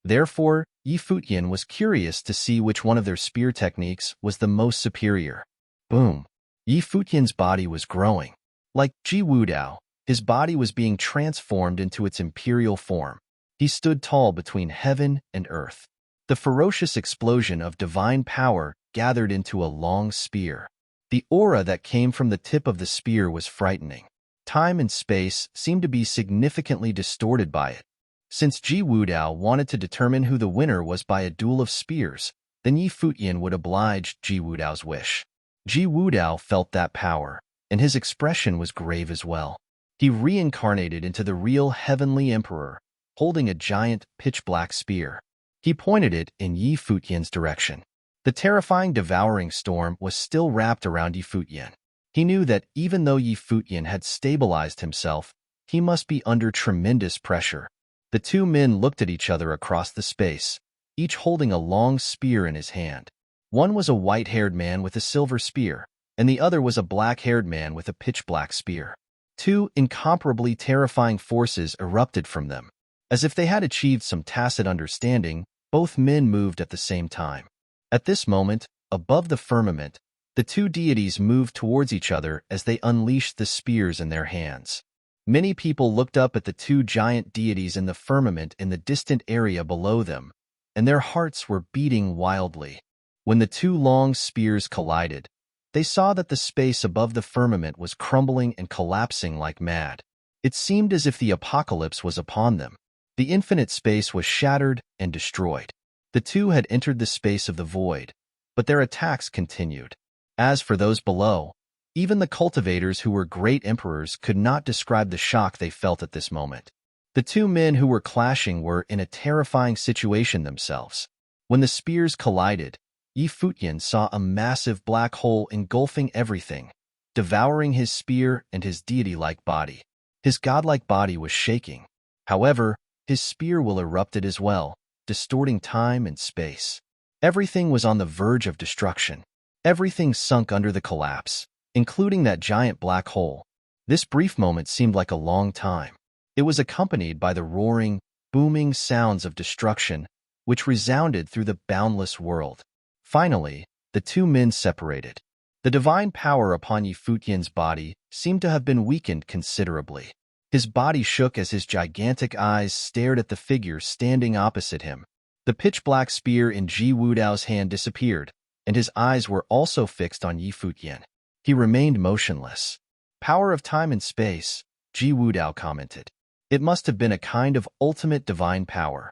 Therefore, Yi Futian was curious to see which one of their spear techniques was the most superior. Boom! Yi Futian's body was growing. Like Ji Wudao, his body was being transformed into its imperial form. He stood tall between heaven and earth. The ferocious explosion of divine power gathered into a long spear. The aura that came from the tip of the spear was frightening. Time and space seemed to be significantly distorted by it. Since Ji Wudao wanted to determine who the winner was by a duel of spears, then Yi Futian would oblige Ji Wudao's wish. Ji Wudao felt that power, and his expression was grave as well. He reincarnated into the real heavenly emperor, holding a giant pitch-black spear. He pointed it in Yi Futian's direction. The terrifying devouring storm was still wrapped around Yi Futian. He knew that even though Yi Futian had stabilized himself, he must be under tremendous pressure. The two men looked at each other across the space, each holding a long spear in his hand. One was a white-haired man with a silver spear, and the other was a black-haired man with a pitch-black spear. Two incomparably terrifying forces erupted from them. As if they had achieved some tacit understanding, both men moved at the same time. At this moment, above the firmament, the two deities moved towards each other as they unleashed the spears in their hands. Many people looked up at the two giant deities in the firmament in the distant area below them, and their hearts were beating wildly. When the two long spears collided, they saw that the space above the firmament was crumbling and collapsing like mad. It seemed as if the apocalypse was upon them. The infinite space was shattered and destroyed. The two had entered the space of the void, but their attacks continued. As for those below, even the cultivators who were great emperors could not describe the shock they felt at this moment. The two men who were clashing were in a terrifying situation themselves. When the spears collided, Futian saw a massive black hole engulfing everything, devouring his spear and his deity-like body. His godlike body was shaking. However, his spear will erupted as well, distorting time and space. Everything was on the verge of destruction. Everything sunk under the collapse, including that giant black hole. This brief moment seemed like a long time. It was accompanied by the roaring, booming sounds of destruction, which resounded through the boundless world. Finally, the two men separated. The divine power upon Futian's body seemed to have been weakened considerably. His body shook as his gigantic eyes stared at the figure standing opposite him. The pitch-black spear in Ji Wudao's hand disappeared, and his eyes were also fixed on Futian. He remained motionless. "Power of time and space," Ji Wudao commented. "It must have been a kind of ultimate divine power."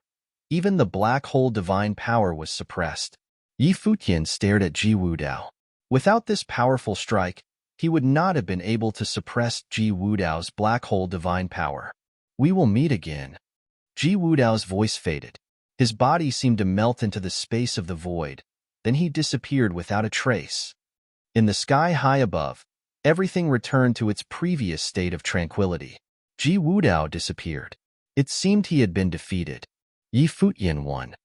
Even the black hole divine power was suppressed. Futian stared at Ji Wudao. Without this powerful strike, he would not have been able to suppress Ji Wudao's black hole divine power. "We will meet again." Ji Wudao's voice faded. His body seemed to melt into the space of the void. Then he disappeared without a trace. In the sky high above, everything returned to its previous state of tranquility. Ji Wudao disappeared. It seemed he had been defeated. Futian won.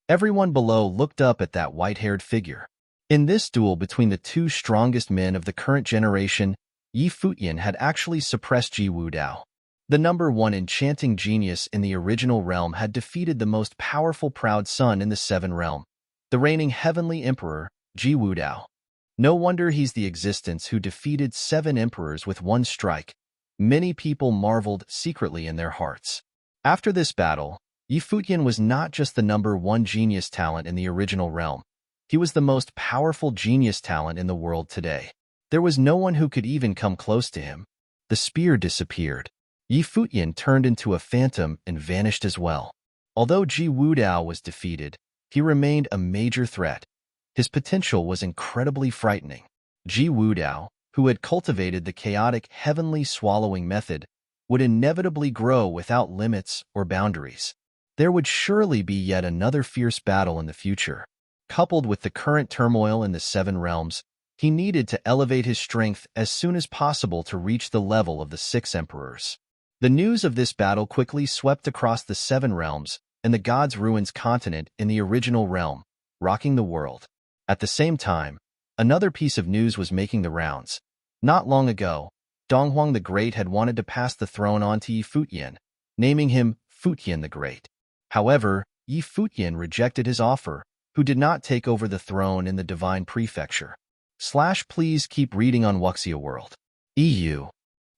Everyone below looked up at that white-haired figure. In this duel between the two strongest men of the current generation, Futian had actually suppressed Ji Wudao. The number one enchanting genius in the original realm had defeated the most powerful proud son in the Seven Realm, the reigning heavenly emperor, Ji Wudao. No wonder he's the existence who defeated 7 emperors with one strike. Many people marveled secretly in their hearts. After this battle, Futian was not just the number one genius talent in the original realm. He was the most powerful genius talent in the world today. There was no one who could even come close to him. The spear disappeared. Futian turned into a phantom and vanished as well. Although Ji Wudao was defeated, he remained a major threat. His potential was incredibly frightening. Ji Wudao, who had cultivated the chaotic heavenly swallowing method, would inevitably grow without limits or boundaries. There would surely be yet another fierce battle in the future. Coupled with the current turmoil in the 7 realms, he needed to elevate his strength as soon as possible to reach the level of the 6 emperors. The news of this battle quickly swept across the 7 realms and the God's Ruins continent in the original realm, rocking the world. At the same time, another piece of news was making the rounds. Not long ago, Donghuang the Great had wanted to pass the throne on to Futian, naming him Futian the Great. However, Futian rejected his offer, who did not take over the throne in the Divine Prefecture. Please keep reading on Wuxia World. EU.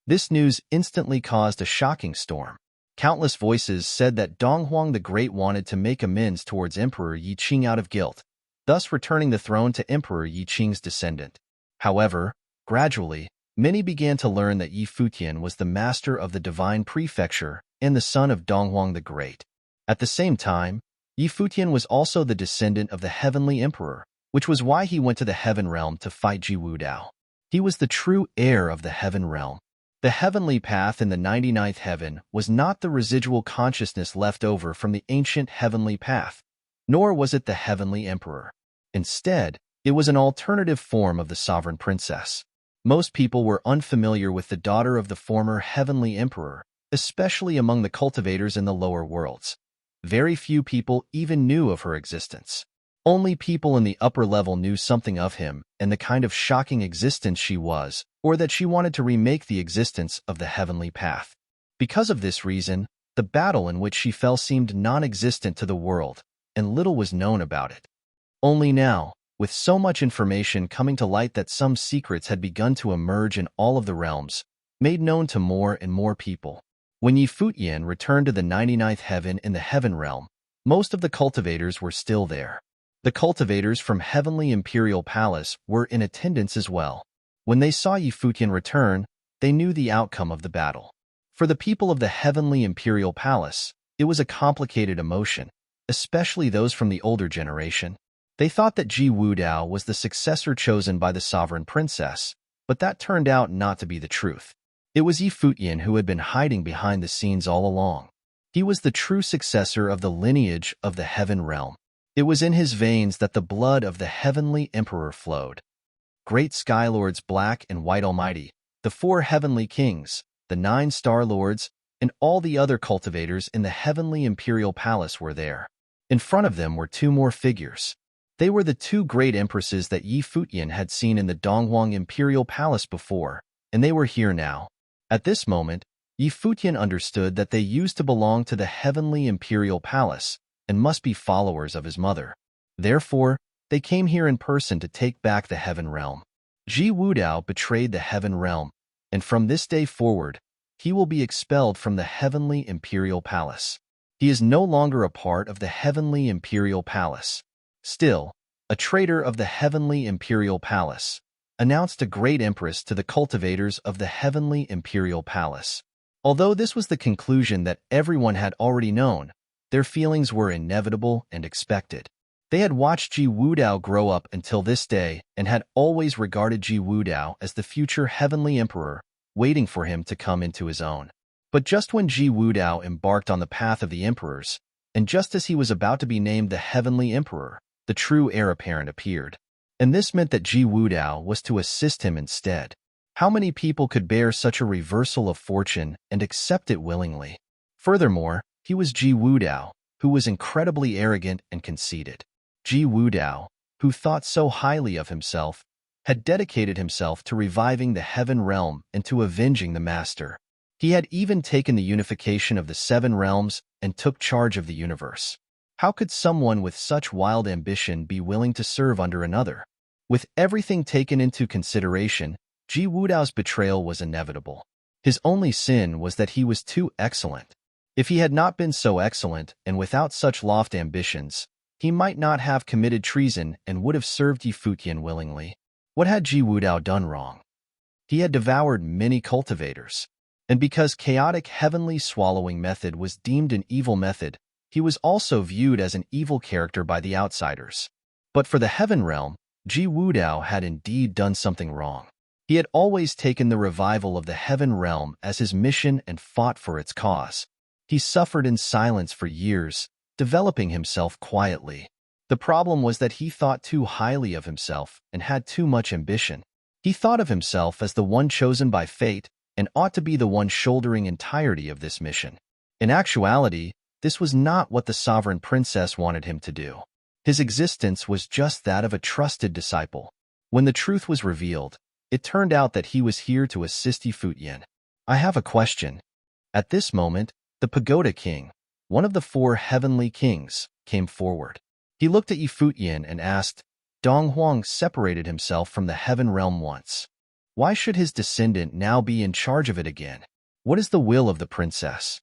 This news instantly caused a shocking storm. Countless voices said that Donghuang the Great wanted to make amends towards Emperor Yi Qing out of guilt, thus returning the throne to Emperor Yi Qing's descendant. However, gradually, many began to learn that Futian was the master of the Divine Prefecture and the son of Donghuang the Great. At the same time, Futian was also the descendant of the Heavenly Emperor, which was why he went to the Heaven Realm to fight Ji Wudao. He was the true heir of the Heaven Realm. The heavenly path in the 99th heaven was not the residual consciousness left over from the ancient heavenly path, nor was it the Heavenly Emperor. Instead, it was an alternative form of the Sovereign Princess. Most people were unfamiliar with the daughter of the former Heavenly Emperor, especially among the cultivators in the lower worlds. Very few people even knew of her existence. Only people in the upper level knew something of him and the kind of shocking existence she was, or that she wanted to remake the existence of the heavenly path. Because of this reason, the battle in which she fell seemed non-existent to the world, and little was known about it. Only now, with so much information coming to light that some secrets had begun to emerge in all of the realms, made known to more and more people. When Futian returned to the 99th heaven in the Heaven Realm, most of the cultivators were still there. The cultivators from Heavenly Imperial Palace were in attendance as well. When they saw Futian return, they knew the outcome of the battle. For the people of the Heavenly Imperial Palace, it was a complicated emotion, especially those from the older generation. They thought that Ji Wudao was the successor chosen by the sovereign princess, but that turned out not to be the truth. It was Futian who had been hiding behind the scenes all along. He was the true successor of the lineage of the Heaven Realm. It was in his veins that the blood of the Heavenly Emperor flowed. Great Sky Lords Black and White Almighty, the 4 Heavenly Kings, the 9 Star Lords, and all the other cultivators in the Heavenly Imperial Palace were there. In front of them were 2 more figures. They were the 2 great empresses that Futian had seen in the Donghuang Imperial Palace before, and they were here now. At this moment, Futian understood that they used to belong to the Heavenly Imperial Palace and must be followers of his mother. Therefore, they came here in person to take back the Heaven Realm. Ji Wudao betrayed the Heaven Realm, and from this day forward, he will be expelled from the Heavenly Imperial Palace. He is no longer a part of the Heavenly Imperial Palace. Still, a traitor of the Heavenly Imperial Palace announced a great empress to the cultivators of the Heavenly Imperial Palace. Although this was the conclusion that everyone had already known, their feelings were inevitable and expected. They had watched Ji Wudao grow up until this day and had always regarded Ji Wudao as the future Heavenly Emperor, waiting for him to come into his own. But just when Ji Wudao embarked on the path of the emperors, and just as he was about to be named the Heavenly Emperor, the true heir apparent appeared. And this meant that Ji Wudao was to assist him instead. How many people could bear such a reversal of fortune and accept it willingly? Furthermore, he was Ji Wudao, who was incredibly arrogant and conceited. Ji Wudao, who thought so highly of himself, had dedicated himself to reviving the Heaven Realm and to avenging the Master. He had even taken the unification of the 7 realms and took charge of the universe. How could someone with such wild ambition be willing to serve under another? With everything taken into consideration, Ji Wudao's betrayal was inevitable. His only sin was that he was too excellent. If he had not been so excellent and without such lofty ambitions, he might not have committed treason and would have served Futian willingly. What had Ji Wudao done wrong? He had devoured many cultivators. And because chaotic heavenly swallowing method was deemed an evil method, he was also viewed as an evil character by the outsiders. But for the Heaven Realm, Ji Wudao had indeed done something wrong. He had always taken the revival of the Heaven Realm as his mission and fought for its cause. He suffered in silence for years, developing himself quietly. The problem was that he thought too highly of himself and had too much ambition. He thought of himself as the one chosen by fate and ought to be the one shouldering entirety of this mission. In actuality, this was not what the sovereign princess wanted him to do. His existence was just that of a trusted disciple. When the truth was revealed, it turned out that he was here to assist Futian. I have a question. At this moment, the Pagoda King, one of the 4 Heavenly Kings, came forward. He looked at Futian and asked, Donghuang separated himself from the Heaven Realm once. Why should his descendant now be in charge of it again? What is the will of the princess?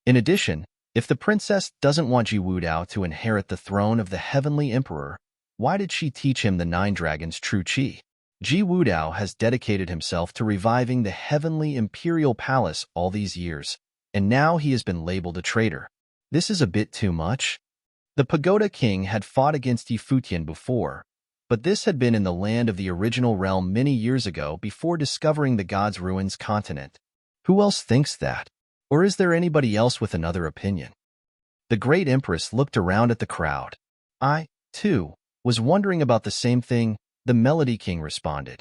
In addition, if the princess doesn't want Ji Wudao to inherit the throne of the Heavenly Emperor, why did she teach him the 9 dragons' true qi? Ji Wudao has dedicated himself to reviving the Heavenly Imperial Palace all these years, and now he has been labeled a traitor. This is a bit too much. The Pagoda King had fought against Futian before, but this had been in the land of the original realm many years ago before discovering the God's Ruins continent. Who else thinks that? Or is there anybody else with another opinion? The great empress looked around at the crowd. I, too, was wondering about the same thing, the Melody King responded.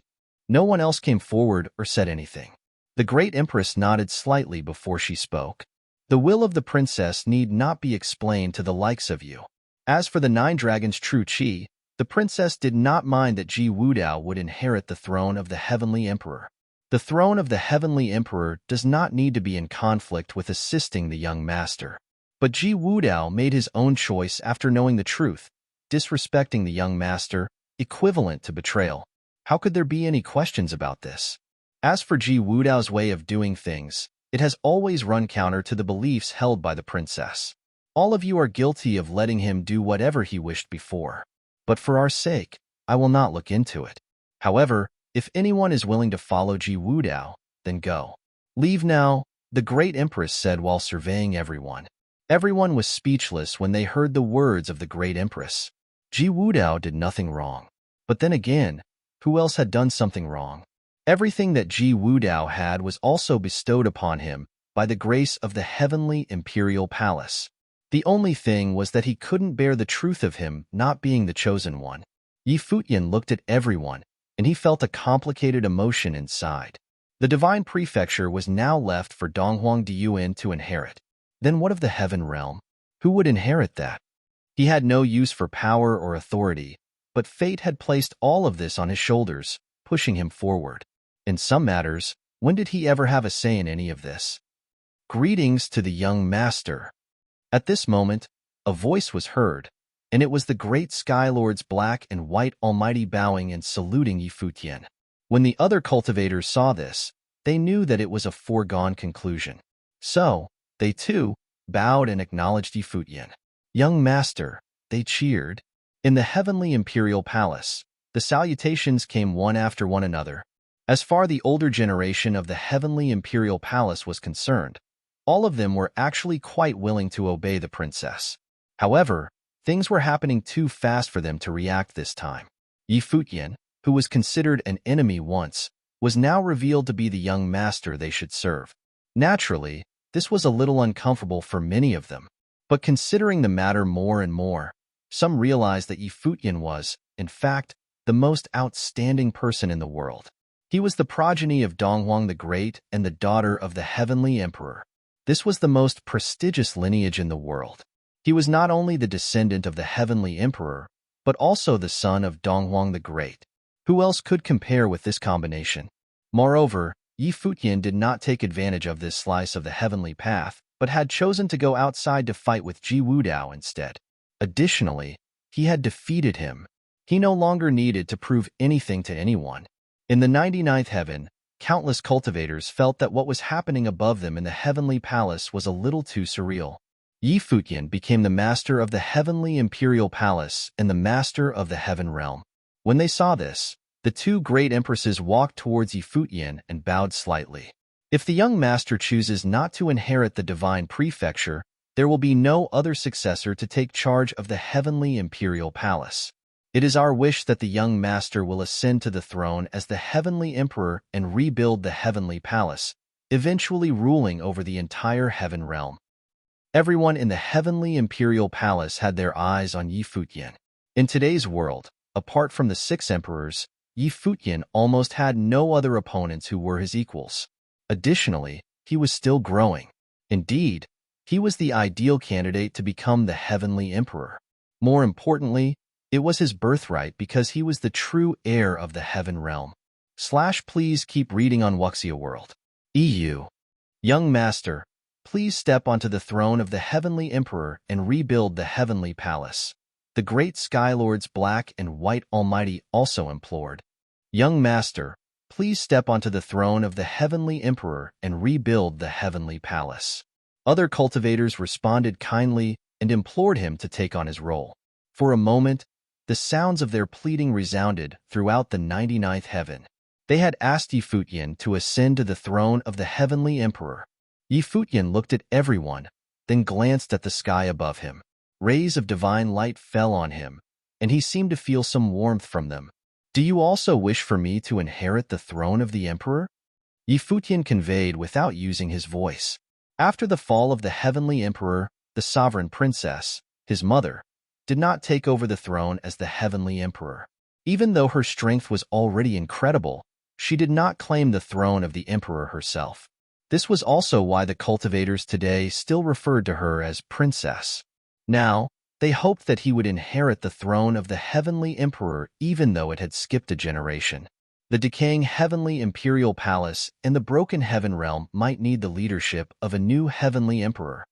No one else came forward or said anything. The great empress nodded slightly before she spoke. The will of the princess need not be explained to the likes of you. As for the 9 dragons' true qi, the princess did not mind that Ji Wudao would inherit the throne of the Heavenly Emperor. The throne of the Heavenly Emperor does not need to be in conflict with assisting the young master. But Ji Wudao made his own choice after knowing the truth, disrespecting the young master, equivalent to betrayal. How could there be any questions about this? As for Ji Wudao's way of doing things, it has always run counter to the beliefs held by the princess. All of you are guilty of letting him do whatever he wished before. but for our sake, I will not look into it. However, if anyone is willing to follow Ji Wudao, then go. Leave now, the great empress said while surveying everyone. Everyone was speechless when they heard the words of the great empress. Ji Wudao did nothing wrong. But then again, who else had done something wrong? Everything that Ji Wudao had was also bestowed upon him by the grace of the heavenly imperial palace. The only thing was that he couldn't bear the truth of him not being the chosen one. Yi Futian looked at everyone, and he felt a complicated emotion inside. The divine prefecture was now left for Donghuang Diyuan to inherit. Then what of the heaven realm? Who would inherit that? He had no use for power or authority, but fate had placed all of this on his shoulders, pushing him forward. In some matters, when did he ever have a say in any of this? Greetings to the young master. At this moment, a voice was heard, and it was the great Skylord's black and white almighty bowing and saluting Yi Futian. When the other cultivators saw this, they knew that it was a foregone conclusion. So, they too bowed and acknowledged Yi Futian. Young master, they cheered. In the heavenly imperial palace, the salutations came one after one another. As far the older generation of the heavenly imperial palace was concerned, all of them were actually quite willing to obey the princess. However, things were happening too fast for them to react this time. Yi Futian, who was considered an enemy once, was now revealed to be the young master they should serve. Naturally, this was a little uncomfortable for many of them. But considering the matter more and more, some realized that Yi Futian was, in fact, the most outstanding person in the world. He was the progeny of Donghuang the Great and the daughter of the heavenly emperor. This was the most prestigious lineage in the world. He was not only the descendant of the heavenly emperor, but also the son of Donghuang the Great. Who else could compare with this combination? Moreover, Yi Futian did not take advantage of this slice of the heavenly path, but had chosen to go outside to fight with Ji Wudao instead. Additionally, he had defeated him. He no longer needed to prove anything to anyone. In the 99th heaven, countless cultivators felt that what was happening above them in the heavenly palace was a little too surreal. Yi Futian became the master of the heavenly imperial palace and the master of the heaven realm. When they saw this, the two great empresses walked towards Yi Futian and bowed slightly. If the young master chooses not to inherit the divine prefecture, there will be no other successor to take charge of the heavenly imperial palace. It is our wish that the young master will ascend to the throne as the heavenly emperor and rebuild the heavenly palace, eventually ruling over the entire heaven realm. Everyone in the heavenly imperial palace had their eyes on Yi Futian. In today's world, apart from the 6 emperors, Yi Futian almost had no other opponents who were his equals. Additionally, he was still growing. Indeed, he was the ideal candidate to become the heavenly emperor. More importantly, it was his birthright because he was the true heir of the heaven realm. Please keep reading on Wuxia World. EU. Young master, please step onto the throne of the heavenly emperor and rebuild the heavenly palace. The great Skylord's black and white almighty also implored. Young master, please step onto the throne of the heavenly emperor and rebuild the heavenly palace. Other cultivators responded kindly and implored him to take on his role. For a moment, the sounds of their pleading resounded throughout the 99th heaven. They had asked Yi Futian to ascend to the throne of the heavenly emperor. Yi Futian looked at everyone, then glanced at the sky above him. Rays of divine light fell on him, and he seemed to feel some warmth from them. Do you also wish for me to inherit the throne of the emperor? Yi Futian conveyed without using his voice. After the fall of the heavenly emperor, the sovereign princess, his mother, did not take over the throne as the heavenly emperor. Even though her strength was already incredible, she did not claim the throne of the emperor herself. This was also why the cultivators today still referred to her as princess. Now, they hoped that he would inherit the throne of the heavenly emperor even though it had skipped a generation. The decaying heavenly imperial palace and the broken heaven realm might need the leadership of a new heavenly emperor.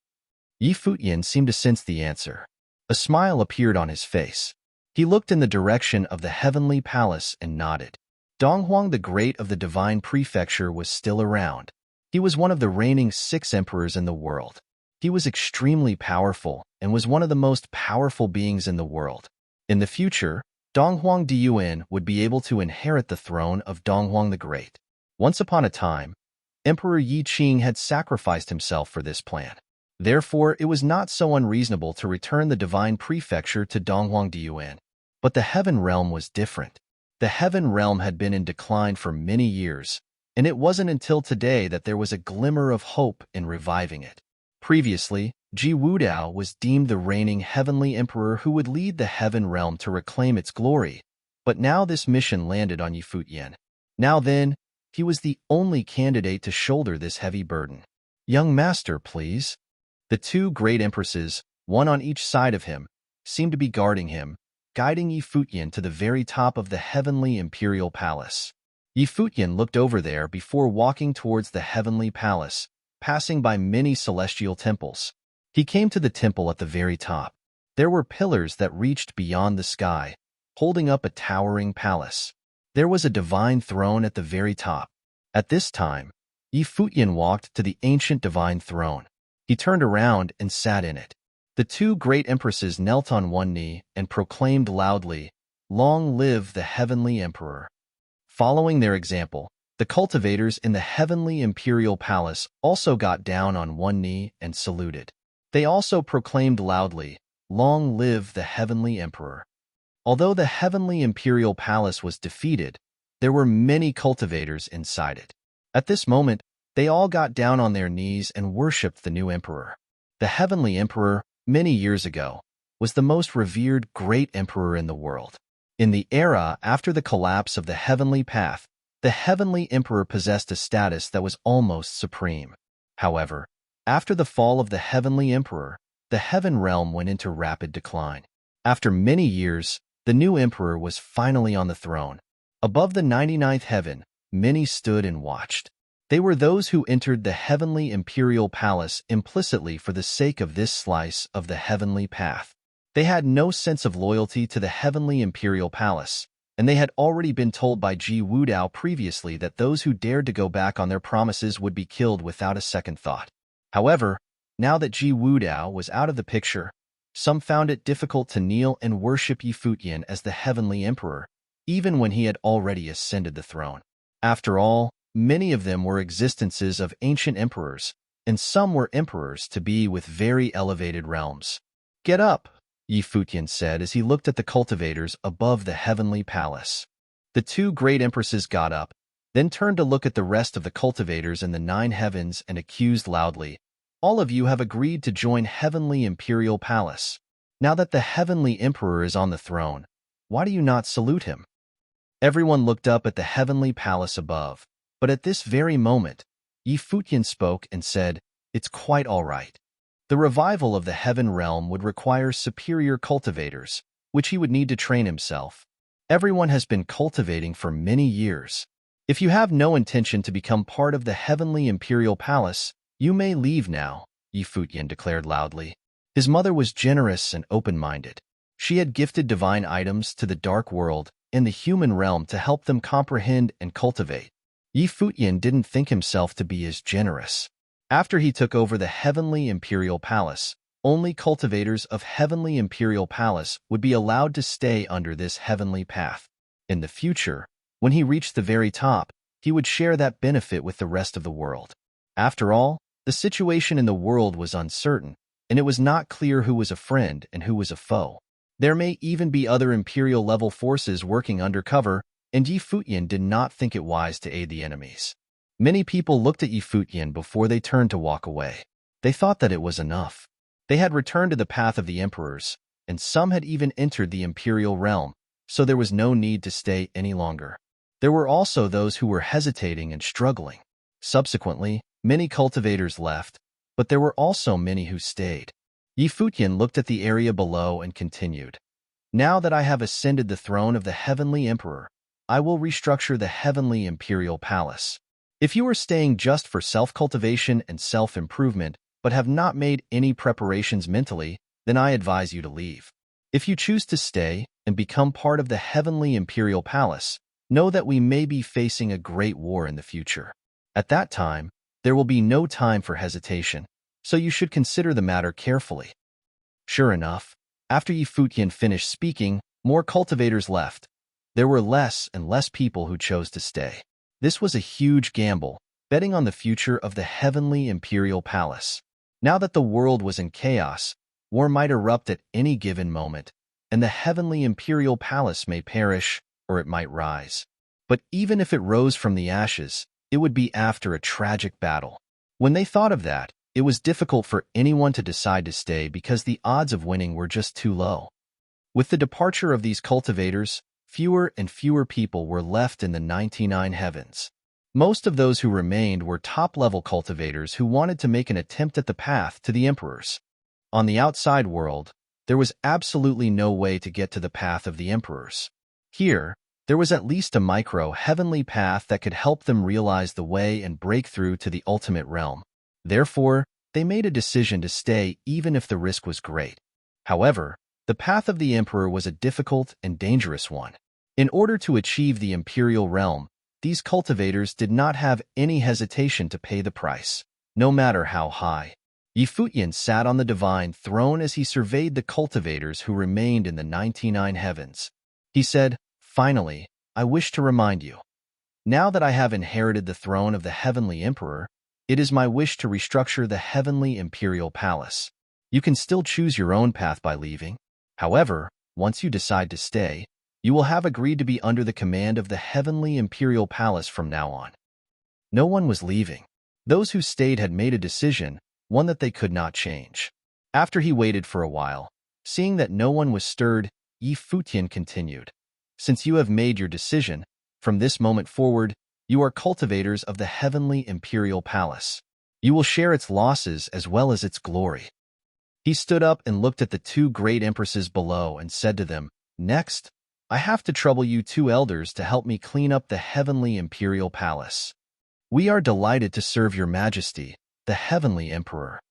Yi Futian seemed to sense the answer. A smile appeared on his face. He looked in the direction of the heavenly palace and nodded. Donghuang the Great of the divine prefecture was still around. He was one of the reigning 6 emperors in the world. He was extremely powerful and was one of the most powerful beings in the world. In the future, Donghuang Diyuan would be able to inherit the throne of Donghuang the Great. Once upon a time, Emperor Yi Qing had sacrificed himself for this plan. Therefore, it was not so unreasonable to return the divine prefecture to Donghuang Diyuan. But the Heaven Realm was different. The Heaven Realm had been in decline for many years, and it wasn't until today that there was a glimmer of hope in reviving it. Previously, Ji Wudao was deemed the reigning heavenly emperor who would lead the Heaven Realm to reclaim its glory, but now this mission landed on Yi Futian. Now then, he was the only candidate to shoulder this heavy burden. "Young master, please." The two great empresses, one on each side of him, seemed to be guarding him, guiding Yi Futian to the very top of the heavenly imperial palace. Yi Futian looked over there before walking towards the heavenly palace, passing by many celestial temples. He came to the temple at the very top. There were pillars that reached beyond the sky, holding up a towering palace. There was a divine throne at the very top. At this time, Yi Futian walked to the ancient divine throne. He turned around and sat in it. The two great empresses knelt on one knee and proclaimed loudly, "Long live the heavenly emperor." Following their example, the cultivators in the heavenly imperial palace also got down on one knee and saluted. They also proclaimed loudly, "Long live the heavenly emperor." Although the heavenly imperial palace was defeated, there were many cultivators inside it. At this moment, they all got down on their knees and worshipped the new emperor. The heavenly emperor, many years ago, was the most revered great emperor in the world. In the era after the collapse of the heavenly path, the heavenly emperor possessed a status that was almost supreme. However, after the fall of the heavenly emperor, the heaven realm went into rapid decline. After many years, the new emperor was finally on the throne. Above the 99th heaven, many stood and watched. They were those who entered the heavenly imperial palace implicitly for the sake of this slice of the heavenly path. They had no sense of loyalty to the heavenly imperial palace, and they had already been told by Ji Wudao previously that those who dared to go back on their promises would be killed without a second thought. However, now that Ji Wudao was out of the picture, some found it difficult to kneel and worship Yi Futian as the heavenly emperor, even when he had already ascended the throne. After all, many of them were existences of ancient emperors, and some were emperors to be with very elevated realms. "Get up," Yi Futian said as he looked at the cultivators above the heavenly palace. The two great empresses got up, then turned to look at the rest of the cultivators in the 9 heavens and accused loudly, "All of you have agreed to join heavenly imperial palace. Now that the heavenly emperor is on the throne, why do you not salute him?" Everyone looked up at the heavenly palace above, but at this very moment, Yi Futian spoke and said, "It's quite all right." The revival of the heaven realm would require superior cultivators, which he would need to train himself. Everyone has been cultivating for many years. If you have no intention to become part of the heavenly imperial palace, you may leave now, Yi Futian declared loudly. His mother was generous and open-minded. She had gifted divine items to the dark world and the human realm to help them comprehend and cultivate. Yi Futian didn't think himself to be as generous. After he took over the heavenly imperial palace, only cultivators of heavenly imperial palace would be allowed to stay under this heavenly path. In the future, when he reached the very top, he would share that benefit with the rest of the world. After all, the situation in the world was uncertain, and it was not clear who was a friend and who was a foe. There may even be other imperial-level forces working undercover, and Yi Futian did not think it wise to aid the enemies. Many people looked at Yi Futian before they turned to walk away. They thought that it was enough. They had returned to the path of the emperors, and some had even entered the imperial realm, so there was no need to stay any longer. There were also those who were hesitating and struggling. Subsequently, many cultivators left, but there were also many who stayed. Yi Futian looked at the area below and continued. Now that I have ascended the throne of the heavenly emperor, I will restructure the heavenly imperial palace. If you are staying just for self-cultivation and self-improvement, but have not made any preparations mentally, then I advise you to leave. If you choose to stay and become part of the heavenly imperial palace, know that we may be facing a great war in the future. At that time, there will be no time for hesitation, so you should consider the matter carefully. Sure enough, after Yi Futian finished speaking, More cultivators left. There were less and less people who chose to stay. This was a huge gamble, betting on the future of the heavenly imperial palace. Now that the world was in chaos, war might erupt at any given moment, and the heavenly imperial palace may perish or it might rise. But even if it rose from the ashes, it would be after a tragic battle. When they thought of that, it was difficult for anyone to decide to stay because the odds of winning were just too low. With the departure of these cultivators, fewer and fewer people were left in the 99 heavens. Most of those who remained were top-level cultivators who wanted to make an attempt at the path to the emperors. On the outside world, there was absolutely no way to get to the path of the emperors. Here, there was at least a micro-heavenly path that could help them realize the way and break through to the ultimate realm. Therefore, they made a decision to stay even if the risk was great. However, the path of the emperor was a difficult and dangerous one. In order to achieve the imperial realm, these cultivators did not have any hesitation to pay the price, no matter how high. Futian sat on the divine throne as he surveyed the cultivators who remained in the 99 heavens. He said, "Finally, I wish to remind you. Now that I have inherited the throne of the heavenly emperor, it is my wish to restructure the heavenly imperial palace. You can still choose your own path by leaving. However, once you decide to stay, you will have agreed to be under the command of the heavenly imperial palace from now on." No one was leaving. Those who stayed had made a decision, one that they could not change. After he waited for a while, seeing that no one was stirred, Futian continued, "Since you have made your decision, from this moment forward, you are cultivators of the heavenly imperial palace. You will share its losses as well as its glory." He stood up and looked at the two great empresses below and said to them, "Next, I have to trouble you two elders to help me clean up the heavenly imperial palace. We are delighted to serve your majesty, the heavenly emperor."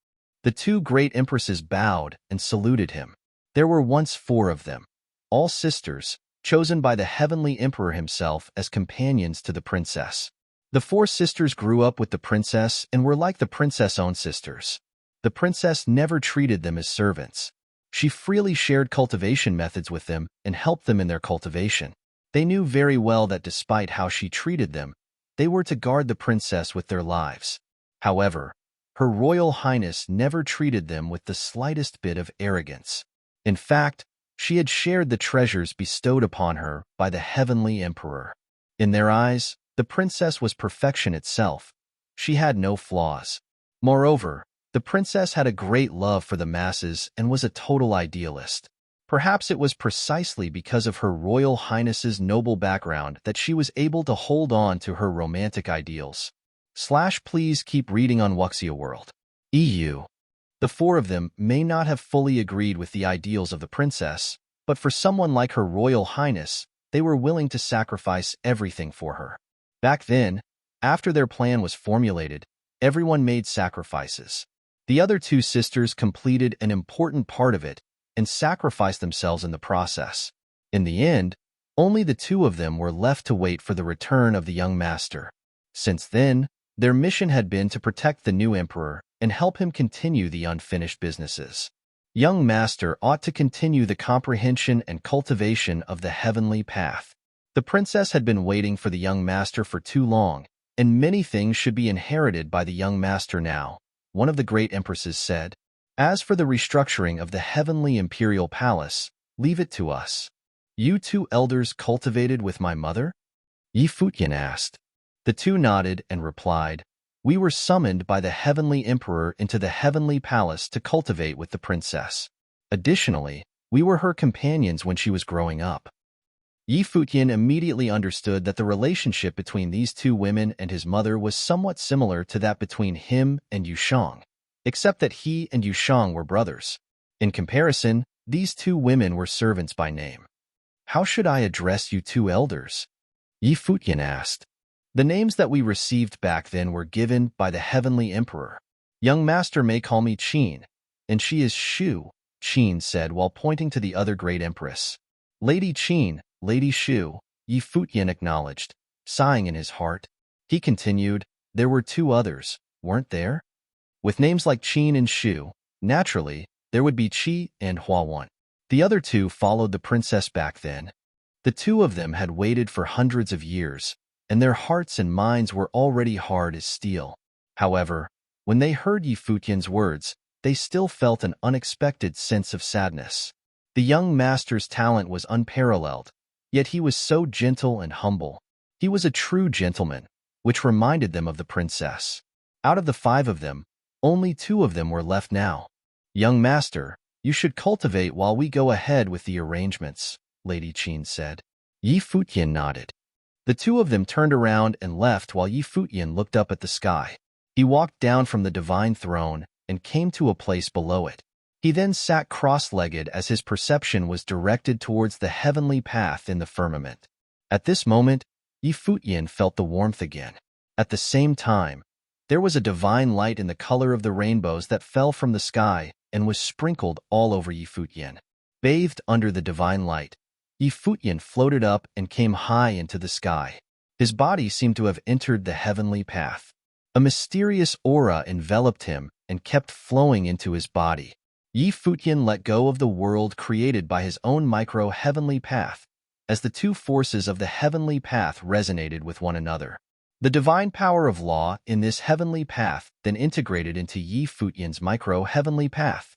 The two great empresses bowed and saluted him. There were once 4 of them, all sisters, chosen by the heavenly emperor himself as companions to the princess. The 4 sisters grew up with the princess and were like the princess' own sisters. The princess never treated them as servants. She freely shared cultivation methods with them and helped them in their cultivation. They knew very well that despite how she treated them, they were to guard the princess with their lives. However, Her Royal Highness never treated them with the slightest bit of arrogance. In fact, she had shared the treasures bestowed upon her by the heavenly emperor. In their eyes, the princess was perfection itself. She had no flaws. Moreover, the princess had a great love for the masses and was a total idealist. Perhaps it was precisely because of Her Royal Highness's noble background that she was able to hold on to her romantic ideals. Please keep reading on Wuxia World. EU. The 4 of them may not have fully agreed with the ideals of the princess, but for someone like Her Royal Highness, they were willing to sacrifice everything for her. Back then, after their plan was formulated, everyone made sacrifices. The other 2 sisters completed an important part of it and sacrificed themselves in the process. In the end, only the 2 of them were left to wait for the return of the young master. Since then, their mission had been to protect the new emperor and help him continue the unfinished businesses. Young master ought to continue the comprehension and cultivation of the heavenly path. The princess had been waiting for the young master for too long, and many things should be inherited by the young master now, one of the great empresses said. As for the restructuring of the heavenly imperial palace, leave it to us. You 2 elders cultivated with my mother? Futian asked. The 2 nodded and replied, "We were summoned by the heavenly emperor into the heavenly palace to cultivate with the princess. Additionally, we were her companions when she was growing up." Futian immediately understood that the relationship between these 2 women and his mother was somewhat similar to that between him and Yushang, except that he and Yushang were brothers. In comparison, these 2 women were servants by name. "How should I address you 2 elders?" Futian asked. The names that we received back then were given by the heavenly emperor. "Young master may call me Qin, and she is Shu," Qin said while pointing to the other great empress. "Lady Qin, Lady Shu," Futian acknowledged, sighing in his heart. He continued, "There were 2 others, weren't there? With names like Qin and Shu, naturally, there would be Qi and Huawan. The other two followed the princess back then. The two of them had waited for hundreds of years, and their hearts and minds were already hard as steel. However, when they heard Futian's words, they still felt an unexpected sense of sadness. The young master's talent was unparalleled, yet he was so gentle and humble. He was a true gentleman, which reminded them of the princess. Out of the 5 of them, only 2 of them were left now. "Young master, you should cultivate while we go ahead with the arrangements," Lady Qin said. Futian nodded. The 2 of them turned around and left while Futian looked up at the sky. He walked down from the divine throne and came to a place below it. He then sat cross-legged as his perception was directed towards the heavenly path in the firmament. At this moment, Futian felt the warmth again. At the same time, there was a divine light in the color of the rainbows that fell from the sky and was sprinkled all over Futian. Bathed under the divine light, Futian floated up and came high into the sky. His body seemed to have entered the heavenly path. A mysterious aura enveloped him and kept flowing into his body. Futian let go of the world created by his own micro-heavenly path, as the 2 forces of the heavenly path resonated with one another. The divine power of law in this heavenly path then integrated into Futian's micro-heavenly path.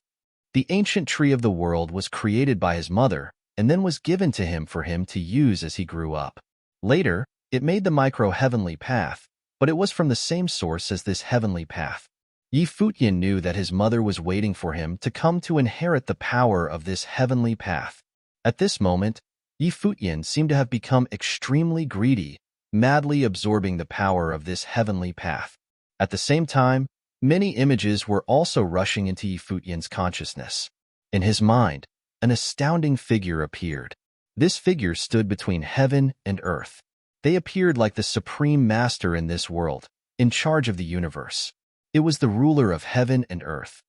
The ancient tree of the world was created by his mother and then was given to him for him to use as he grew up. Later, it made the micro-heavenly path, but it was from the same source as this heavenly path. Futian knew that his mother was waiting for him to come to inherit the power of this heavenly path. At this moment, Futian seemed to have become extremely greedy, madly absorbing the power of this heavenly path. At the same time, many images were also rushing into Futian's consciousness. In his mind, an astounding figure appeared. This figure stood between heaven and earth. They appeared like the supreme master in this world, in charge of the universe. It was the ruler of heaven and earth.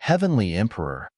Heavenly Emperor.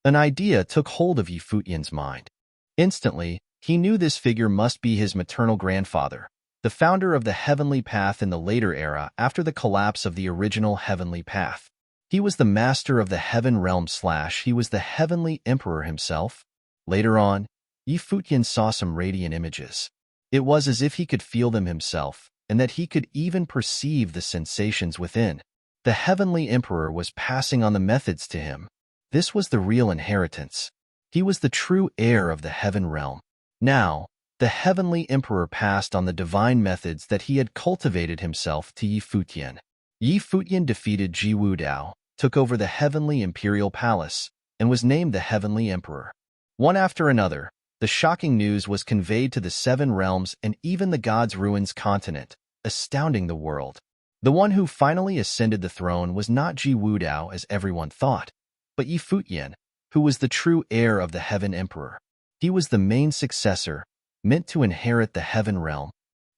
An idea took hold of Futian's mind. Instantly, he knew this figure must be his maternal grandfather, the founder of the heavenly path in the later era after the collapse of the original heavenly path. He was the master of the heaven realm / he was the heavenly emperor himself. Later on, Futian saw some radiant images. It was as if he could feel them himself, and that he could even perceive the sensations within. The heavenly emperor was passing on the methods to him. This was the real inheritance. He was the true heir of the heaven realm. Now, the heavenly emperor passed on the divine methods that he had cultivated himself to Futian. Futian defeated Jiwu Dao, took over the heavenly imperial palace, and was named the heavenly emperor. One after another, the shocking news was conveyed to the 7 realms and even the gods' ruins continent, astounding the world. The one who finally ascended the throne was not Jiwu Dao as everyone thought, but Futian, who was the true heir of the heaven emperor. He was the main successor, meant to inherit the heaven realm.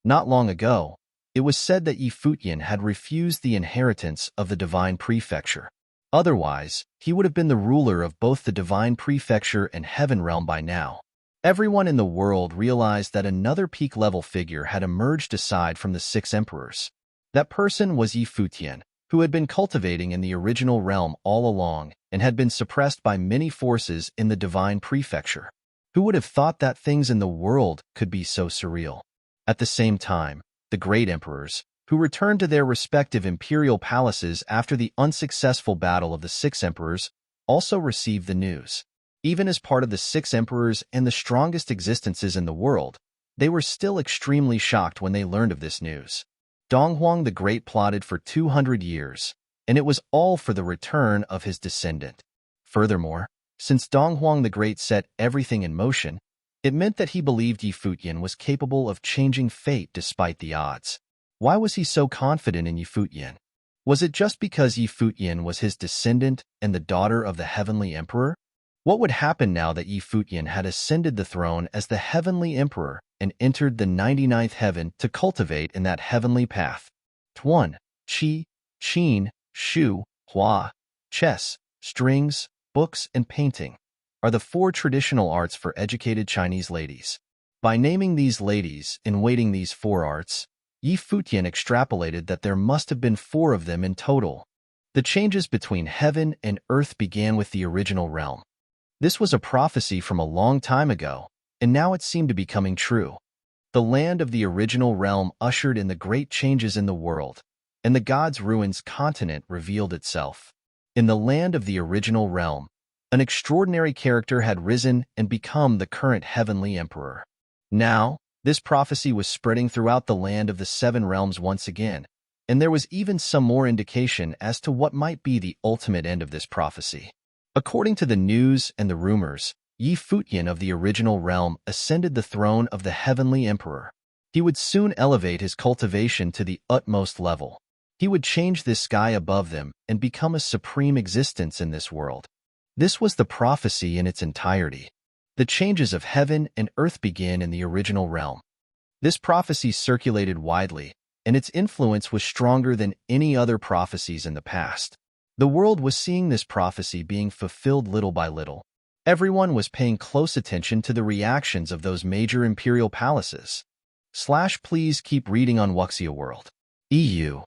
Not long ago, it was said that Futian had refused the inheritance of the divine prefecture. Otherwise, he would have been the ruler of both the divine prefecture and heaven realm by now. Everyone in the world realized that another peak-level figure had emerged aside from the 6 emperors. That person was Futian, who had been cultivating in the original realm all along and had been suppressed by many forces in the divine prefecture. Who would have thought that things in the world could be so surreal? At the same time, the great emperors, who returned to their respective imperial palaces after the unsuccessful battle of the 6 emperors, also received the news. Even as part of the 6 emperors and the strongest existences in the world, they were still extremely shocked when they learned of this news. Donghuang the Great plotted for 200 years, and it was all for the return of his descendant. Furthermore, since Donghuang the Great set everything in motion, it meant that he believed Futian was capable of changing fate despite the odds. Why was he so confident in Futian? Was it just because Futian was his descendant and the daughter of the heavenly emperor? What would happen now that Futian had ascended the throne as the heavenly emperor and entered the 99th heaven to cultivate in that heavenly path? Tuan, Qi, Qin, Shu, Hua, chess, strings, books, and painting are the 4 traditional arts for educated Chinese ladies. By naming these ladies and weighting these 4 arts, Futian extrapolated that there must have been 4 of them in total. The changes between heaven and earth began with the original realm. This was a prophecy from a long time ago, and now it seemed to be coming true. The land of the original realm ushered in the great changes in the world, and the gods' ruins continent revealed itself. In the land of the original realm, an extraordinary character had risen and become the current heavenly emperor. Now, this prophecy was spreading throughout the land of the seven realms once again, and there was even some more indication as to what might be the ultimate end of this prophecy. According to the news and the rumors, Futian of the original realm ascended the throne of the heavenly emperor. He would soon elevate his cultivation to the utmost level. He would change this sky above them and become a supreme existence in this world. This was the prophecy in its entirety. The changes of heaven and earth begin in the original realm. This prophecy circulated widely, and its influence was stronger than any other prophecies in the past. The world was seeing this prophecy being fulfilled little by little. Everyone was paying close attention to the reactions of those major imperial palaces. Please keep reading on Wuxia World. EU.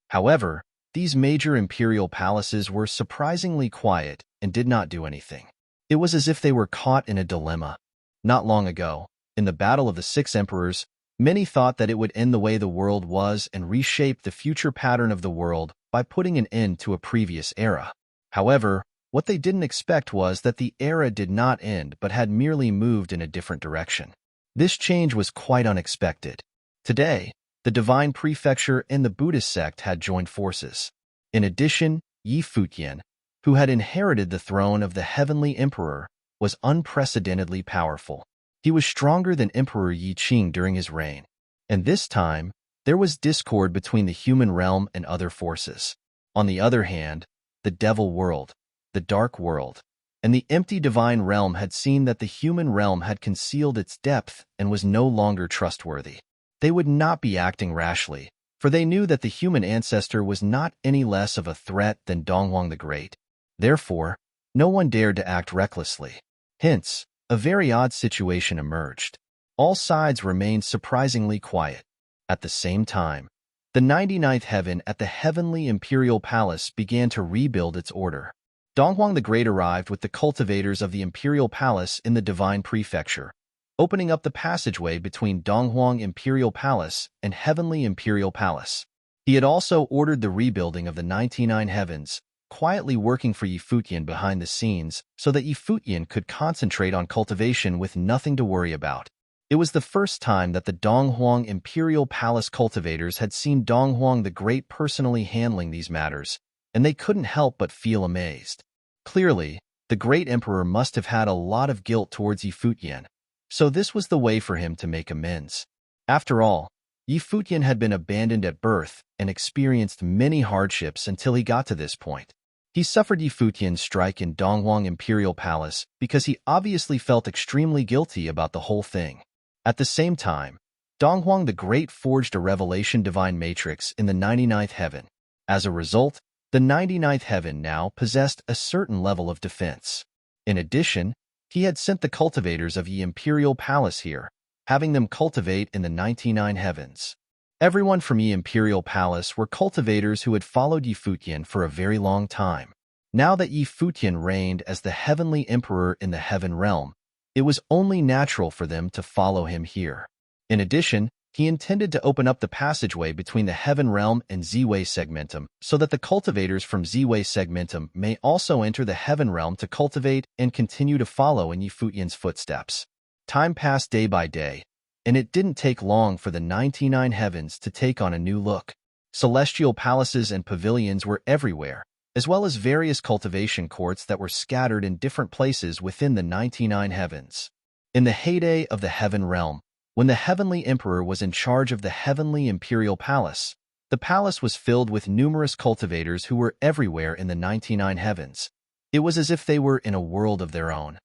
However, these major imperial palaces were surprisingly quiet and did not do anything. It was as if they were caught in a dilemma. Not long ago, in the Battle of the Six Emperors, many thought that it would end the way the world was and reshape the future pattern of the world by putting an end to a previous era. However, what they didn't expect was that the era did not end but had merely moved in a different direction. This change was quite unexpected. Today, the Divine Prefecture and the Buddhist sect had joined forces. In addition, Futian, who had inherited the throne of the heavenly emperor, was unprecedentedly powerful. He was stronger than Emperor Yi Qing during his reign. And this time, there was discord between the human realm and other forces. On the other hand, the devil world, the dark world, and the empty divine realm had seen that the human realm had concealed its depth and was no longer trustworthy. They would not be acting rashly, for they knew that the human ancestor was not any less of a threat than Donghuang the Great. Therefore, no one dared to act recklessly. Hence, a very odd situation emerged. All sides remained surprisingly quiet. At the same time, the 99th heaven at the heavenly imperial palace began to rebuild its order. Donghuang the Great arrived with the cultivators of the imperial palace in the divine prefecture, opening up the passageway between Donghuang Imperial Palace and Heavenly Imperial Palace. He had also ordered the rebuilding of the 99 heavens, quietly working for Futian behind the scenes so that Futian could concentrate on cultivation with nothing to worry about. It was the first time that the Donghuang Imperial Palace cultivators had seen Donghuang the Great personally handling these matters, and they couldn't help but feel amazed. Clearly, the great emperor must have had a lot of guilt towards Futian, so this was the way for him to make amends. After all, Futian had been abandoned at birth and experienced many hardships until he got to this point. He suffered Futian's strike in Donghuang Imperial Palace because he obviously felt extremely guilty about the whole thing. At the same time, Donghuang the Great forged a revelation divine matrix in the 99th heaven. As a result, the 99th heaven now possessed a certain level of defense. In addition, he had sent the cultivators of the Imperial Palace here, having them cultivate in the 99 heavens. Everyone from the Imperial Palace were cultivators who had followed Futian for a very long time. Now that Futian reigned as the heavenly emperor in the heaven realm, it was only natural for them to follow him here. In addition, he intended to open up the passageway between the heaven realm and Ziwei segmentum so that the cultivators from Ziwei segmentum may also enter the heaven realm to cultivate and continue to follow in Futian's footsteps. Time passed day by day, and it didn't take long for the 99 heavens to take on a new look. Celestial palaces and pavilions were everywhere, as well as various cultivation courts that were scattered in different places within the 99 heavens. In the heyday of the heaven realm, when the heavenly emperor was in charge of the heavenly imperial palace, the palace was filled with numerous cultivators who were everywhere in the 99 heavens. It was as if they were in a world of their own.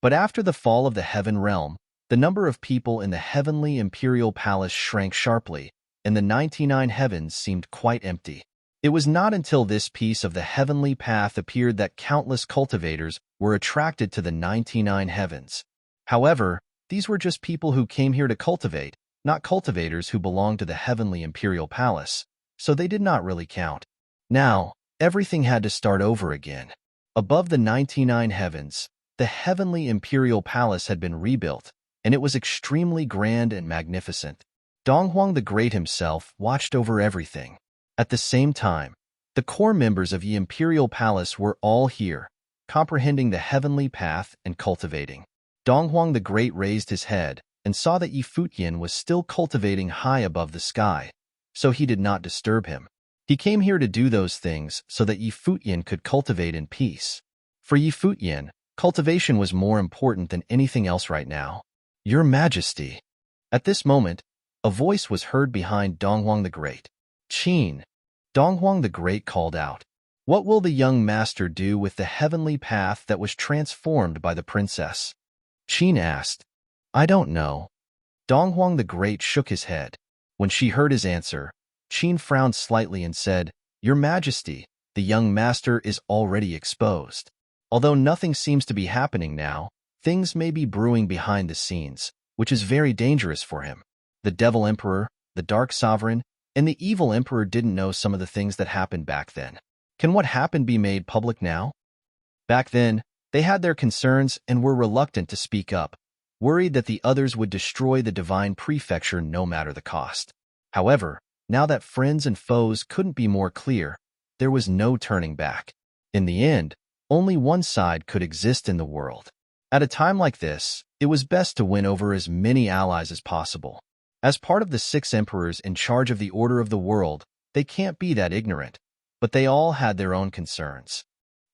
But after the fall of the heaven realm, the number of people in the heavenly imperial palace shrank sharply, and the 99 heavens seemed quite empty. It was not until this piece of the heavenly path appeared that countless cultivators were attracted to the 99 heavens. However, these were just people who came here to cultivate, not cultivators who belonged to the heavenly imperial palace, so they did not really count. Now, everything had to start over again. Above the 99 heavens, The heavenly imperial palace had been rebuilt, and it was extremely grand and magnificent. Donghuang the Great himself watched over everything. At the same time, the core members of the imperial palace were all here, comprehending the heavenly path and cultivating. Donghuang the Great raised his head and saw that Futian was still cultivating high above the sky, so he did not disturb him. He came here to do those things so that Futian could cultivate in peace. For Futian, cultivation was more important than anything else right now. Your Majesty. At this moment, a voice was heard behind Donghuang the Great. Qin. Donghuang the Great called out. What will the young master do with the heavenly path that was transformed by the princess? Qin asked. I don't know. Donghuang the Great shook his head. When she heard his answer, Qin frowned slightly and said, Your Majesty, the young master is already exposed. Although nothing seems to be happening now, things may be brewing behind the scenes, which is very dangerous for him. The Devil Emperor, the Dark Sovereign, and the Evil Emperor didn't know some of the things that happened back then. Can what happened be made public now? Back then, they had their concerns and were reluctant to speak up, worried that the others would destroy the divine prefecture no matter the cost. However, now that friends and foes couldn't be more clear, there was no turning back. In the end, only one side could exist in the world. At a time like this, it was best to win over as many allies as possible. As part of the 6 emperors in charge of the order of the world, they can't be that ignorant, but they all had their own concerns.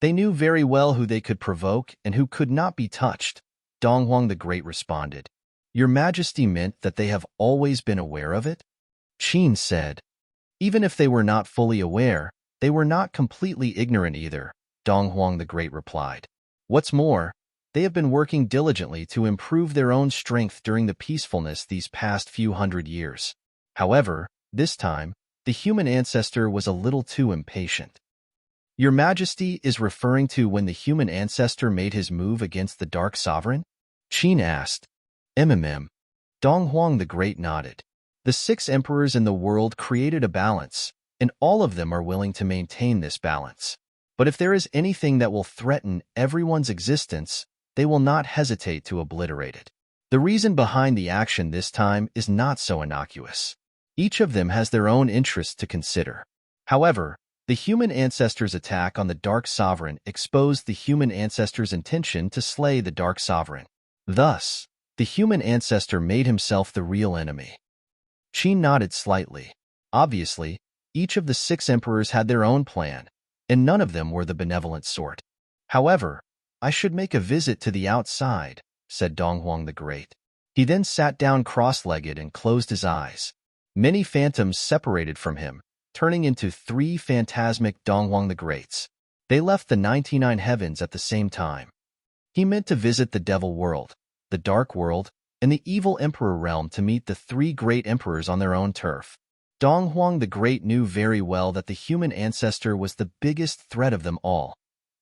They knew very well who they could provoke and who could not be touched. Donghuang the Great responded. Your Majesty meant that they have always been aware of it? Qin said. Even if they were not fully aware, they were not completely ignorant either, Donghuang the Great replied. What's more, they have been working diligently to improve their own strength during the peacefulness these past few hundred years. However, this time, the human ancestor was a little too impatient. Your Majesty is referring to when the human ancestor made his move against the Dark Sovereign? Qin asked. Donghuang the Great nodded. The 6 emperors in the world created a balance, and all of them are willing to maintain this balance. But if there is anything that will threaten everyone's existence, they will not hesitate to obliterate it. The reason behind the action this time is not so innocuous. Each of them has their own interests to consider. However, the human ancestor's attack on the Dark Sovereign exposed the human ancestor's intention to slay the Dark Sovereign. Thus, the human ancestor made himself the real enemy. Qin nodded slightly. Obviously, each of the 6 emperors had their own plan, and none of them were the benevolent sort. However, I should make a visit to the outside, said Donghuang the Great. He then sat down cross-legged and closed his eyes. Many phantoms separated from him, turning into 3 phantasmic Donghuang the Greats. They left the 99 heavens at the same time. He meant to visit the Devil World, the Dark World, and the Evil Emperor realm to meet the 3 great emperors on their own turf. Donghuang the Great knew very well that the human ancestor was the biggest threat of them all.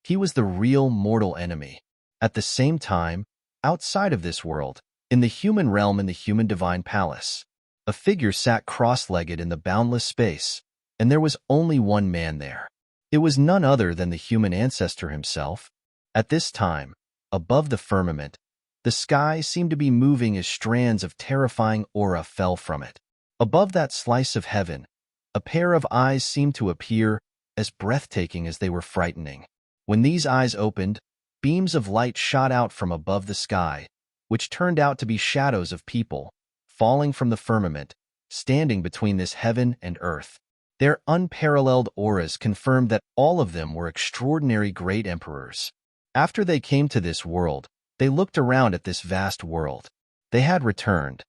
He was the real mortal enemy. At the same time, outside of this world, in the human realm in the human divine palace, a figure sat cross-legged in the boundless space, and there was only one man there. It was none other than the human ancestor himself. At this time, above the firmament, the sky seemed to be moving as strands of terrifying aura fell from it. Above that slice of heaven, a pair of eyes seemed to appear, as breathtaking as they were frightening. When these eyes opened, beams of light shot out from above the sky, which turned out to be shadows of people, falling from the firmament, standing between this heaven and earth. Their unparalleled auras confirmed that all of them were extraordinary great emperors. After they came to this world, they looked around at this vast world. They had returned.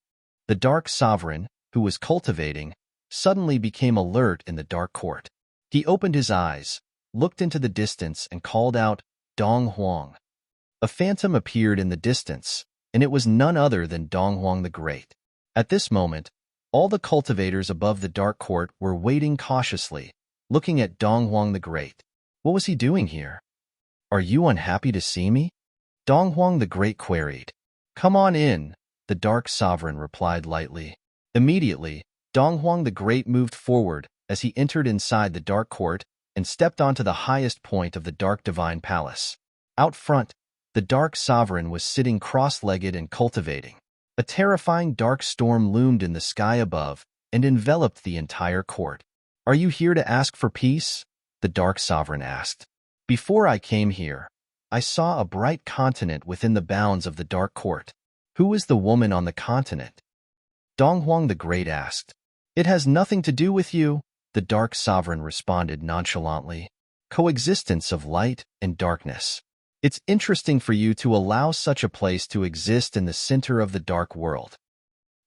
The Dark Sovereign, who was cultivating, suddenly became alert in the Dark Court. He opened his eyes, looked into the distance, and called out, Donghuang. A phantom appeared in the distance, and it was none other than Donghuang the Great. At this moment, all the cultivators above the Dark Court were waiting cautiously, looking at Donghuang the Great. What was he doing here? Are you unhappy to see me? Donghuang the Great queried. Come on in, the Dark Sovereign replied lightly. Immediately, Donghuang the Great moved forward as he entered inside the Dark Court and stepped onto the highest point of the Dark Divine Palace. Out front, The Dark Sovereign was sitting cross-legged and cultivating. A terrifying dark storm loomed in the sky above and enveloped the entire court. "Are you here to ask for peace?" the Dark Sovereign asked. "Before I came here, I saw a bright continent within the bounds of the Dark Court. Who is the woman on the continent?" Donghuang the Great asked. "It has nothing to do with you," the Dark Sovereign responded nonchalantly. "Coexistence of light and darkness. It's interesting for you to allow such a place to exist in the center of the dark world."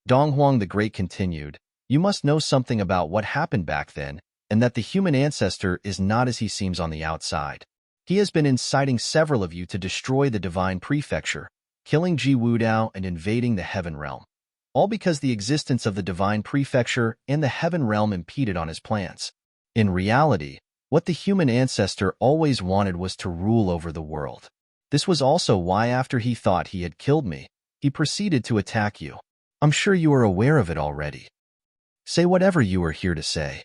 Donghuang the Great continued, "You must know something about what happened back then, and that the human ancestor is not as he seems on the outside. He has been inciting several of you to destroy the divine prefecture, killing Ji Wudao and invading the heaven realm, all because the existence of the divine prefecture and the heaven realm impeded on his plans. In reality, what the human ancestor always wanted was to rule over the world. This was also why, after he thought he had killed me, he proceeded to attack you. I'm sure you are aware of it already. Say whatever you are here to say."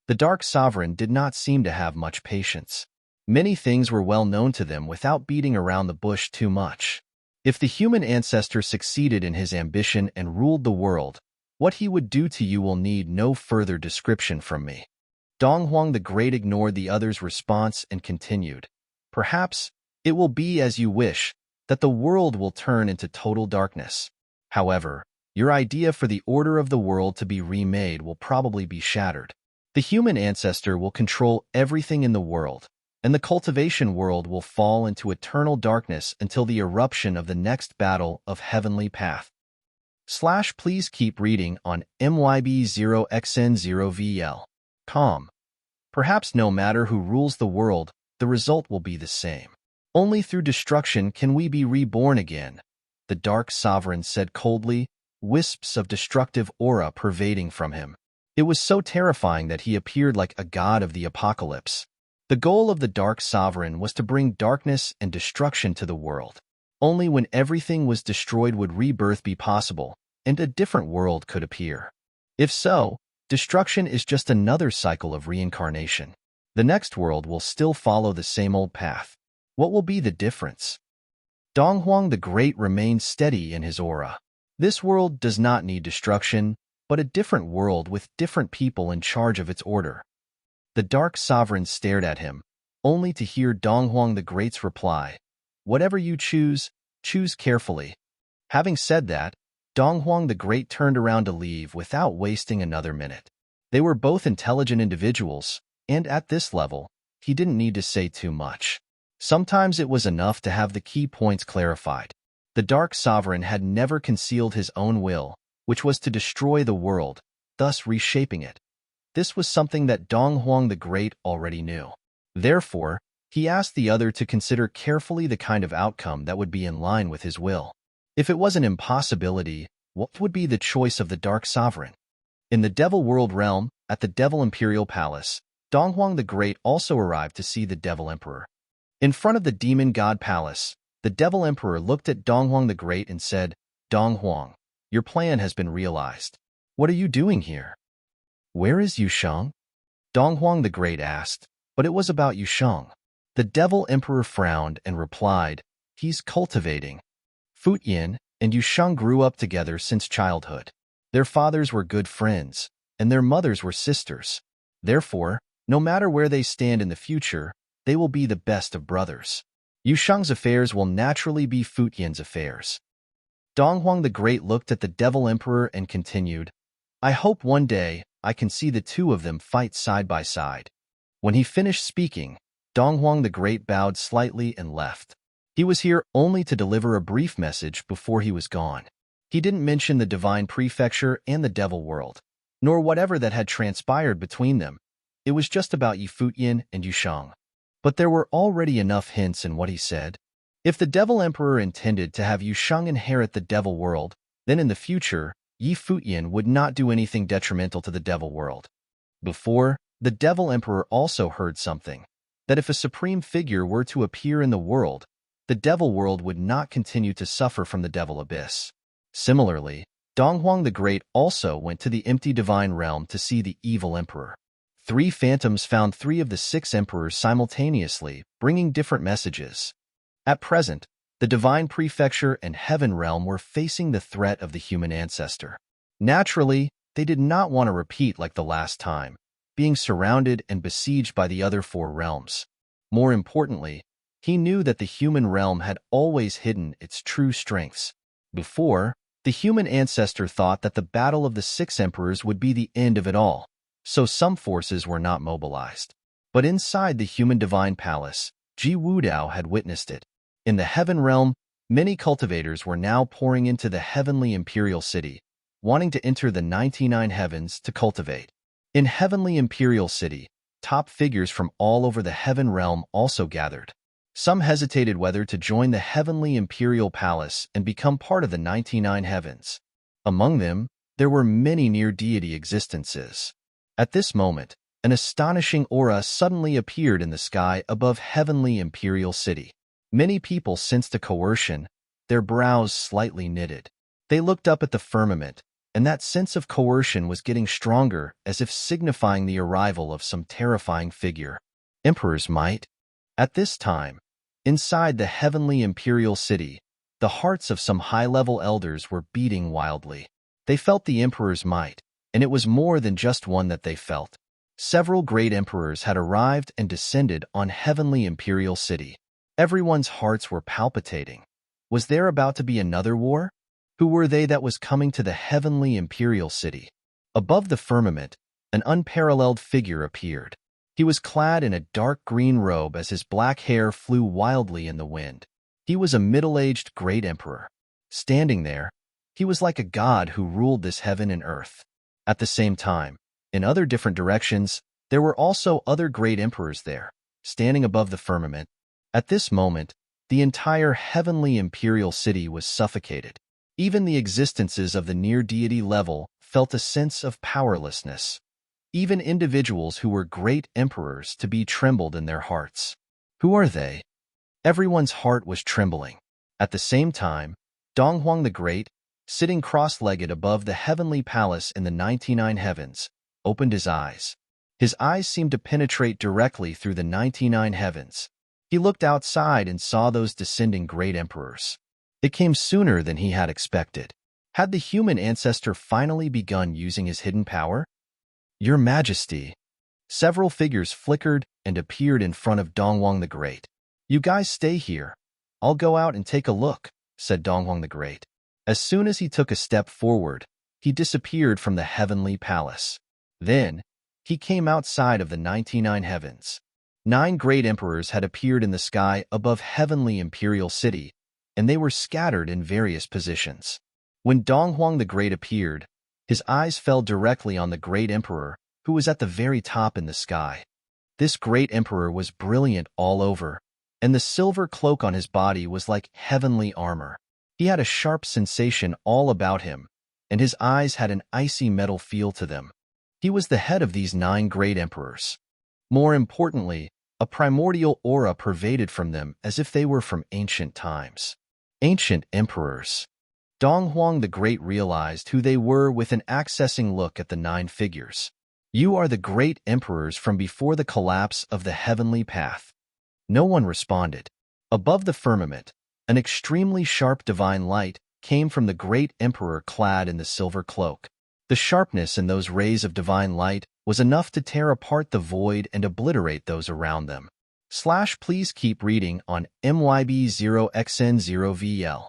The Dark Sovereign did not seem to have much patience. Many things were well known to them without beating around the bush too much. If the human ancestor succeeded in his ambition and ruled the world, what he would do to you will need no further description from me. Donghuang the Great ignored the other's response and continued, "Perhaps it will be as you wish, that the world will turn into total darkness. However, your idea for the order of the world to be remade will probably be shattered. The human ancestor will control everything in the world, and the cultivation world will fall into eternal darkness until the eruption of the next battle of Heavenly Path. Please keep reading on myb0xn0vl.com. Perhaps no matter who rules the world, the result will be the same. Only through destruction can we be reborn again," the Dark Sovereign said coldly, wisps of destructive aura pervading from him. It was so terrifying that he appeared like a god of the apocalypse. The goal of the Dark Sovereign was to bring darkness and destruction to the world. Only when everything was destroyed would rebirth be possible, and a different world could appear. If so, destruction is just another cycle of reincarnation. The next world will still follow the same old path. What will be the difference? Donghuang the Great remained steady in his aura. This world does not need destruction, but a different world with different people in charge of its order. The Dark Sovereign stared at him, only to hear Donghuang the Great's reply, "Whatever you choose, choose carefully." Having said that, Donghuang the Great turned around to leave without wasting another minute. They were both intelligent individuals, and at this level, he didn't need to say too much. Sometimes it was enough to have the key points clarified. The Dark Sovereign had never concealed his own will, which was to destroy the world, thus reshaping it. This was something that Donghuang the Great already knew. Therefore, he asked the other to consider carefully the kind of outcome that would be in line with his will. If it was an impossibility, what would be the choice of the Dark Sovereign? In the Devil World realm, at the Devil Imperial Palace, Donghuang the Great also arrived to see the Devil Emperor. In front of the Demon God Palace, the Devil Emperor looked at Donghuang the Great and said, "Donghuang, your plan has been realized. What are you doing here?" "Where is Yusheng?" Donghuang the Great asked, but it was about Yusheng. The Devil Emperor frowned and replied, "He's cultivating." Futian and Yusheng grew up together since childhood. Their fathers were good friends, and their mothers were sisters. Therefore, no matter where they stand in the future, they will be the best of brothers. Yusheng's affairs will naturally be Futian's affairs. Donghuang the Great looked at the Devil Emperor and continued, "I hope one day I can see the two of them fight side by side." When he finished speaking, Donghuang the Great bowed slightly and left. He was here only to deliver a brief message before he was gone. He didn't mention the Divine Prefecture and the Devil World, nor whatever that had transpired between them. It was just about Yi Futian and Yusheng. But there were already enough hints in what he said. If the Devil Emperor intended to have Yusheng inherit the Devil World, then in the future, Yi Futian would not do anything detrimental to the Devil World. Before, the Devil Emperor also heard something, that if a supreme figure were to appear in the world, the Devil World would not continue to suffer from the Devil Abyss. Similarly, Donghuang the Great also went to the empty divine realm to see the evil emperor. 3 phantoms found 3 of the 6 emperors simultaneously, bringing different messages. At present, The divine prefecture and heaven realm were facing the threat of the human ancestor. Naturally, they did not want to repeat like the last time, being surrounded and besieged by the other four realms. More importantly, he knew that the human realm had always hidden its true strengths. Before, the human ancestor thought that the battle of the six emperors would be the end of it all, so some forces were not mobilized. But inside the human divine palace, Ji Wudao had witnessed it. In the heaven realm, many cultivators were now pouring into the heavenly imperial city, wanting to enter the 99 heavens to cultivate. In heavenly imperial city, top figures from all over the heaven realm also gathered. Some hesitated whether to join the heavenly imperial palace and become part of the 99 heavens. Among them, there were many near-deity existences. At this moment, an astonishing aura suddenly appeared in the sky above heavenly imperial city. Many people sensed a coercion, their brows slightly knitted. They looked up at the firmament, and that sense of coercion was getting stronger, as if signifying the arrival of some terrifying figure. Emperor's might. At this time, inside the heavenly imperial city, the hearts of some high-level elders were beating wildly. They felt the emperor's might, and it was more than just one that they felt. Several great emperors had arrived and descended on heavenly imperial city. Everyone's hearts were palpitating. Was there about to be another war? Who were they that was coming to the heavenly imperial city? Above the firmament, an unparalleled figure appeared. He was clad in a dark green robe as his black hair flew wildly in the wind. He was a middle-aged great emperor. Standing there, he was like a god who ruled this heaven and earth. At the same time, in other different directions, there were also other great emperors there, standing above the firmament. At this moment, the entire heavenly imperial city was suffocated. Even the existences of the near-deity level felt a sense of powerlessness. Even individuals who were great emperors to be trembled in their hearts. Who are they? Everyone's heart was trembling. At the same time, Donghuang the Great, sitting cross-legged above the heavenly palace in the 99 heavens, opened his eyes. His eyes seemed to penetrate directly through the 99 heavens. He looked outside and saw those descending great emperors. It came sooner than he had expected. Had the human ancestor finally begun using his hidden power? Your Majesty. Several figures flickered and appeared in front of Donghuang the Great. You guys stay here. I'll go out and take a look, said Donghuang the Great. As soon as he took a step forward, he disappeared from the heavenly palace. Then, he came outside of the 99 heavens. 9 great emperors had appeared in the sky above heavenly imperial city, and they were scattered in various positions. When Donghuang the Great appeared, his eyes fell directly on the great emperor, who was at the very top in the sky. This great emperor was brilliant all over, and the silver cloak on his body was like heavenly armor. He had a sharp sensation all about him, and his eyes had an icy metal feel to them. He was the head of these 9 great emperors. More importantly, a primordial aura pervaded from them as if they were from ancient times. Ancient emperors. Donghuang the Great realized who they were with an accessing look at the 9 figures. You are the great emperors from before the collapse of the heavenly path. No one responded. Above the firmament, an extremely sharp divine light came from the great emperor clad in the silver cloak. The sharpness in those rays of divine light was enough to tear apart the void and obliterate those around them. Please keep reading on MYB0XN0VL.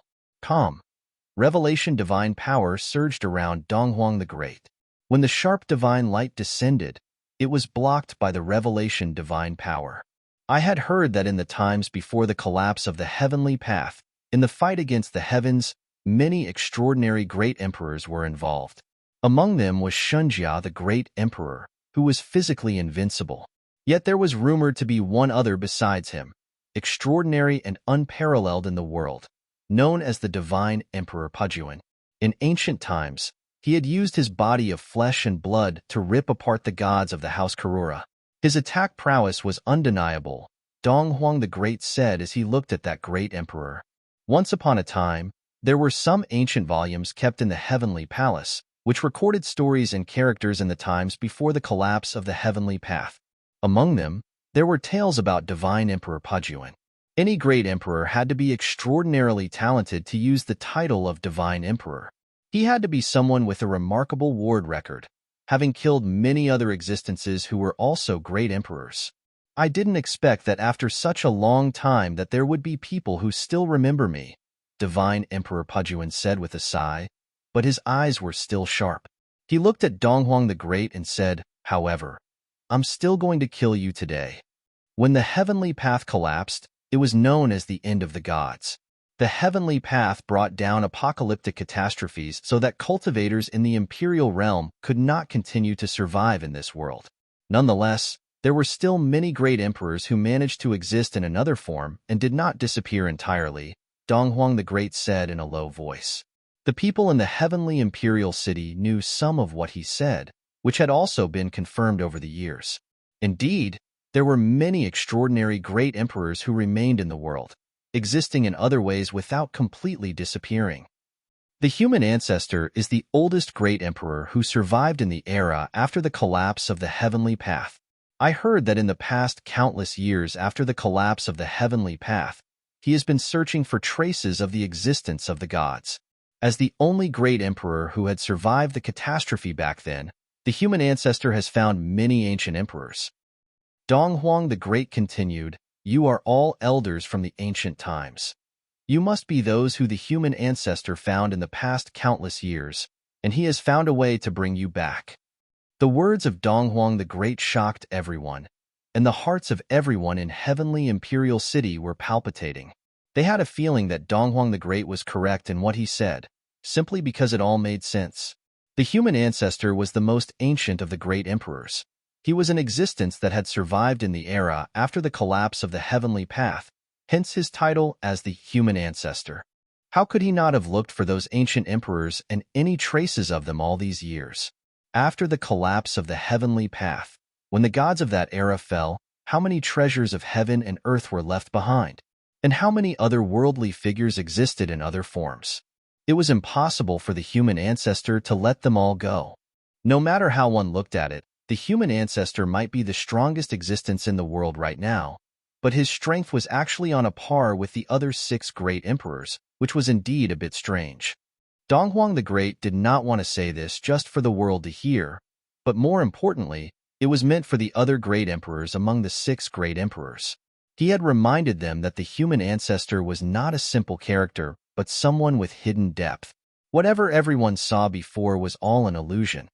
Revelation divine power surged around Donghuang the Great. When the sharp divine light descended, it was blocked by the revelation divine power. I had heard that in the times before the collapse of the heavenly path, in the fight against the heavens, many extraordinary great emperors were involved. Among them was Shunjia the great emperor, who was physically invincible. Yet there was rumored to be one other besides him, extraordinary and unparalleled in the world, known as the divine Emperor Pujuan. In ancient times, he had used his body of flesh and blood to rip apart the gods of the House Karura. His attack prowess was undeniable, Donghuang the Great said as he looked at that great emperor. Once upon a time, there were some ancient volumes kept in the heavenly palace, which recorded stories and characters in the times before the collapse of the heavenly path. Among them, there were tales about divine Emperor Pujuan. Any great emperor had to be extraordinarily talented to use the title of divine emperor. He had to be someone with a remarkable war record, having killed many other existences who were also great emperors. I didn't expect that after such a long time that there would be people who still remember me, Divine Emperor Pujuan said with a sigh, but his eyes were still sharp. He looked at Donghuang the Great and said, however, I'm still going to kill you today. When the heavenly path collapsed, it was known as the end of the gods. The heavenly path brought down apocalyptic catastrophes so that cultivators in the imperial realm could not continue to survive in this world. Nonetheless, there were still many great emperors who managed to exist in another form and did not disappear entirely, Donghuang the Great said in a low voice. The people in the heavenly imperial city knew some of what he said, which had also been confirmed over the years. Indeed, there were many extraordinary great emperors who remained in the world, existing in other ways without completely disappearing. The human ancestor is the oldest great emperor who survived in the era after the collapse of the heavenly path. I heard that in the past countless years after the collapse of the heavenly path, he has been searching for traces of the existence of the gods. As the only great emperor who had survived the catastrophe back then, the human ancestor has found many ancient emperors. Donghuang the Great continued, you are all elders from the ancient times. You must be those who the human ancestor found in the past countless years, and he has found a way to bring you back. The words of Donghuang the Great shocked everyone, and the hearts of everyone in heavenly imperial city were palpitating. They had a feeling that Donghuang the Great was correct in what he said, simply because it all made sense. The human ancestor was the most ancient of the great emperors. He was an existence that had survived in the era after the collapse of the heavenly path, hence his title as the human ancestor. How could he not have looked for those ancient emperors and any traces of them all these years? After the collapse of the heavenly path, when the gods of that era fell, how many treasures of heaven and earth were left behind? And how many other worldly figures existed in other forms? It was impossible for the human ancestor to let them all go. No matter how one looked at it, the human ancestor might be the strongest existence in the world right now, but his strength was actually on a par with the other 6 great emperors, which was indeed a bit strange. Donghuang the Great did not want to say this just for the world to hear, but more importantly, it was meant for the other great emperors among the 6 great emperors. He had reminded them that the human ancestor was not a simple character, but someone with hidden depth. Whatever everyone saw before was all an illusion.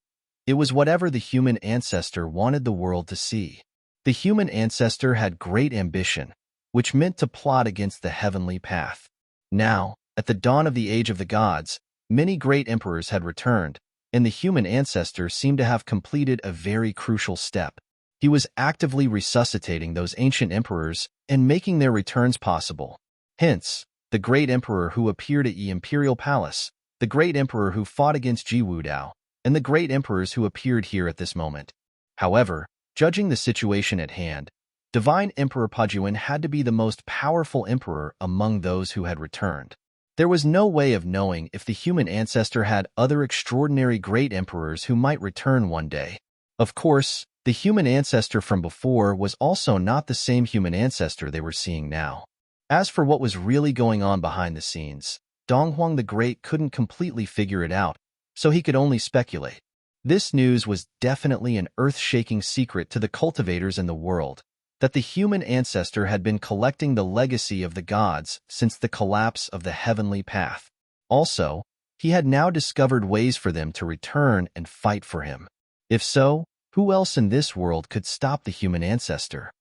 It was whatever the human ancestor wanted the world to see. The human ancestor had great ambition, which meant to plot against the heavenly path. Now, at the dawn of the age of the gods, many great emperors had returned, and the human ancestor seemed to have completed a very crucial step. He was actively resuscitating those ancient emperors and making their returns possible. Hence, the great emperor who appeared at Yi Imperial Palace, the great emperor who fought against Ji Wudao, and the great emperors who appeared here at this moment. However, judging the situation at hand, Divine Emperor Pujuan had to be the most powerful emperor among those who had returned. There was no way of knowing if the human ancestor had other extraordinary great emperors who might return one day. Of course, the human ancestor from before was also not the same human ancestor they were seeing now. As for what was really going on behind the scenes, Donghuang the Great couldn't completely figure it out, so he could only speculate. This news was definitely an earth-shaking secret to the cultivators in the world, that the human ancestor had been collecting the legacy of the gods since the collapse of the heavenly path. Also, he had now discovered ways for them to return and fight for him. If so, who else in this world could stop the human ancestor?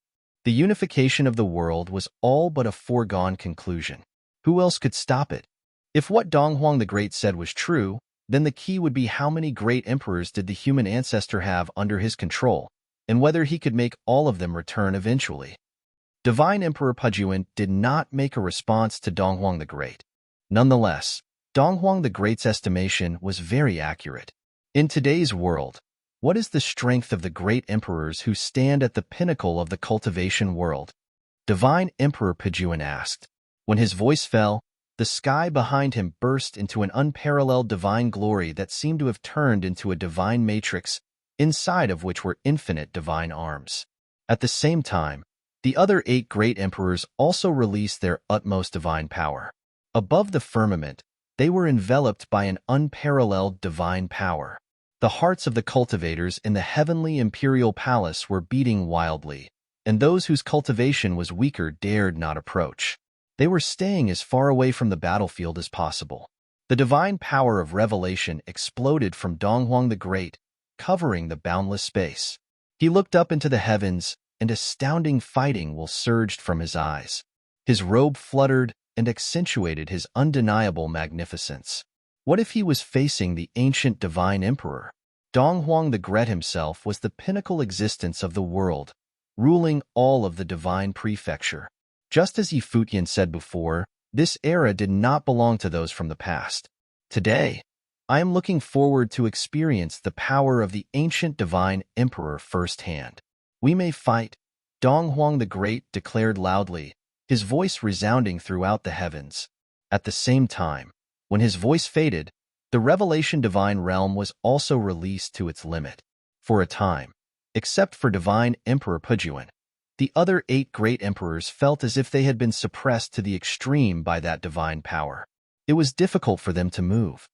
The unification of the world was all but a foregone conclusion. Who else could stop it? If what Donghuang the Great said was true, then the key would be how many great emperors did the human ancestor have under his control, and whether he could make all of them return eventually. Divine Emperor Pujuan did not make a response to Donghuang the Great. Nonetheless, Donghuang the Great's estimation was very accurate. In today's world, what is the strength of the great emperors who stand at the pinnacle of the cultivation world? Divine Emperor Pujuan asked. When his voice fell, the sky behind him burst into an unparalleled divine glory that seemed to have turned into a divine matrix, inside of which were infinite divine arms. At the same time, The other 8 great emperors also released their utmost divine power. Above the firmament, they were enveloped by an unparalleled divine power. The hearts of the cultivators in the heavenly imperial palace were beating wildly, and those whose cultivation was weaker dared not approach. They were staying as far away from the battlefield as possible. The divine power of revelation exploded from Donghuang the Great, covering the boundless space. He looked up into the heavens, and astounding fighting will surged from his eyes. His robe fluttered and accentuated his undeniable magnificence. What if he was facing the ancient divine emperor? Donghuang the Great himself was the pinnacle existence of the world, ruling all of the divine prefecture. Just as Futian said before, this era did not belong to those from the past. Today, I am looking forward to experience the power of the ancient divine emperor firsthand. We may fight, Donghuang the Great declared loudly, his voice resounding throughout the heavens. At the same time, when his voice faded, the revelation divine realm was also released to its limit. For a time, except for divine Emperor Pujuan, the other 8 great emperors felt as if they had been suppressed to the extreme by that divine power. It was difficult for them to move.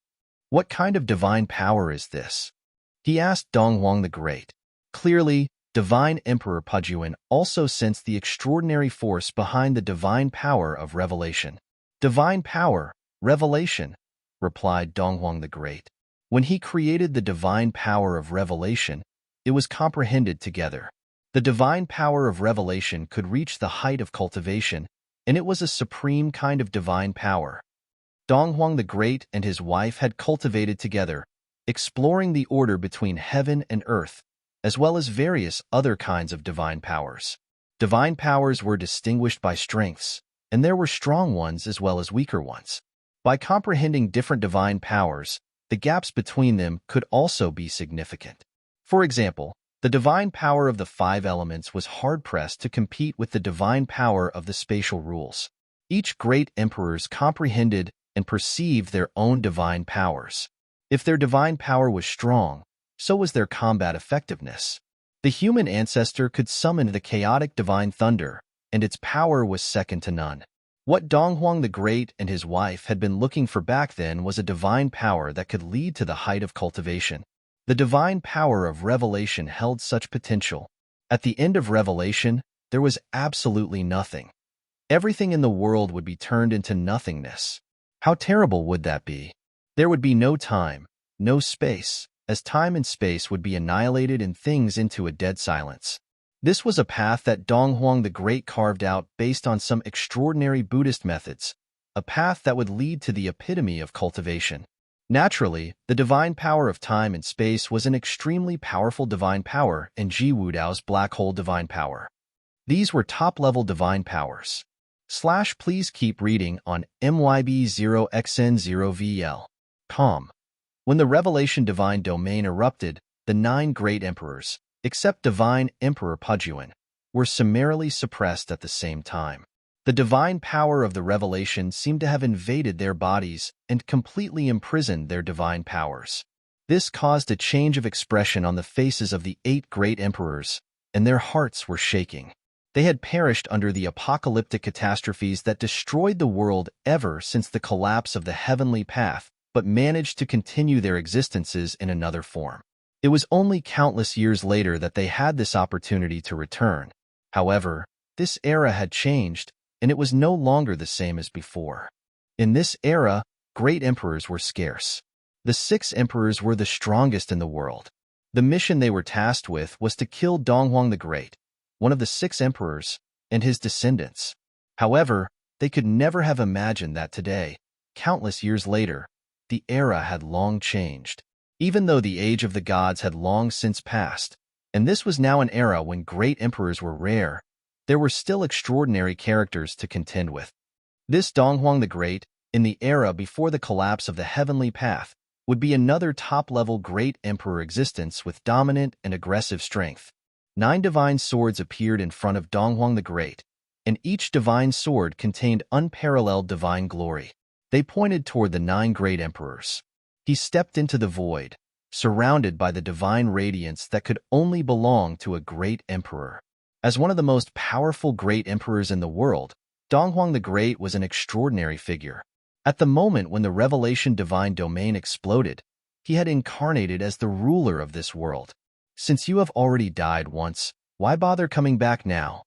What kind of divine power is this? He asked Donghuang the Great. Clearly, divine Emperor Pujuan also sensed the extraordinary force behind the divine power of revelation. Divine power, revelation, replied Donghuang the Great. When he created the divine power of revelation, it was comprehended together. The divine power of revelation could reach the height of cultivation, and it was a supreme kind of divine power. Donghuang the Great and his wife had cultivated together, exploring the order between heaven and earth, as well as various other kinds of divine powers. Divine powers were distinguished by strengths, and there were strong ones as well as weaker ones. By comprehending different divine powers, the gaps between them could also be significant. For example, the divine power of the 5 elements was hard-pressed to compete with the divine power of the spatial rules. Each great emperors comprehended and perceived their own divine powers. If their divine power was strong, so was their combat effectiveness. The human ancestor could summon the chaotic divine thunder, and its power was second to none. What Donghuang the Great and his wife had been looking for back then was a divine power that could lead to the height of cultivation. The divine power of revelation held such potential. At the end of revelation, there was absolutely nothing. Everything in the world would be turned into nothingness. How terrible would that be? There would be no time, no space, as time and space would be annihilated and things into a dead silence. This was a path that Donghuang the Great carved out based on some extraordinary Buddhist methods, a path that would lead to the epitome of cultivation. Naturally, the divine power of time and space was an extremely powerful divine power in Ji Wudao's black hole divine power. These were top-level divine powers. Please keep reading on MYB0XN0VL.com. When the revelation divine domain erupted, the 9 great emperors, except divine Emperor Pujuan, were summarily suppressed at the same time. The divine power of the revelation seemed to have invaded their bodies and completely imprisoned their divine powers. This caused a change of expression on the faces of the 8 great emperors, and their hearts were shaking. They had perished under the apocalyptic catastrophes that destroyed the world ever since the collapse of the heavenly path, but managed to continue their existences in another form. It was only countless years later that they had this opportunity to return. However, this era had changed, and it was no longer the same as before. In this era, great emperors were scarce. The 6 emperors were the strongest in the world. The mission they were tasked with was to kill Donghuang the Great, one of the 6 emperors, and his descendants. However, they could never have imagined that today, countless years later, the era had long changed. Even though the age of the gods had long since passed, and this was now an era when great emperors were rare, there were still extraordinary characters to contend with. This Donghuang the Great, in the era before the collapse of the heavenly path, would be another top-level great emperor existence with dominant and aggressive strength. 9 divine swords appeared in front of Donghuang the Great, and each divine sword contained unparalleled divine glory. They pointed toward the 9 great emperors. He stepped into the void, surrounded by the divine radiance that could only belong to a great emperor. As one of the most powerful great emperors in the world, Donghuang the Great was an extraordinary figure. At the moment when the revelation divine domain exploded, he had incarnated as the ruler of this world. Since you have already died once, why bother coming back now?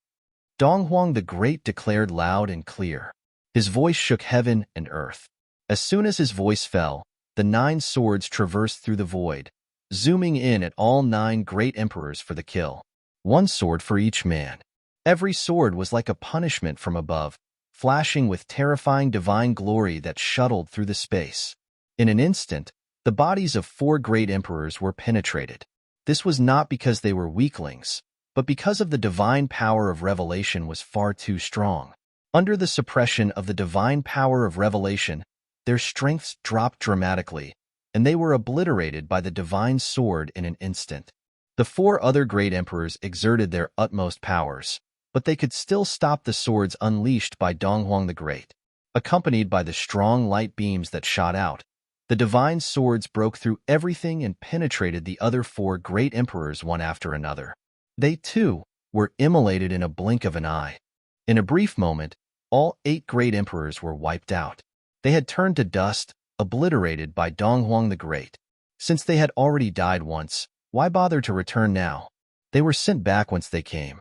Donghuang the Great declared loud and clear. His voice shook heaven and earth. As soon as his voice fell, the 9 swords traversed through the void, zooming in at all 9 great emperors for the kill. 1 sword for each man. Every sword was like a punishment from above, flashing with terrifying divine glory that shuttled through the space. In an instant, the bodies of 4 great emperors were penetrated. This was not because they were weaklings, but because of the divine power of revelation was far too strong. Under the suppression of the divine power of revelation, their strengths dropped dramatically, and they were obliterated by the divine sword in an instant. The 4 other great emperors exerted their utmost powers, but they could still stop the swords unleashed by Donghuang the Great. Accompanied by the strong light beams that shot out, the divine swords broke through everything and penetrated the other 4 great emperors one after another. They, too, were immolated in a blink of an eye. In a brief moment, all 8 great emperors were wiped out. They had turned to dust, obliterated by Donghuang the Great. Since they had already died once, why bother to return now? They were sent back whence they came.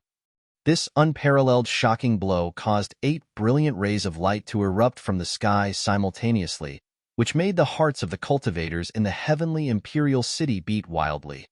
This unparalleled shocking blow caused 8 brilliant rays of light to erupt from the sky simultaneously, which made the hearts of the cultivators in the heavenly imperial city beat wildly.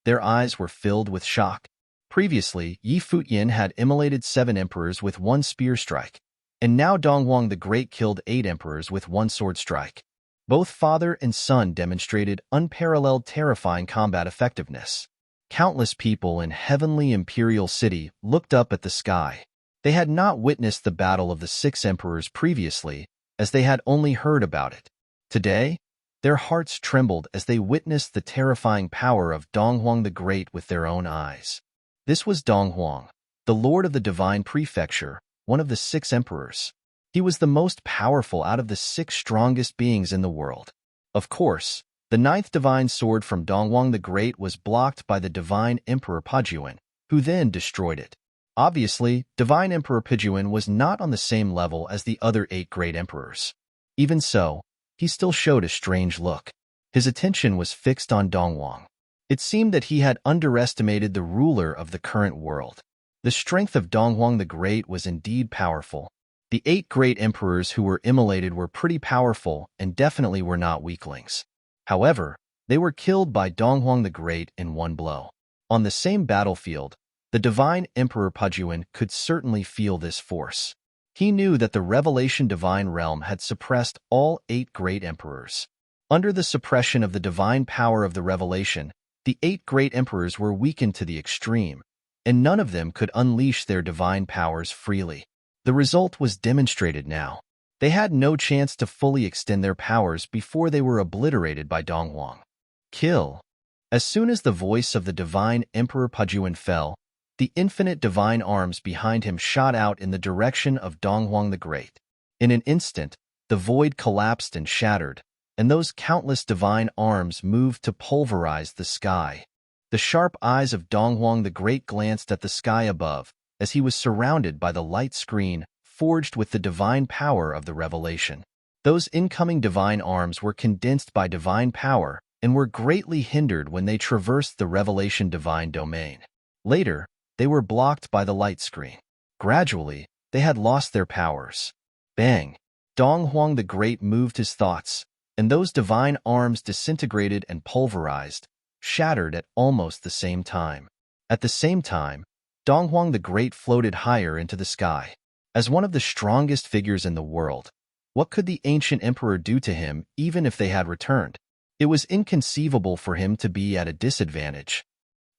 Their eyes were filled with shock. Previously, Futian had immolated 7 emperors with 1 spear strike, and now Donghuang the Great killed 8 emperors with 1 sword strike. Both father and son demonstrated unparalleled terrifying combat effectiveness. Countless people in heavenly imperial city looked up at the sky. They had not witnessed the battle of the 6 emperors previously, as they had only heard about it. Today, their hearts trembled as they witnessed the terrifying power of Donghuang the Great with their own eyes. This was Donghuang, the lord of the divine prefecture, one of the 6 emperors. He was the most powerful out of the 6 strongest beings in the world. Of course, the 9th divine sword from Donghuang the Great was blocked by the divine Emperor Pajuan, who then destroyed it. Obviously, divine Emperor Pajuan was not on the same level as the other 8 great emperors. Even so, he still showed a strange look. His attention was fixed on Donghuang. It seemed that he had underestimated the ruler of the current world. The strength of Donghuang the Great was indeed powerful. The 8 great emperors who were immolated were pretty powerful and definitely were not weaklings. However, they were killed by Donghuang the Great in 1 blow. On the same battlefield, the divine Emperor Pajuan could certainly feel this force. He knew that the revelation divine realm had suppressed all 8 great emperors. Under the suppression of the divine power of the revelation, the 8 great emperors were weakened to the extreme, and none of them could unleash their divine powers freely. The result was demonstrated now. They had no chance to fully extend their powers before they were obliterated by Donghuang. Kill. As soon as the voice of the divine Emperor Pajuan fell, the infinite divine arms behind him shot out in the direction of Donghuang the Great. In an instant, the void collapsed and shattered, and those countless divine arms moved to pulverize the sky. The sharp eyes of Donghuang the Great glanced at the sky above, as he was surrounded by the light screen forged with the divine power of the revelation. Those incoming divine arms were condensed by divine power and were greatly hindered when they traversed the revelation divine domain. Later, they were blocked by the light screen. Gradually, they had lost their powers. Bang! Donghuang the Great moved his thoughts, and those divine arms disintegrated and pulverized, shattered at almost the same time. At the same time, Donghuang the Great floated higher into the sky. As one of the strongest figures in the world, what could the ancient emperor do to him even if they had returned? It was inconceivable for him to be at a disadvantage.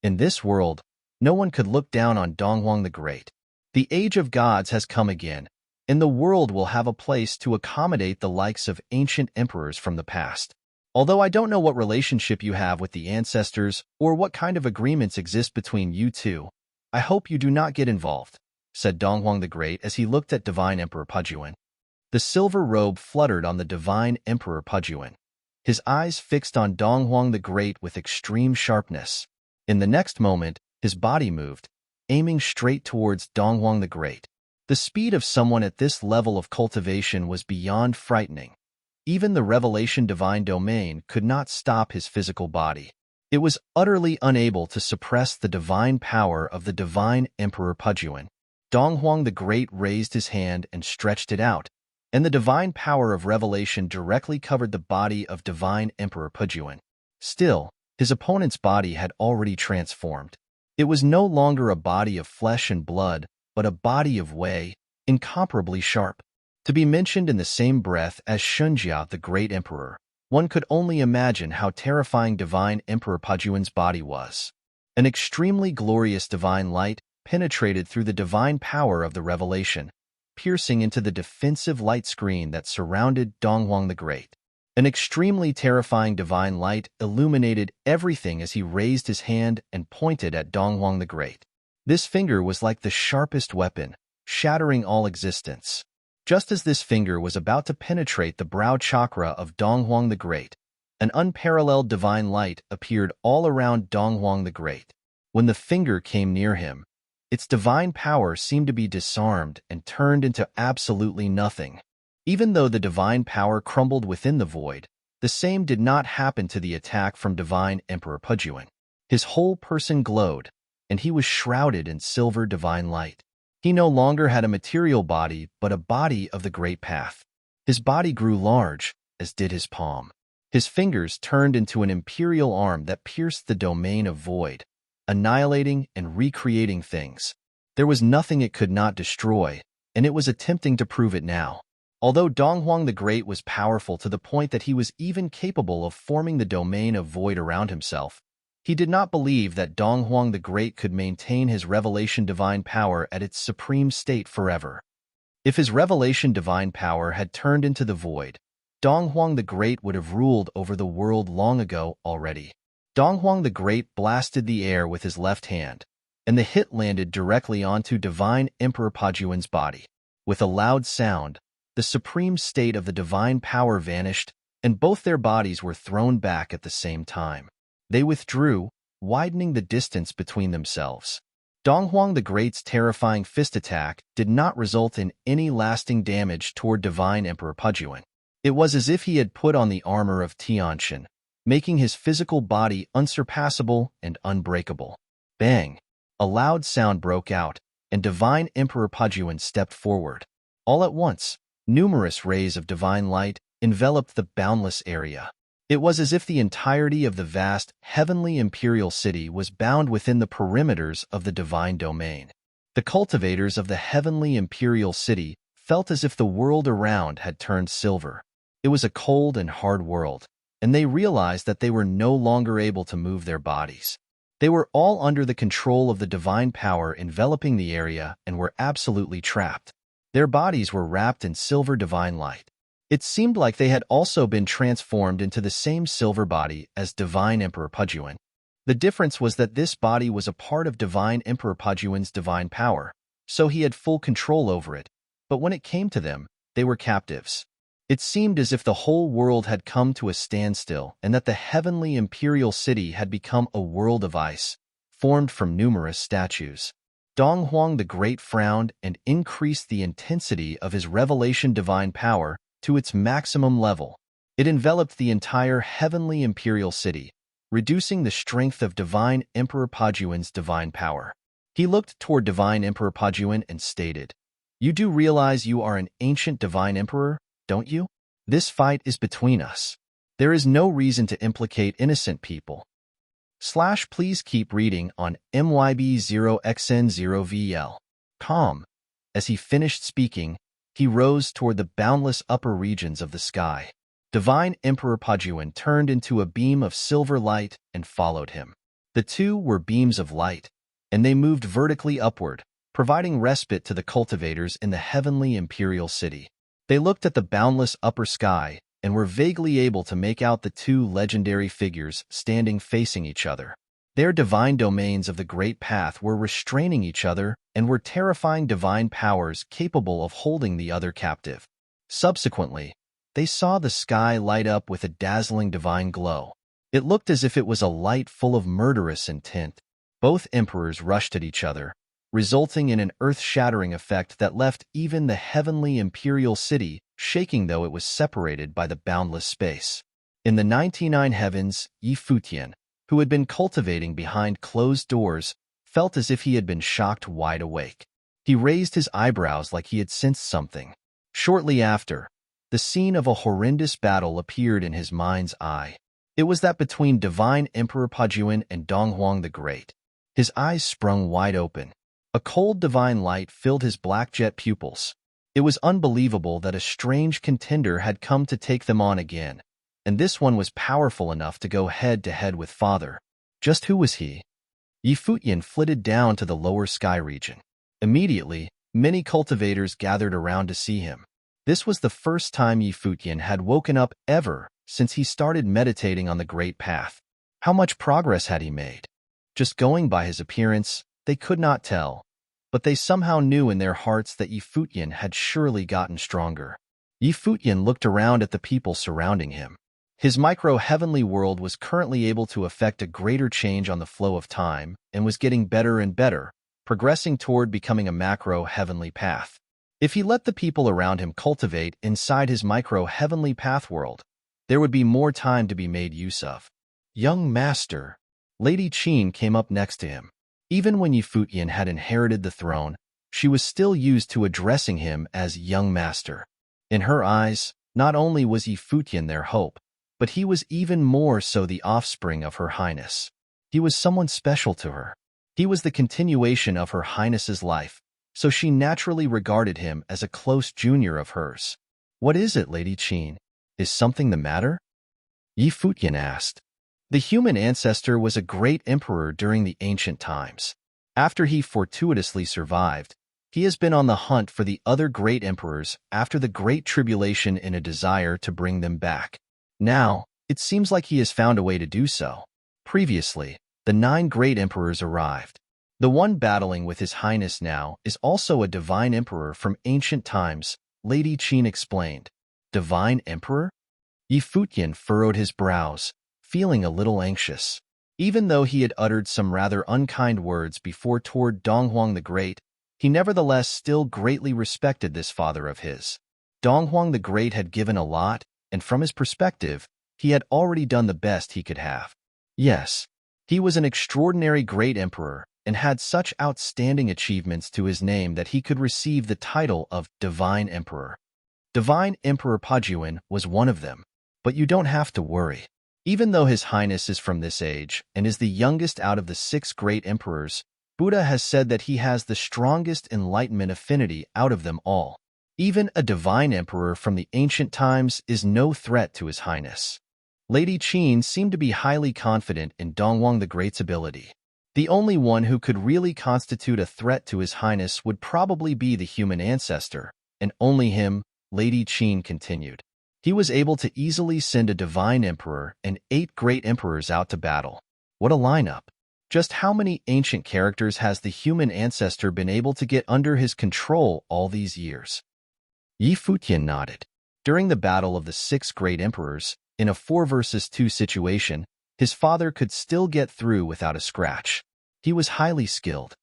In this world, no one could look down on Donghuang the Great. The age of gods has come again, and the world will have a place to accommodate the likes of ancient emperors from the past. Although I don't know what relationship you have with the ancestors or what kind of agreements exist between you two, I hope you do not get involved, said Donghuang the Great as he looked at divine Emperor Pajuan. The silver robe fluttered on the divine Emperor Pajuan, his eyes fixed on Donghuang the Great with extreme sharpness. In the next moment, his body moved, aiming straight towards Donghuang the Great. The speed of someone at this level of cultivation was beyond frightening. Even the revelation divine domain could not stop his physical body. It was utterly unable to suppress the divine power of the divine Emperor Pujuan. Donghuang the Great raised his hand and stretched it out, and the divine power of revelation directly covered the body of divine Emperor Pujuan. Still, his opponent's body had already transformed. It was no longer a body of flesh and blood, but a body of wei, incomparably sharp. To be mentioned in the same breath as Shunjia, the great emperor, one could only imagine how terrifying divine Emperor Pujuan's body was. An extremely glorious divine light penetrated through the divine power of the revelation, piercing into the defensive light screen that surrounded Donghuang the Great. An extremely terrifying divine light illuminated everything as he raised his hand and pointed at Donghuang the Great. This finger was like the sharpest weapon, shattering all existence. Just as this finger was about to penetrate the brow chakra of Donghuang the Great, an unparalleled divine light appeared all around Donghuang the Great. When the finger came near him, its divine power seemed to be disarmed and turned into absolutely nothing. Even though the divine power crumbled within the void, the same did not happen to the attack from divine Emperor Pujuan. His whole person glowed, and he was shrouded in silver divine light. He no longer had a material body, but a body of the great path. His body grew large, as did his palm. His fingers turned into an imperial arm that pierced the domain of void, annihilating and recreating things. There was nothing it could not destroy, and it was attempting to prove it now. Although Donghuang the Great was powerful to the point that he was even capable of forming the domain of void around himself, he did not believe that Donghuang the Great could maintain his revelation divine power at its supreme state forever. If his revelation divine power had turned into the void, Donghuang the Great would have ruled over the world long ago already. Donghuang the Great blasted the air with his left hand, and the hit landed directly onto divine Emperor Pujuan's body. With a loud sound, the supreme state of the divine power vanished, and both their bodies were thrown back at the same time. They withdrew, widening the distance between themselves. Donghuang the Great's terrifying fist attack did not result in any lasting damage toward divine Emperor Pujuan. It was as if he had put on the armor of Tianxin, making his physical body unsurpassable and unbreakable. Bang! A loud sound broke out, and divine Emperor Pujuan stepped forward. All at once, numerous rays of divine light enveloped the boundless area. It was as if the entirety of the vast, heavenly imperial city was bound within the perimeters of the divine domain. The cultivators of the heavenly imperial city felt as if the world around had turned silver. It was a cold and hard world, and they realized that they were no longer able to move their bodies. They were all under the control of the divine power enveloping the area and were absolutely trapped. Their bodies were wrapped in silver divine light. It seemed like they had also been transformed into the same silver body as divine Emperor Pujuan. The difference was that this body was a part of divine Emperor Pujuan's divine power, so he had full control over it, but when it came to them, they were captives. It seemed as if the whole world had come to a standstill and that the heavenly imperial city had become a world of ice, formed from numerous statues. Donghuang the Great frowned and increased the intensity of his revelation divine power to its maximum level. It enveloped the entire heavenly imperial city, reducing the strength of divine Emperor Pujuan's divine power. He looked toward divine Emperor Pujuan and stated, "You do realize you are an ancient divine emperor, don't you? This fight is between us. There is no reason to implicate innocent people. Please keep reading on MYB0XN0VL. Calm." As he finished speaking, he rose toward the boundless upper regions of the sky. Divine Emperor Pujuan turned into a beam of silver light and followed him. The two were beams of light, and they moved vertically upward, providing respite to the cultivators in the heavenly imperial city. They looked at the boundless upper sky and were vaguely able to make out the two legendary figures standing facing each other. Their divine domains of the Great Path were restraining each other and were terrifying divine powers capable of holding the other captive. Subsequently, they saw the sky light up with a dazzling divine glow. It looked as if it was a light full of murderous intent. Both emperors rushed at each other, resulting in an earth-shattering effect that left even the heavenly imperial city shaking, though it was separated by the boundless space. In the 99 heavens, Futian, who had been cultivating behind closed doors, felt as if he had been shocked wide awake. He raised his eyebrows like he had sensed something. Shortly after, the scene of a horrendous battle appeared in his mind's eye. It was that between Divine Emperor Pajuan and Donghuang the Great. His eyes sprung wide open. A cold divine light filled his black jet pupils. It was unbelievable that a strange contender had come to take them on again, and this one was powerful enough to go head-to-head with Father. Just who was he? Futian flitted down to the lower sky region. Immediately, many cultivators gathered around to see him. This was the first time Futian had woken up ever since he started meditating on the Great Path. How much progress had he made? Just going by his appearance, they could not tell, but they somehow knew in their hearts that Futian had surely gotten stronger. Futian looked around at the people surrounding him. His micro-heavenly world was currently able to effect a greater change on the flow of time and was getting better and better, progressing toward becoming a macro-heavenly path. If he let the people around him cultivate inside his micro-heavenly path world, there would be more time to be made use of. Young Master. Lady Qin came up next to him. Even when Futian had inherited the throne, she was still used to addressing him as Young Master. In her eyes, not only was Futian their hope, but he was even more so the offspring of Her Highness. He was someone special to her. He was the continuation of Her Highness's life, so she naturally regarded him as a close junior of hers. What is it, Lady Qin? Is something the matter? Futian asked. The human ancestor was a great emperor during the ancient times. After he fortuitously survived, he has been on the hunt for the other great emperors after the Great Tribulation in a desire to bring them back. Now, it seems like he has found a way to do so. Previously, the 9 great emperors arrived. The one battling with His Highness now is also a divine emperor from ancient times, Lady Qin explained. Divine emperor? Futian furrowed his brows, feeling a little anxious. Even though he had uttered some rather unkind words before toward Donghuang the Great, he nevertheless still greatly respected this father of his. Donghuang the Great had given a lot, and from his perspective, he had already done the best he could have. Yes, he was an extraordinary great emperor and had such outstanding achievements to his name that he could receive the title of Divine Emperor. Divine Emperor Pajuan was one of them, but you don't have to worry. Even though His Highness is from this age and is the youngest out of the 6 great emperors, Buddha has said that he has the strongest enlightenment affinity out of them all. Even a divine emperor from the ancient times is no threat to His Highness. Lady Qin seemed to be highly confident in Donghuang the Great's ability. The only one who could really constitute a threat to His Highness would probably be the human ancestor, and only him, Lady Qin continued. He was able to easily send a divine emperor and 8 great emperors out to battle. What a lineup! Just how many ancient characters has the human ancestor been able to get under his control all these years? Futian nodded. During the battle of the 6 great emperors, in a 4 versus 2 situation, his father could still get through without a scratch. He was highly skilled.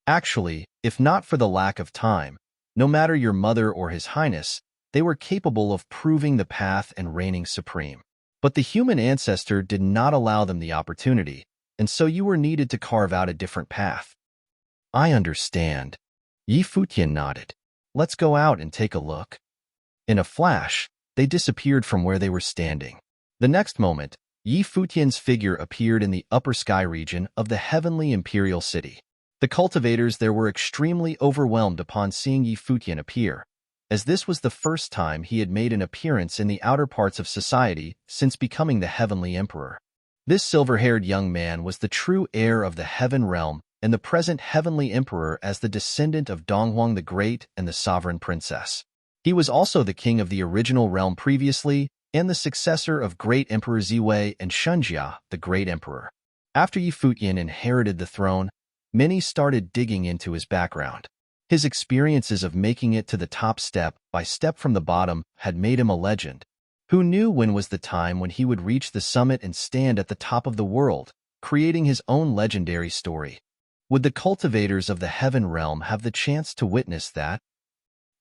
Actually, if not for the lack of time, no matter your mother or His Highness, they were capable of proving the path and reigning supreme. But the human ancestor did not allow them the opportunity, and so you were needed to carve out a different path. I understand. Futian nodded. Let's go out and take a look. In a flash, they disappeared from where they were standing. The next moment, Futian's figure appeared in the upper sky region of the heavenly imperial city. The cultivators there were extremely overwhelmed upon seeing Futian appear, as this was the first time he had made an appearance in the outer parts of society since becoming the heavenly emperor. This silver-haired young man was the true heir of the heaven realm and the present heavenly emperor as the descendant of Donghuang the Great and the sovereign princess. He was also the king of the original realm previously and the successor of great Emperor Ziwei and Shunjia, the great emperor. After Futian inherited the throne, many started digging into his background. His experiences of making it to the top step by step from the bottom had made him a legend. Who knew when was the time when he would reach the summit and stand at the top of the world, creating his own legendary story? Would the cultivators of the heaven realm have the chance to witness that?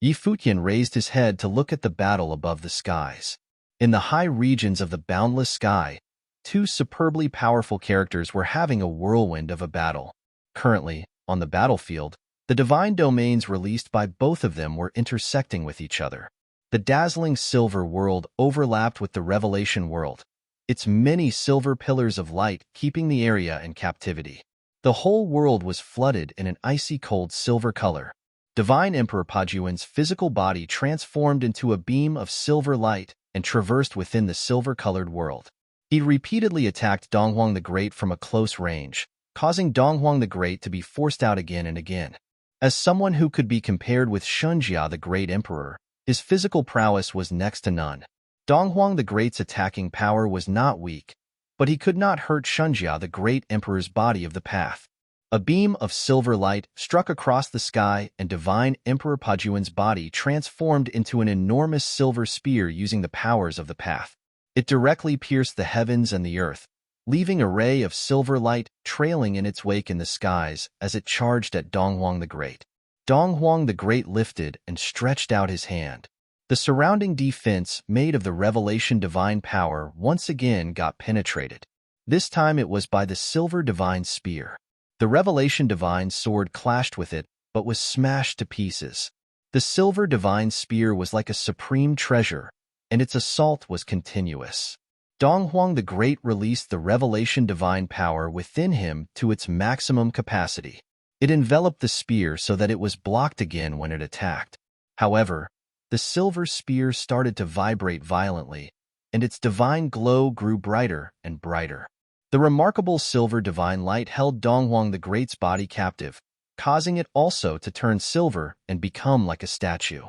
Futian raised his head to look at the battle above the skies. In the high regions of the boundless sky, two superbly powerful characters were having a whirlwind of a battle. Currently, on the battlefield, the divine domains released by both of them were intersecting with each other. The dazzling silver world overlapped with the revelation world, its many silver pillars of light keeping the area in captivity. The whole world was flooded in an icy cold silver color. Divine Emperor Pajuan's physical body transformed into a beam of silver light and traversed within the silver-colored world. He repeatedly attacked Donghuang the Great from a close range, causing Donghuang the Great to be forced out again and again. As someone who could be compared with Shunjia the Great Emperor, his physical prowess was next to none. Donghuang the Great's attacking power was not weak, but he could not hurt Shunjia the Great Emperor's body of the path. A beam of silver light struck across the sky, and Divine Emperor Pajuan's body transformed into an enormous silver spear using the powers of the path. It directly pierced the heavens and the earth, leaving a ray of silver light trailing in its wake in the skies as it charged at Donghuang the Great. Donghuang the Great lifted and stretched out his hand. The surrounding defense made of the revelation divine power once again got penetrated. This time it was by the silver divine spear. The revelation divine sword clashed with it, but was smashed to pieces. The silver divine spear was like a supreme treasure, and its assault was continuous. Donghuang the Great released the revelation divine power within him to its maximum capacity. It enveloped the spear so that it was blocked again when it attacked. However, the silver spear started to vibrate violently, and its divine glow grew brighter and brighter. The remarkable silver divine light held Donghuang the Great's body captive, causing it also to turn silver and become like a statue.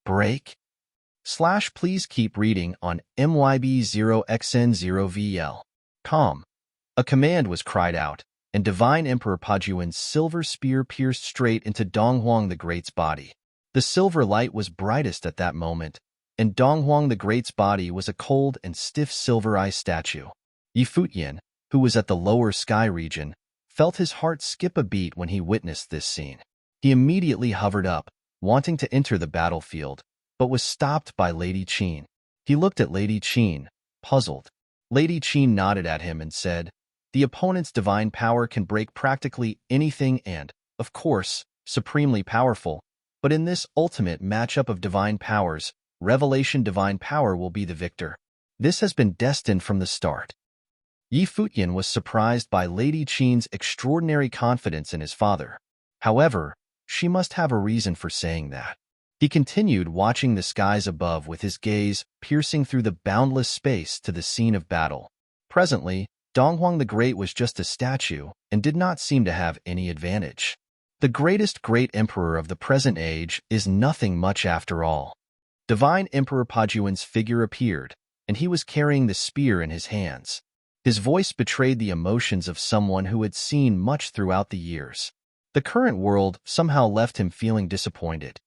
Break? Please keep reading on MYB0XN0VL. Calm. A command was cried out, and Divine Emperor Pajuan's silver spear pierced straight into Donghuang the Great's body. The silver light was brightest at that moment, and Donghuang the Great's body was a cold and stiff silver ice statue. Futian, who was at the lower sky region, felt his heart skip a beat when he witnessed this scene. He immediately hovered up, wanting to enter the battlefield, but was stopped by Lady Qin. He looked at Lady Qin, puzzled. Lady Qin nodded at him and said, "The opponent's divine power can break practically anything and, of course, supremely powerful, but in this ultimate matchup of divine powers, revelation divine power will be the victor. This has been destined from the start." Futian was surprised by Lady Qin's extraordinary confidence in his father. However, she must have a reason for saying that. He continued watching the skies above with his gaze piercing through the boundless space to the scene of battle. Presently, Donghuang the Great was just a statue and did not seem to have any advantage. The greatest great emperor of the present age is nothing much after all. Divine Emperor Pajuan's figure appeared, and he was carrying the spear in his hands. His voice betrayed the emotions of someone who had seen much throughout the years. The current world somehow left him feeling disappointed.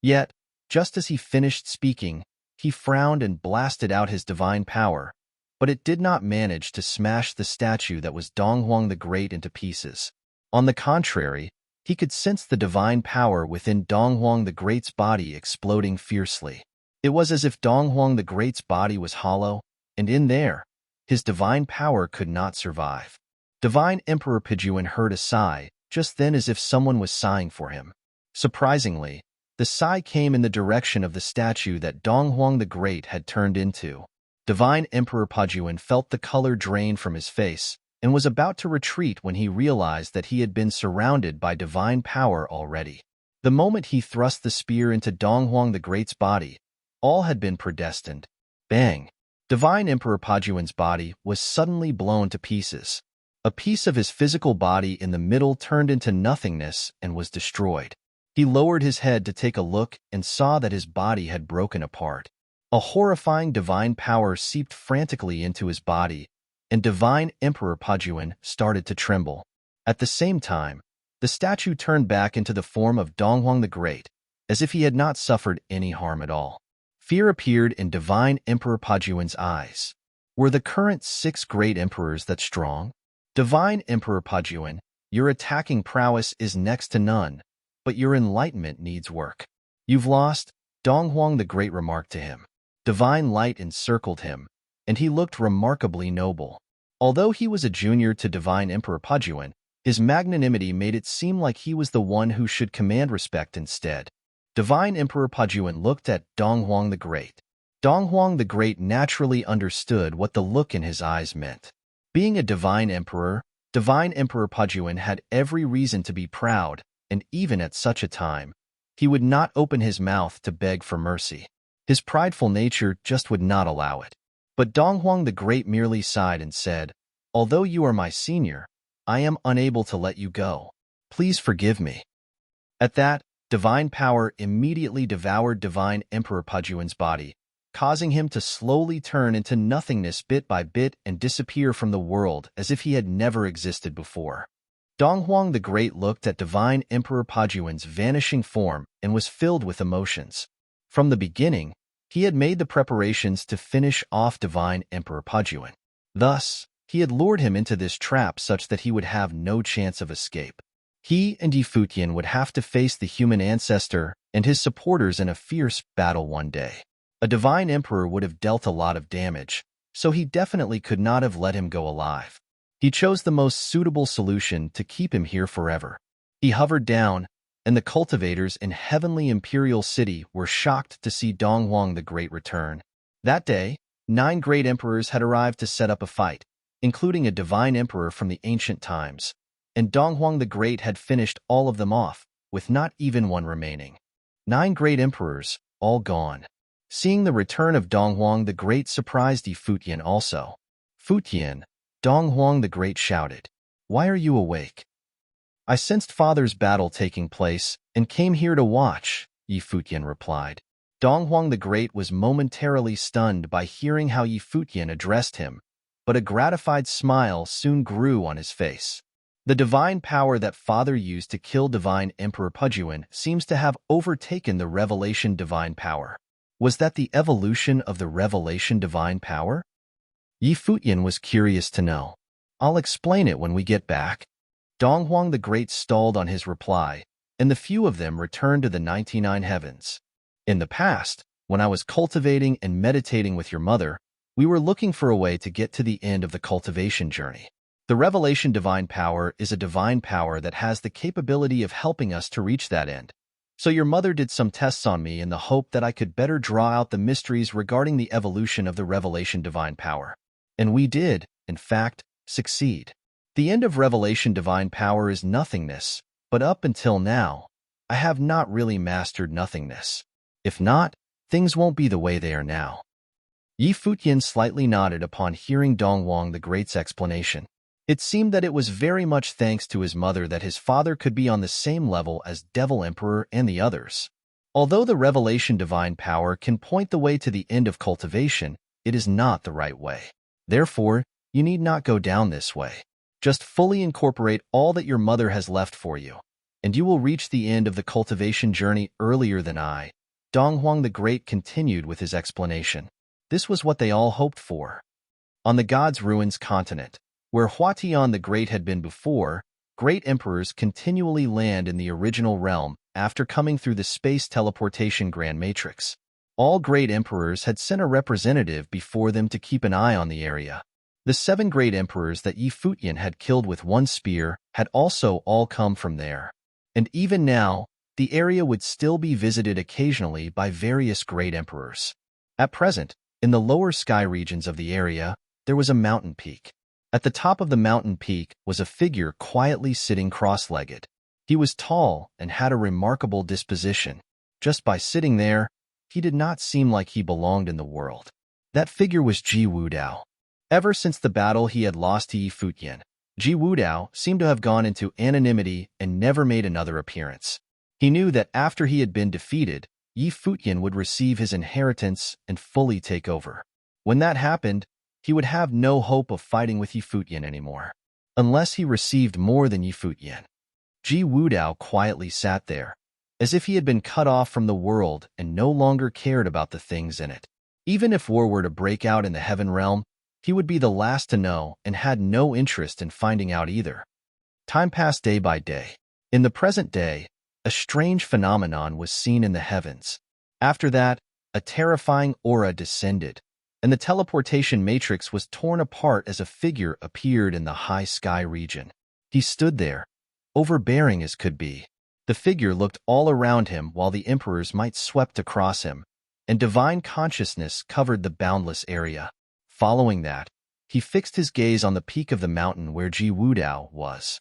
Yet, just as he finished speaking, he frowned and blasted out his divine power, but it did not manage to smash the statue that was Donghuang the Great into pieces. On the contrary, he could sense the divine power within Donghuang the Great's body exploding fiercely. It was as if Donghuang the Great's body was hollow, and in there, his divine power could not survive. Divine Emperor Pajuan heard a sigh, just then as if someone was sighing for him. Surprisingly, the sigh came in the direction of the statue that Donghuang the Great had turned into. Divine Emperor Pajuan felt the color drain from his face and was about to retreat when he realized that he had been surrounded by divine power already. The moment he thrust the spear into Donghuang the Great's body, all had been predestined. Bang! Divine Emperor Pajuan's body was suddenly blown to pieces. A piece of his physical body in the middle turned into nothingness and was destroyed. He lowered his head to take a look and saw that his body had broken apart. A horrifying divine power seeped frantically into his body, and Divine Emperor Pajuan started to tremble. At the same time, the statue turned back into the form of Donghuang the Great, as if he had not suffered any harm at all. Fear appeared in Divine Emperor Pajuan's eyes. Were the current 6 great emperors that strong? Divine Emperor Pajuan, Your attacking prowess is next to none, but your enlightenment needs work. You've lost, Donghuang the Great remarked to him. Divine light encircled him, and he looked remarkably noble. Although he was a junior to Divine Emperor Pujuan, his magnanimity made it seem like he was the one who should command respect instead. Divine Emperor Pujuan looked at Donghuang the Great. Donghuang the Great naturally understood what the look in his eyes meant. Being a Divine Emperor Pujuan had every reason to be proud, and even at such a time, he would not open his mouth to beg for mercy. His prideful nature just would not allow it. But Donghuang the Great merely sighed and said, "Although you are my senior, I am unable to let you go. Please forgive me." At that, divine power immediately devoured Divine Emperor Pujuan's body, causing him to slowly turn into nothingness bit by bit and disappear from the world as if he had never existed before. Donghuang the Great looked at Divine Emperor Pujuan's vanishing form and was filled with emotions. From the beginning, he had made the preparations to finish off Divine Emperor Pujuan. Thus, he had lured him into this trap such that he would have no chance of escape. He and Futian would have to face the human ancestor and his supporters in a fierce battle one day. A divine emperor would have dealt a lot of damage, so he definitely could not have let him go alive. He chose the most suitable solution to keep him here forever. He hovered down, and the cultivators in Heavenly Imperial City were shocked to see Donghuang the Great return. That day, 9 great emperors had arrived to set up a fight, including a divine emperor from the ancient times, and Donghuang the Great had finished all of them off, with not even one remaining. 9 great emperors, all gone. Seeing the return of Donghuang the Great surprised Futian also. "Futian," Donghuang the Great shouted, "why are you awake?" "I sensed father's battle taking place and came here to watch," Futian replied. Donghuang the Great was momentarily stunned by hearing how Futian addressed him, but a gratified smile soon grew on his face. The divine power that father used to kill Divine Emperor Pujuan seems to have overtaken the Revelation divine power. Was that the evolution of the Revelation divine power? Futian was curious to know. "I'll explain it when we get back." Donghuang the Great stalled on his reply, and the few of them returned to the 99 heavens. "In the past, when I was cultivating and meditating with your mother, we were looking for a way to get to the end of the cultivation journey. The Revelation divine power is a divine power that has the capability of helping us to reach that end. So your mother did some tests on me in the hope that I could better draw out the mysteries regarding the evolution of the Revelation divine power. And we did, in fact, succeed. The end of Revelation divine power is nothingness, but up until now, I have not really mastered nothingness. If not, things won't be the way they are now." Futian slightly nodded upon hearing Donghuang the Great's explanation. It seemed that it was very much thanks to his mother that his father could be on the same level as Devil Emperor and the others. Although the Revelation divine power can point the way to the end of cultivation, it is not the right way. Therefore, you need not go down this way. Just fully incorporate all that your mother has left for you, and you will reach the end of the cultivation journey earlier than I. Donghuang the Great continued with his explanation. This was what they all hoped for. On the God's Ruins continent, where Futian the Great had been before, great emperors continually land in the original realm after coming through the space teleportation grand matrix. All great emperors had sent a representative before them to keep an eye on the area. The 7 great emperors that Futian had killed with one spear had also all come from there. And even now, the area would still be visited occasionally by various great emperors. At present, in the lower sky regions of the area, there was a mountain peak. At the top of the mountain peak was a figure quietly sitting cross-legged. He was tall and had a remarkable disposition. Just by sitting there, he did not seem like he belonged in the world. That figure was Ji Wudao. Ever since the battle he had lost to Futian, Ji Wudao seemed to have gone into anonymity and never made another appearance. He knew that after he had been defeated, Futian would receive his inheritance and fully take over. When that happened, he would have no hope of fighting with Futian anymore, unless he received more than Futian. Ji Wudao quietly sat there, as if he had been cut off from the world and no longer cared about the things in it. Even if war were to break out in the heaven realm, he would be the last to know and had no interest in finding out either. Time passed day by day. In the present day, a strange phenomenon was seen in the heavens. After that, a terrifying aura descended, and the teleportation matrix was torn apart as a figure appeared in the high sky region. He stood there, overbearing as could be. The figure looked all around him while the emperor's might swept across him, and divine consciousness covered the boundless area. Following that, he fixed his gaze on the peak of the mountain where Ji Wudao was.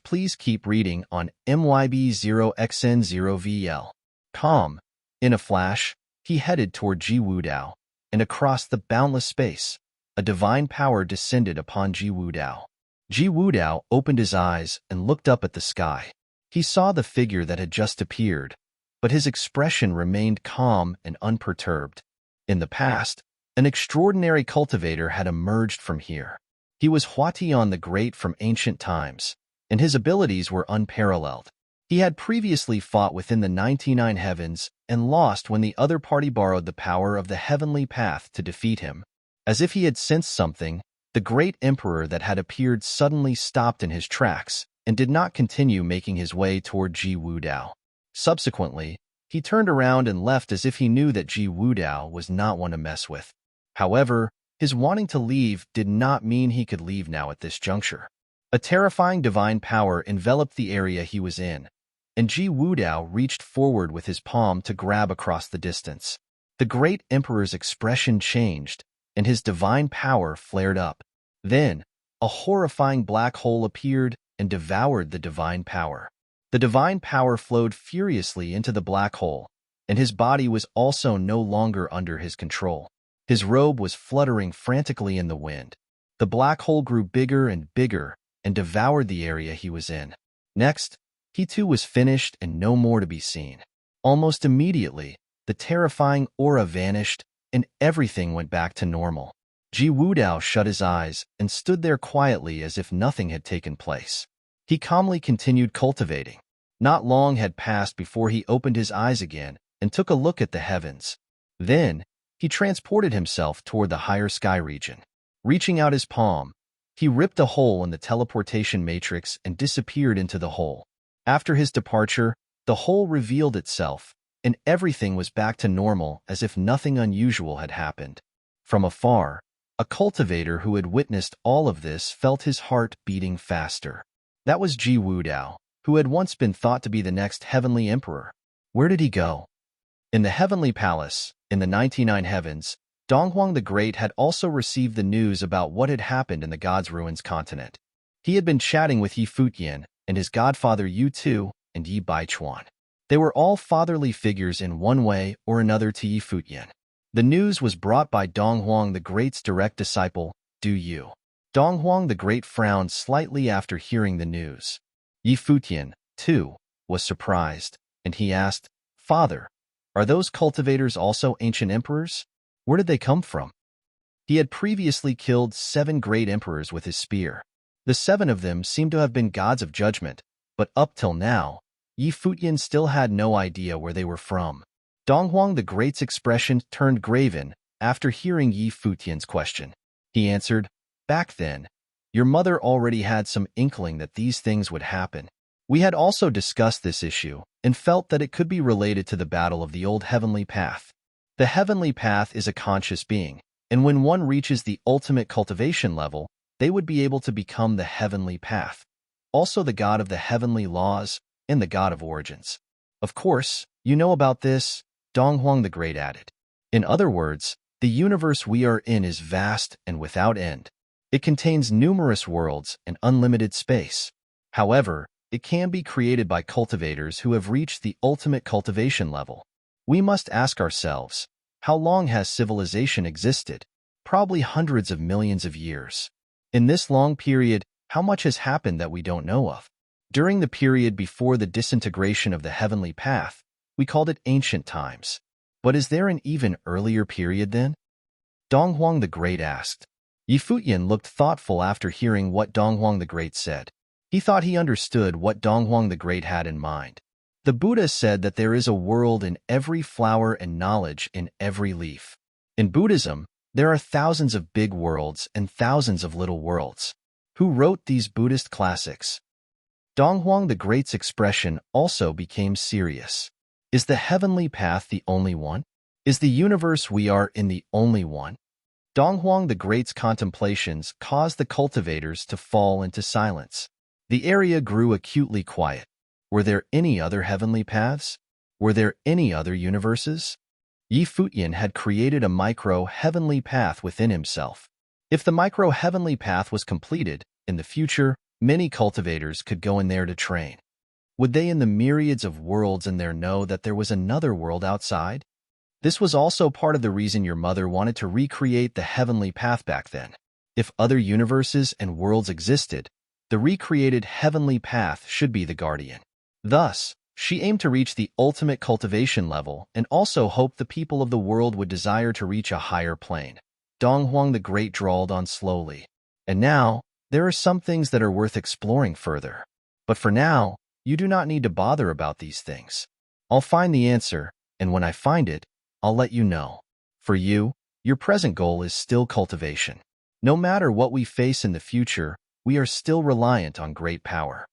Please keep reading on MYB0XN0VL. Calm. In a flash, he headed toward Ji Wudao, and across the boundless space, a divine power descended upon Ji Wudao. Ji Wudao opened his eyes and looked up at the sky. He saw the figure that had just appeared, but his expression remained calm and unperturbed. In the past, an extraordinary cultivator had emerged from here. He was Futian the Great from ancient times, and his abilities were unparalleled. He had previously fought within the 99 heavens and lost when the other party borrowed the power of the heavenly path to defeat him. As if he had sensed something, the great emperor that had appeared suddenly stopped in his tracks and did not continue making his way toward Ji Wudao. Subsequently, he turned around and left as if he knew that Ji Wudao was not one to mess with. However, his wanting to leave did not mean he could leave now at this juncture. A terrifying divine power enveloped the area he was in, and Ji Wudao reached forward with his palm to grab across the distance. The great emperor's expression changed, and his divine power flared up. Then, a horrifying black hole appeared and devoured the divine power. The divine power flowed furiously into the black hole, and his body was also no longer under his control. His robe was fluttering frantically in the wind. The black hole grew bigger and bigger and devoured the area he was in. Next, he too was finished and no more to be seen. Almost immediately, the terrifying aura vanished and everything went back to normal. Ji Wudao shut his eyes and stood there quietly as if nothing had taken place. He calmly continued cultivating. Not long had passed before he opened his eyes again and took a look at the heavens. Then, he transported himself toward the higher sky region. Reaching out his palm, he ripped a hole in the teleportation matrix and disappeared into the hole. After his departure, the hole revealed itself, and everything was back to normal as if nothing unusual had happened. From afar, a cultivator who had witnessed all of this felt his heart beating faster. That was Ji Wudao, who had once been thought to be the next heavenly emperor. Where did he go? In the heavenly palace, in the 99 heavens, Donghuang the Great had also received the news about what had happened in the God's Ruins continent. He had been chatting with Yi Futian and his godfather Yu Tu and Yi Baichuan. They were all fatherly figures in one way or another to Yi Futian. The news was brought by Donghuang the Great's direct disciple, Du Yu. Donghuang the Great frowned slightly after hearing the news. Yi Futian, too, was surprised, and he asked, "Father, are those cultivators also ancient emperors? Where did they come from?" He had previously killed 7 great emperors with his spear. The 7 of them seemed to have been gods of judgment, but up till now, Yi Futian still had no idea where they were from. Donghuang the Great's expression turned graven after hearing Yi Futian's question. He answered, "Back then, your mother already had some inkling that these things would happen. We had also discussed this issue and felt that it could be related to the battle of the old heavenly path. The heavenly path is a conscious being, and when one reaches the ultimate cultivation level, they would be able to become the heavenly path, also the god of the heavenly laws and the god of origins. Of course, you know about this," Donghuang the Great added. "In other words, the universe we are in is vast and without end. It contains numerous worlds and unlimited space. However, it can be created by cultivators who have reached the ultimate cultivation level. We must ask ourselves, how long has civilization existed? Probably hundreds of millions of years. In this long period, how much has happened that we don't know of? During the period before the disintegration of the heavenly path, we called it ancient times. But is there an even earlier period then?" Donghuang the Great asked. Yi Futian looked thoughtful after hearing what Donghuang the Great said. He thought he understood what Donghuang the Great had in mind. The Buddha said that there is a world in every flower and knowledge in every leaf. In Buddhism, there are thousands of big worlds and thousands of little worlds. Who wrote these Buddhist classics? Donghuang the Great's expression also became serious. Is the heavenly path the only one? Is the universe we are in the only one? Donghuang the Great's contemplations caused the cultivators to fall into silence. The area grew acutely quiet. Were there any other heavenly paths? Were there any other universes? Futian had created a micro-heavenly path within himself. If the micro-heavenly path was completed, in the future, many cultivators could go in there to train. Would they in the myriads of worlds in there know that there was another world outside? This was also part of the reason your mother wanted to recreate the heavenly path back then. If other universes and worlds existed, the recreated heavenly path should be the guardian. Thus, she aimed to reach the ultimate cultivation level and also hoped the people of the world would desire to reach a higher plane. Donghuang the Great drawled on slowly. And now, there are some things that are worth exploring further. But for now, you do not need to bother about these things. I'll find the answer, and when I find it, I'll let you know. For you, your present goal is still cultivation. No matter what we face in the future, we are still reliant on great power.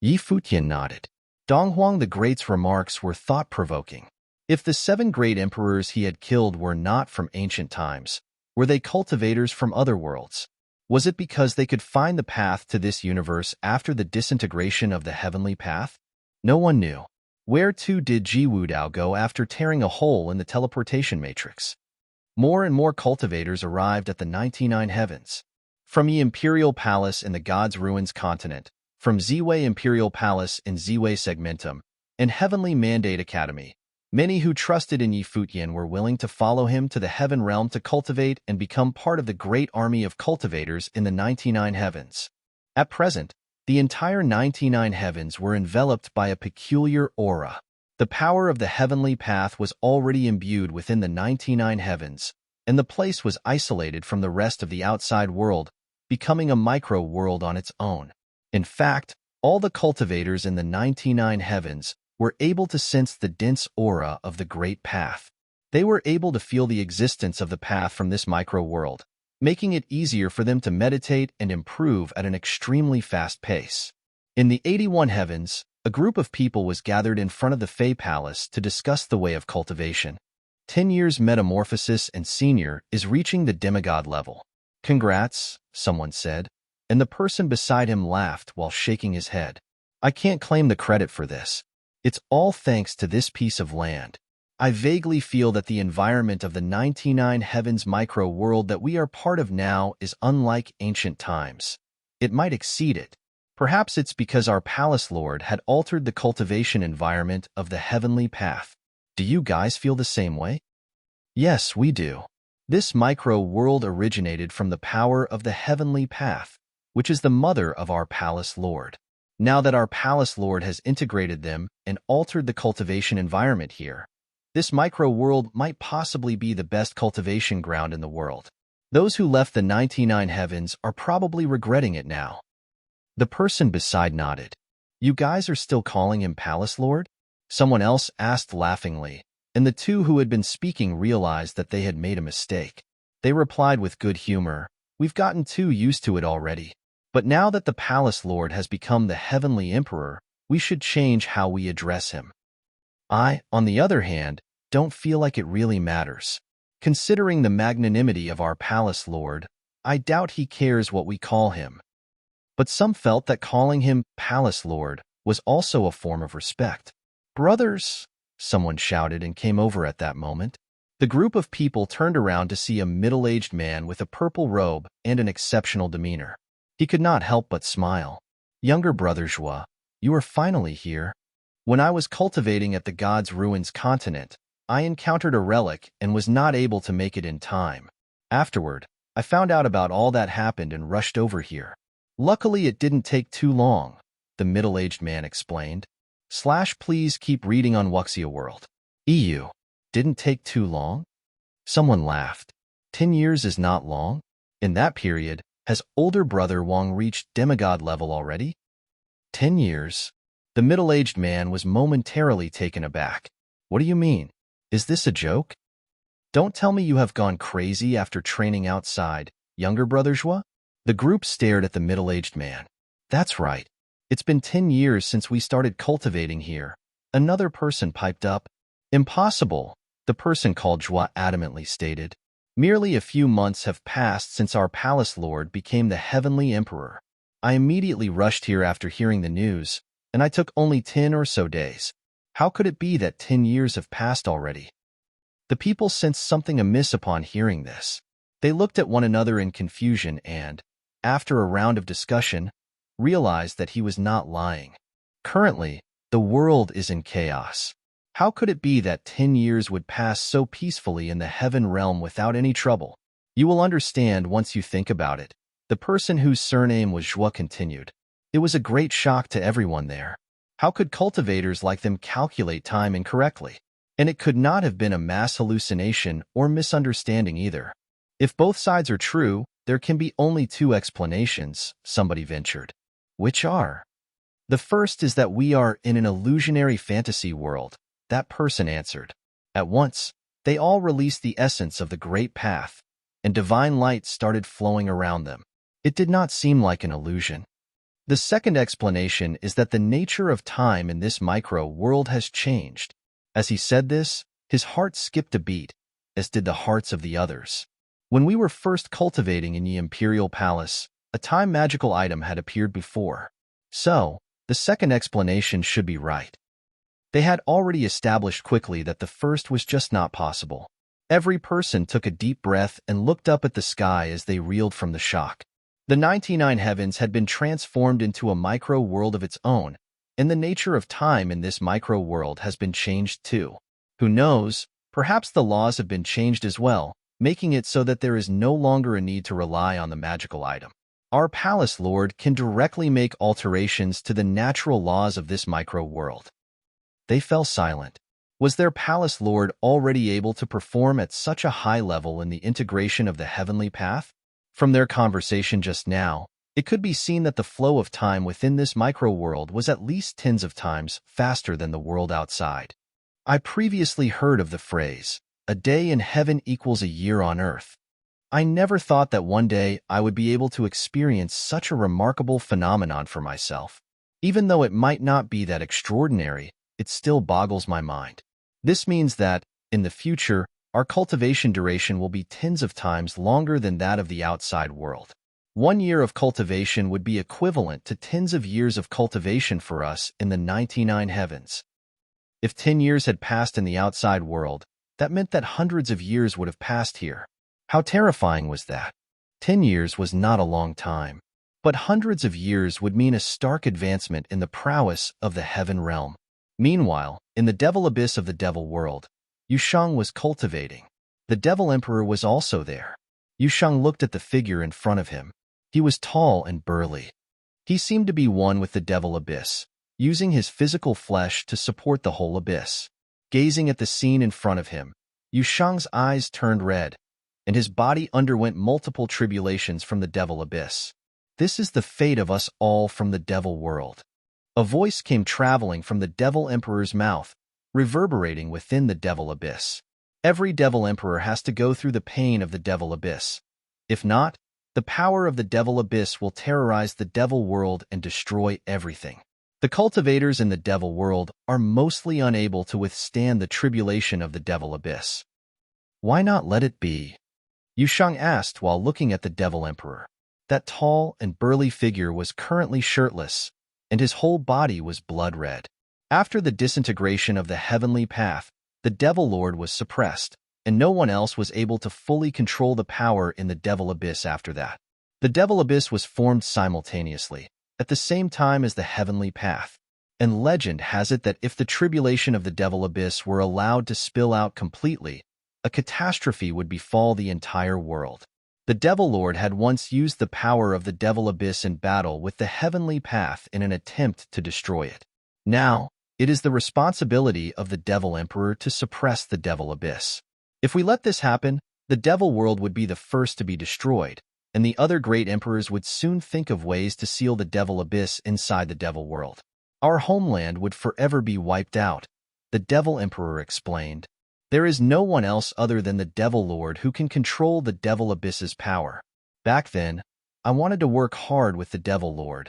Futian nodded. Donghuang the Great's remarks were thought-provoking. If the 7 great emperors he had killed were not from ancient times, were they cultivators from other worlds? Was it because they could find the path to this universe after the disintegration of the heavenly path? No one knew. Where to did Ji Wudao go after tearing a hole in the teleportation matrix? More and more cultivators arrived at the 99 heavens. From Yi Imperial Palace in the God's Ruins continent, from Ziwei Imperial Palace in Ziwei Segmentum, and Heavenly Mandate Academy, many who trusted in Yi Futian were willing to follow him to the heaven realm to cultivate and become part of the great army of cultivators in the 99 heavens. At present, the entire 99 heavens were enveloped by a peculiar aura. The power of the heavenly path was already imbued within the 99 heavens, and the place was isolated from the rest of the outside world, becoming a micro-world on its own. In fact, all the cultivators in the 99 heavens were able to sense the dense aura of the great path. They were able to feel the existence of the path from this micro-world, making it easier for them to meditate and improve at an extremely fast pace. In the 81 heavens, a group of people was gathered in front of the Fey Palace to discuss the way of cultivation. 10 years metamorphosis and senior is reaching the demigod level. Congrats, someone said, and the person beside him laughed while shaking his head. I can't claim the credit for this. It's all thanks to this piece of land. I vaguely feel that the environment of the 99 heavens micro-world that we are part of now is unlike ancient times. It might exceed it. Perhaps it's because our palace lord had altered the cultivation environment of the heavenly path. Do you guys feel the same way? Yes, we do. This micro-world originated from the power of the heavenly path, which is the mother of our palace lord. Now that our palace lord has integrated them and altered the cultivation environment here, this micro-world might possibly be the best cultivation ground in the world. Those who left the 99 heavens are probably regretting it now. The person beside nodded. You guys are still calling him Palace Lord? Someone else asked laughingly, and the two who had been speaking realized that they had made a mistake. They replied with good humor, We've gotten too used to it already. But now that the Palace Lord has become the Heavenly Emperor, we should change how we address him. I, on the other hand, don't feel like it really matters. Considering the magnanimity of our Palace Lord, I doubt he cares what we call him. But some felt that calling him Palace Lord was also a form of respect. Brothers, someone shouted and came over at that moment. The group of people turned around to see a middle-aged man with a purple robe and an exceptional demeanor. He could not help but smile. Younger brother Joie, you are finally here. When I was cultivating at the God's Ruins continent, I encountered a relic and was not able to make it in time. Afterward, I found out about all that happened and rushed over here. Luckily, it didn't take too long, the middle-aged man explained. Please keep reading on Wuxia World. EU. Didn't take too long? Someone laughed. 10 years is not long? In that period, has older brother Wang reached demigod level already? 10 years? The middle-aged man was momentarily taken aback. What do you mean? Is this a joke? Don't tell me you have gone crazy after training outside, younger brother Joie? The group stared at the middle-aged man. That's right. It's been 10 years since we started cultivating here. Another person piped up. Impossible, the person called Joie adamantly stated. Merely a few months have passed since our palace lord became the heavenly emperor. I immediately rushed here after hearing the news, and I took only 10 or so days. How could it be that 10 years have passed already? The people sensed something amiss upon hearing this. They looked at one another in confusion and, after a round of discussion, realized that he was not lying. Currently, the world is in chaos. How could it be that 10 years would pass so peacefully in the heaven realm without any trouble? You will understand once you think about it. The person whose surname was Joie continued. It was a great shock to everyone there. How could cultivators like them calculate time incorrectly? And it could not have been a mass hallucination or misunderstanding either. If both sides are true, there can be only two explanations, somebody ventured. Which are? The first is that we are in an illusionary fantasy world, that person answered. At once, they all released the essence of the great path, and divine light started flowing around them. It did not seem like an illusion. The second explanation is that the nature of time in this micro-world has changed. As he said this, his heart skipped a beat, as did the hearts of the others. When we were first cultivating in the Imperial Palace, a time magical item had appeared before. So, the second explanation should be right. They had already established quickly that the first was just not possible. Every person took a deep breath and looked up at the sky as they reeled from the shock. The 99 heavens had been transformed into a micro-world of its own, and the nature of time in this micro-world has been changed too. Who knows, perhaps the laws have been changed as well, making it so that there is no longer a need to rely on the magical item. Our palace lord can directly make alterations to the natural laws of this micro-world. They fell silent. Was their palace lord already able to perform at such a high level in the integration of the heavenly path? From their conversation just now, it could be seen that the flow of time within this micro-world was at least tens of times faster than the world outside. I previously heard of the phrase, "A day in heaven equals a year on earth." I never thought that one day I would be able to experience such a remarkable phenomenon for myself. Even though it might not be that extraordinary, it still boggles my mind. This means that, in the future, our cultivation duration will be tens of times longer than that of the outside world. 1 year of cultivation would be equivalent to tens of years of cultivation for us in the 99 heavens. If 10 years had passed in the outside world, that meant that hundreds of years would have passed here. How terrifying was that? 10 years was not a long time, but hundreds of years would mean a stark advancement in the prowess of the heaven realm. Meanwhile, in the devil abyss of the devil world, Yushang was cultivating. The devil emperor was also there. Yushang looked at the figure in front of him. He was tall and burly. He seemed to be one with the devil abyss, using his physical flesh to support the whole abyss. Gazing at the scene in front of him, Yushang's eyes turned red, and his body underwent multiple tribulations from the devil abyss. This is the fate of us all from the devil world. A voice came traveling from the devil emperor's mouth, reverberating within the devil abyss. Every devil emperor has to go through the pain of the devil abyss. If not, the power of the devil abyss will terrorize the devil world and destroy everything. The cultivators in the devil world are mostly unable to withstand the tribulation of the devil abyss. Why not let it be? Yushang asked while looking at the devil emperor. That tall and burly figure was currently shirtless, and his whole body was blood red. After the disintegration of the heavenly path, the devil lord was suppressed, and no one else was able to fully control the power in the devil abyss after that. The devil abyss was formed simultaneously, at the same time as the heavenly path, and legend has it that if the tribulation of the devil abyss were allowed to spill out completely, a catastrophe would befall the entire world. The devil lord had once used the power of the devil abyss in battle with the heavenly path in an attempt to destroy it. Now, it is the responsibility of the devil emperor to suppress the devil abyss. If we let this happen, the devil world would be the first to be destroyed, and the other great emperors would soon think of ways to seal the devil abyss inside the devil world. Our homeland would forever be wiped out, the devil emperor explained. There is no one else other than the devil lord who can control the devil abyss's power. Back then, I wanted to work hard with the devil lord,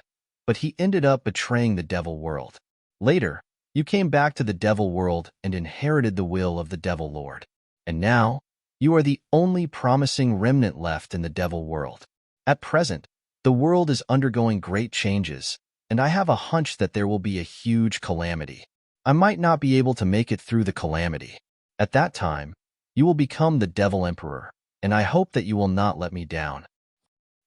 but he ended up betraying the devil world. Later, you came back to the devil world and inherited the will of the devil lord. And now, you are the only promising remnant left in the devil world. At present, the world is undergoing great changes, and I have a hunch that there will be a huge calamity. I might not be able to make it through the calamity. At that time, you will become the Devil Emperor, and I hope that you will not let me down.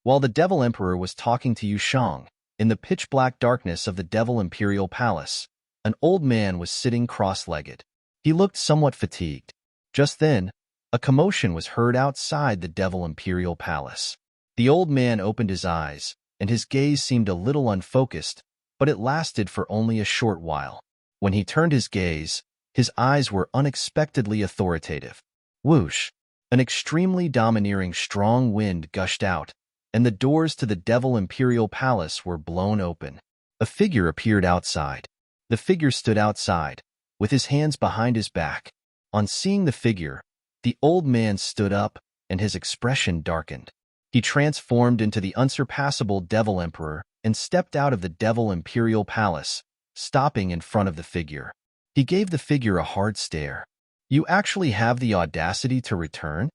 While the Devil Emperor was talking to Yu Shang, in the pitch-black darkness of the Devil Imperial Palace, an old man was sitting cross-legged. He looked somewhat fatigued. Just then, a commotion was heard outside the Devil Imperial Palace. The old man opened his eyes, and his gaze seemed a little unfocused, but it lasted for only a short while. When he turned his gaze, his eyes were unexpectedly authoritative. Whoosh! An extremely domineering strong wind gushed out, and the doors to the Devil Imperial Palace were blown open. A figure appeared outside. The figure stood outside, with his hands behind his back. On seeing the figure, the old man stood up, and his expression darkened. He transformed into the unsurpassable Devil Emperor and stepped out of the Devil Imperial Palace, stopping in front of the figure. He gave the figure a hard stare. "You actually have the audacity to return?"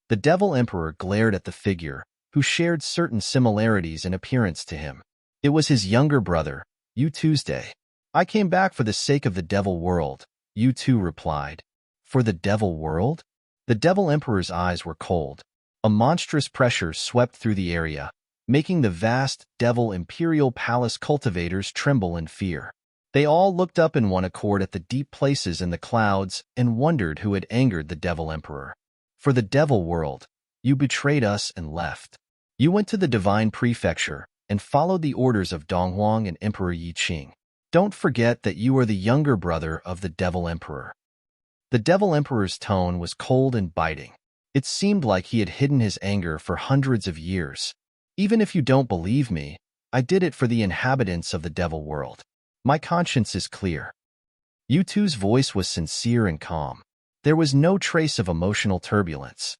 The Devil Emperor glared at the figure, who shared certain similarities in appearance to him. It was his younger brother, Yu Tuesday. "I came back for the sake of the Devil World," Yu Tu replied. "For the Devil World?" The Devil Emperor's eyes were cold. A monstrous pressure swept through the area, making the vast Devil Imperial Palace cultivators tremble in fear. They all looked up in one accord at the deep places in the clouds and wondered who had angered the Devil Emperor. "For the Devil World, you betrayed us and left. You went to the Divine Prefecture and followed the orders of Donghuang and Emperor Yi Qing. Don't forget that you are the younger brother of the Devil Emperor." The Devil Emperor's tone was cold and biting. It seemed like he had hidden his anger for hundreds of years. "Even if you don't believe me, I did it for the inhabitants of the Devil World. My conscience is clear." Yu Tu's voice was sincere and calm. There was no trace of emotional turbulence.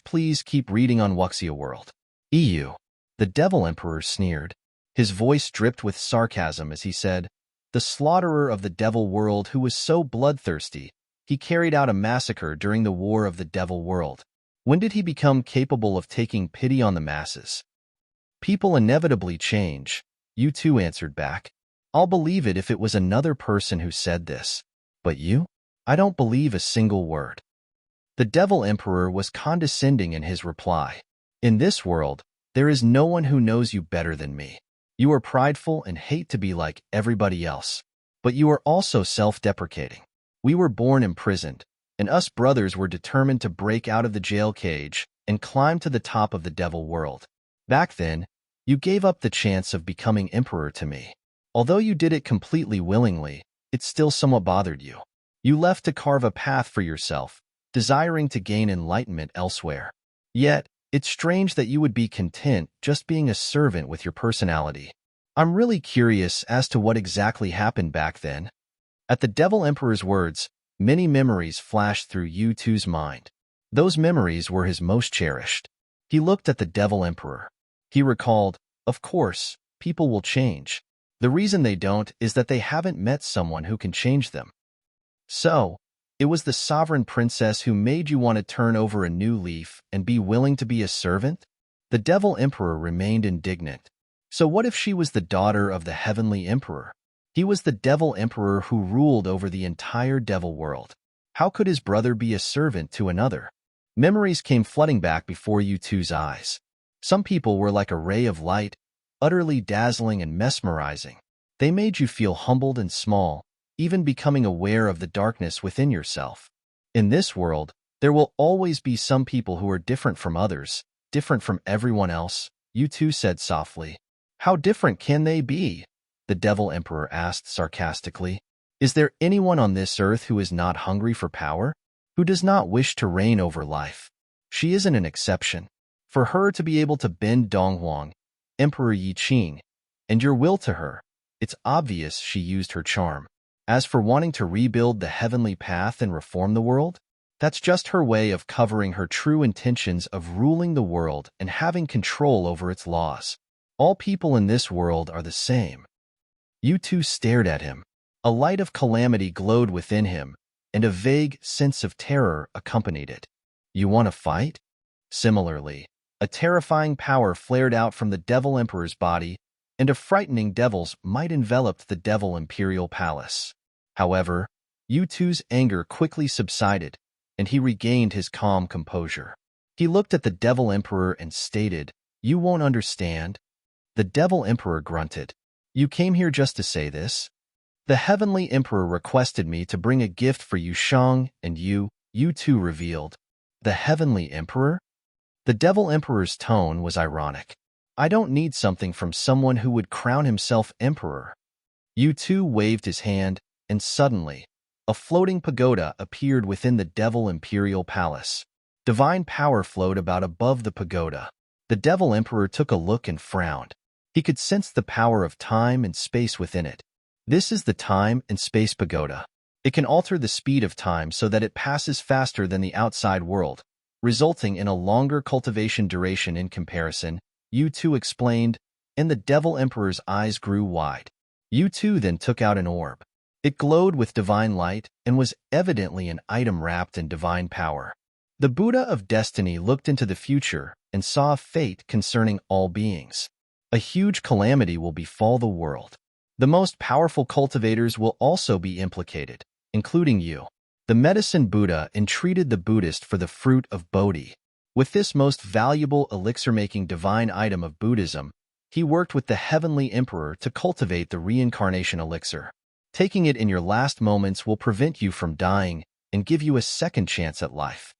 Please keep reading on Wuxia World. EU. The Devil Emperor sneered. His voice dripped with sarcasm as he said, "The slaughterer of the Devil World who was so bloodthirsty, he carried out a massacre during the War of the Devil World. When did he become capable of taking pity on the masses?" "People inevitably change," Yu Tu answered back. "I'll believe it if it was another person who said this. But you? I don't believe a single word." The Devil Emperor was condescending in his reply. "In this world, there is no one who knows you better than me. You are prideful and hate to be like everybody else. But you are also self-deprecating. We were born imprisoned, and us brothers were determined to break out of the jail cage and climb to the top of the Devil World. Back then, you gave up the chance of becoming emperor to me. Although you did it completely willingly, it still somewhat bothered you. You left to carve a path for yourself, desiring to gain enlightenment elsewhere. Yet, it's strange that you would be content just being a servant with your personality. I'm really curious as to what exactly happened back then." At the Devil Emperor's words, many memories flashed through Yu Tu's mind. Those memories were his most cherished. He looked at the Devil Emperor. He recalled, "Of course, people will change. The reason they don't is that they haven't met someone who can change them." "So, it was the sovereign princess who made you want to turn over a new leaf and be willing to be a servant?" The Devil Emperor remained indignant. So what if she was the daughter of the Heavenly Emperor? He was the Devil Emperor who ruled over the entire Devil World. How could his brother be a servant to another? Memories came flooding back before Yu Tu's eyes. Some people were like a ray of light, utterly dazzling and mesmerizing. They made you feel humbled and small, even becoming aware of the darkness within yourself. In this world, there will always be some people who are different from others, different from everyone else, Yu Tu said softly. "How different can they be?" the Devil Emperor asked sarcastically. "Is there anyone on this earth who is not hungry for power? Who does not wish to reign over life? She isn't an exception. For her to be able to bend Donghuang, Emperor Yi Qing, and your will to her, it's obvious she used her charm. As for wanting to rebuild the heavenly path and reform the world, that's just her way of covering her true intentions of ruling the world and having control over its laws. All people in this world are the same. Yu-Tu stared at him. A light of calamity glowed within him, and a vague sense of terror accompanied it. You want to fight? Similarly, a terrifying power flared out from the Devil Emperor's body, and a frightening devil's might enveloped the Devil Imperial Palace. However, Yu-Tu's anger quickly subsided, and he regained his calm composure. He looked at the Devil Emperor and stated, "You won't understand." The Devil Emperor grunted. "You came here just to say this? The Heavenly Emperor requested me to bring a gift for you, Shang, and Yu-Tu revealed. The Heavenly Emperor? The Devil Emperor's tone was ironic. I don't need something from someone who would crown himself emperor. Yu-Tu waved his hand, and suddenly, a floating pagoda appeared within the Devil Imperial Palace. Divine power flowed about above the pagoda. The Devil Emperor took a look and frowned. He could sense the power of time and space within it. This is the Time and Space Pagoda. It can alter the speed of time so that it passes faster than the outside world, resulting in a longer cultivation duration in comparison, Yu-Tu explained, and the Devil Emperor's eyes grew wide. Yu-Tu then took out an orb. It glowed with divine light and was evidently an item wrapped in divine power. The Buddha of Destiny looked into the future and saw a fate concerning all beings. A huge calamity will befall the world. The most powerful cultivators will also be implicated, including you. The medicine Buddha entreated the Buddhist for the fruit of Bodhi. With this most valuable elixir-making divine item of Buddhism, he worked with the Heavenly Emperor to cultivate the reincarnation elixir. Taking it in your last moments will prevent you from dying and give you a second chance at life.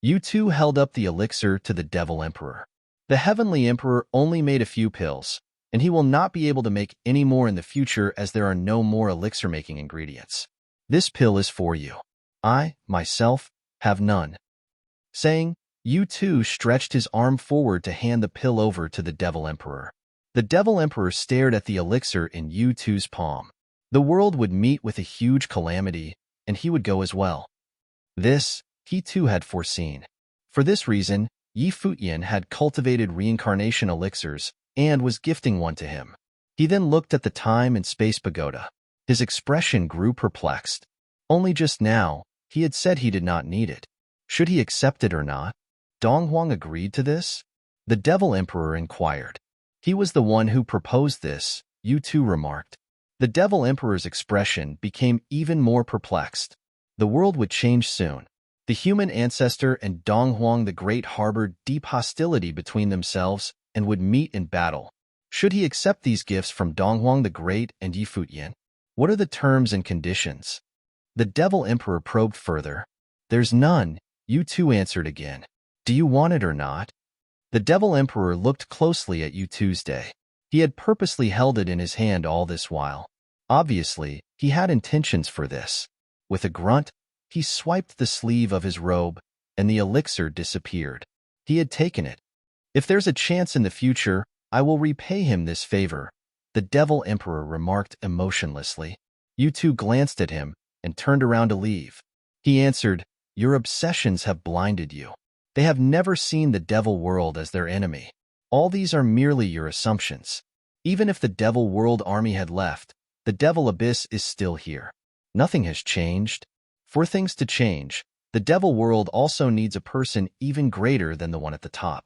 Yu-Tu held up the elixir to the Devil Emperor. The Heavenly Emperor only made a few pills, and he will not be able to make any more in the future as there are no more elixir-making ingredients. This pill is for you. I, myself, have none. Saying, Yu-Tu stretched his arm forward to hand the pill over to the Devil Emperor. The Devil Emperor stared at the elixir in Yu-Tu's palm. The world would meet with a huge calamity, and he would go as well. This, he too had foreseen. For this reason, Futian had cultivated reincarnation elixirs and was gifting one to him. He then looked at the Time and Space Pagoda. His expression grew perplexed. Only just now, he had said he did not need it. Should he accept it or not? Donghuang agreed to this? The Devil Emperor inquired. He was the one who proposed this, Yu-Tu remarked. The Devil Emperor's expression became even more perplexed. The world would change soon. The human ancestor and Donghuang the Great harbored deep hostility between themselves and would meet in battle. Should he accept these gifts from Donghuang the Great and Futian? What are the terms and conditions? The Devil Emperor probed further. There's none, Yu-Tu answered again. Do you want it or not? The Devil Emperor looked closely at Yu-Tu's day. He had purposely held it in his hand all this while. Obviously, he had intentions for this. With a grunt, he swiped the sleeve of his robe, and the elixir disappeared. He had taken it. If there's a chance in the future, I will repay him this favor, the Devil Emperor remarked emotionlessly. Yu-Tu glanced at him and turned around to leave. He answered, Your obsessions have blinded you. They have never seen the devil world as their enemy. All these are merely your assumptions. Even if the devil world army had left, the devil abyss is still here. Nothing has changed. For things to change, the devil world also needs a person even greater than the one at the top.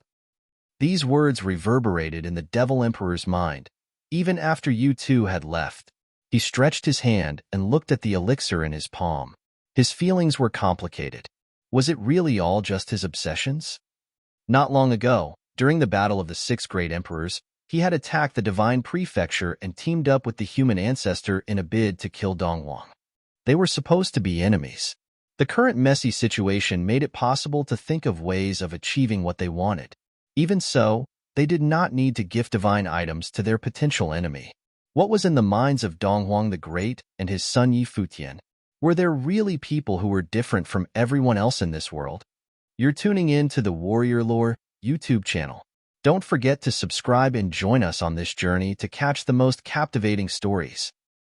These words reverberated in the Devil Emperor's mind. Even after Yu-Tu had left, he stretched his hand and looked at the elixir in his palm. His feelings were complicated. Was it really all just his obsessions? Not long ago, during the Battle of the Six Great Emperors, he had attacked the Divine Prefecture and teamed up with the human ancestor in a bid to kill Donghuang. They were supposed to be enemies. The current messy situation made it possible to think of ways of achieving what they wanted. Even so, they did not need to gift divine items to their potential enemy. What was in the minds of Donghuang the Great and his son Futian? Were there really people who were different from everyone else in this world? You're tuning in to the Warrior Lore YouTube channel. Don't forget to subscribe and join us on this journey to catch the most captivating stories.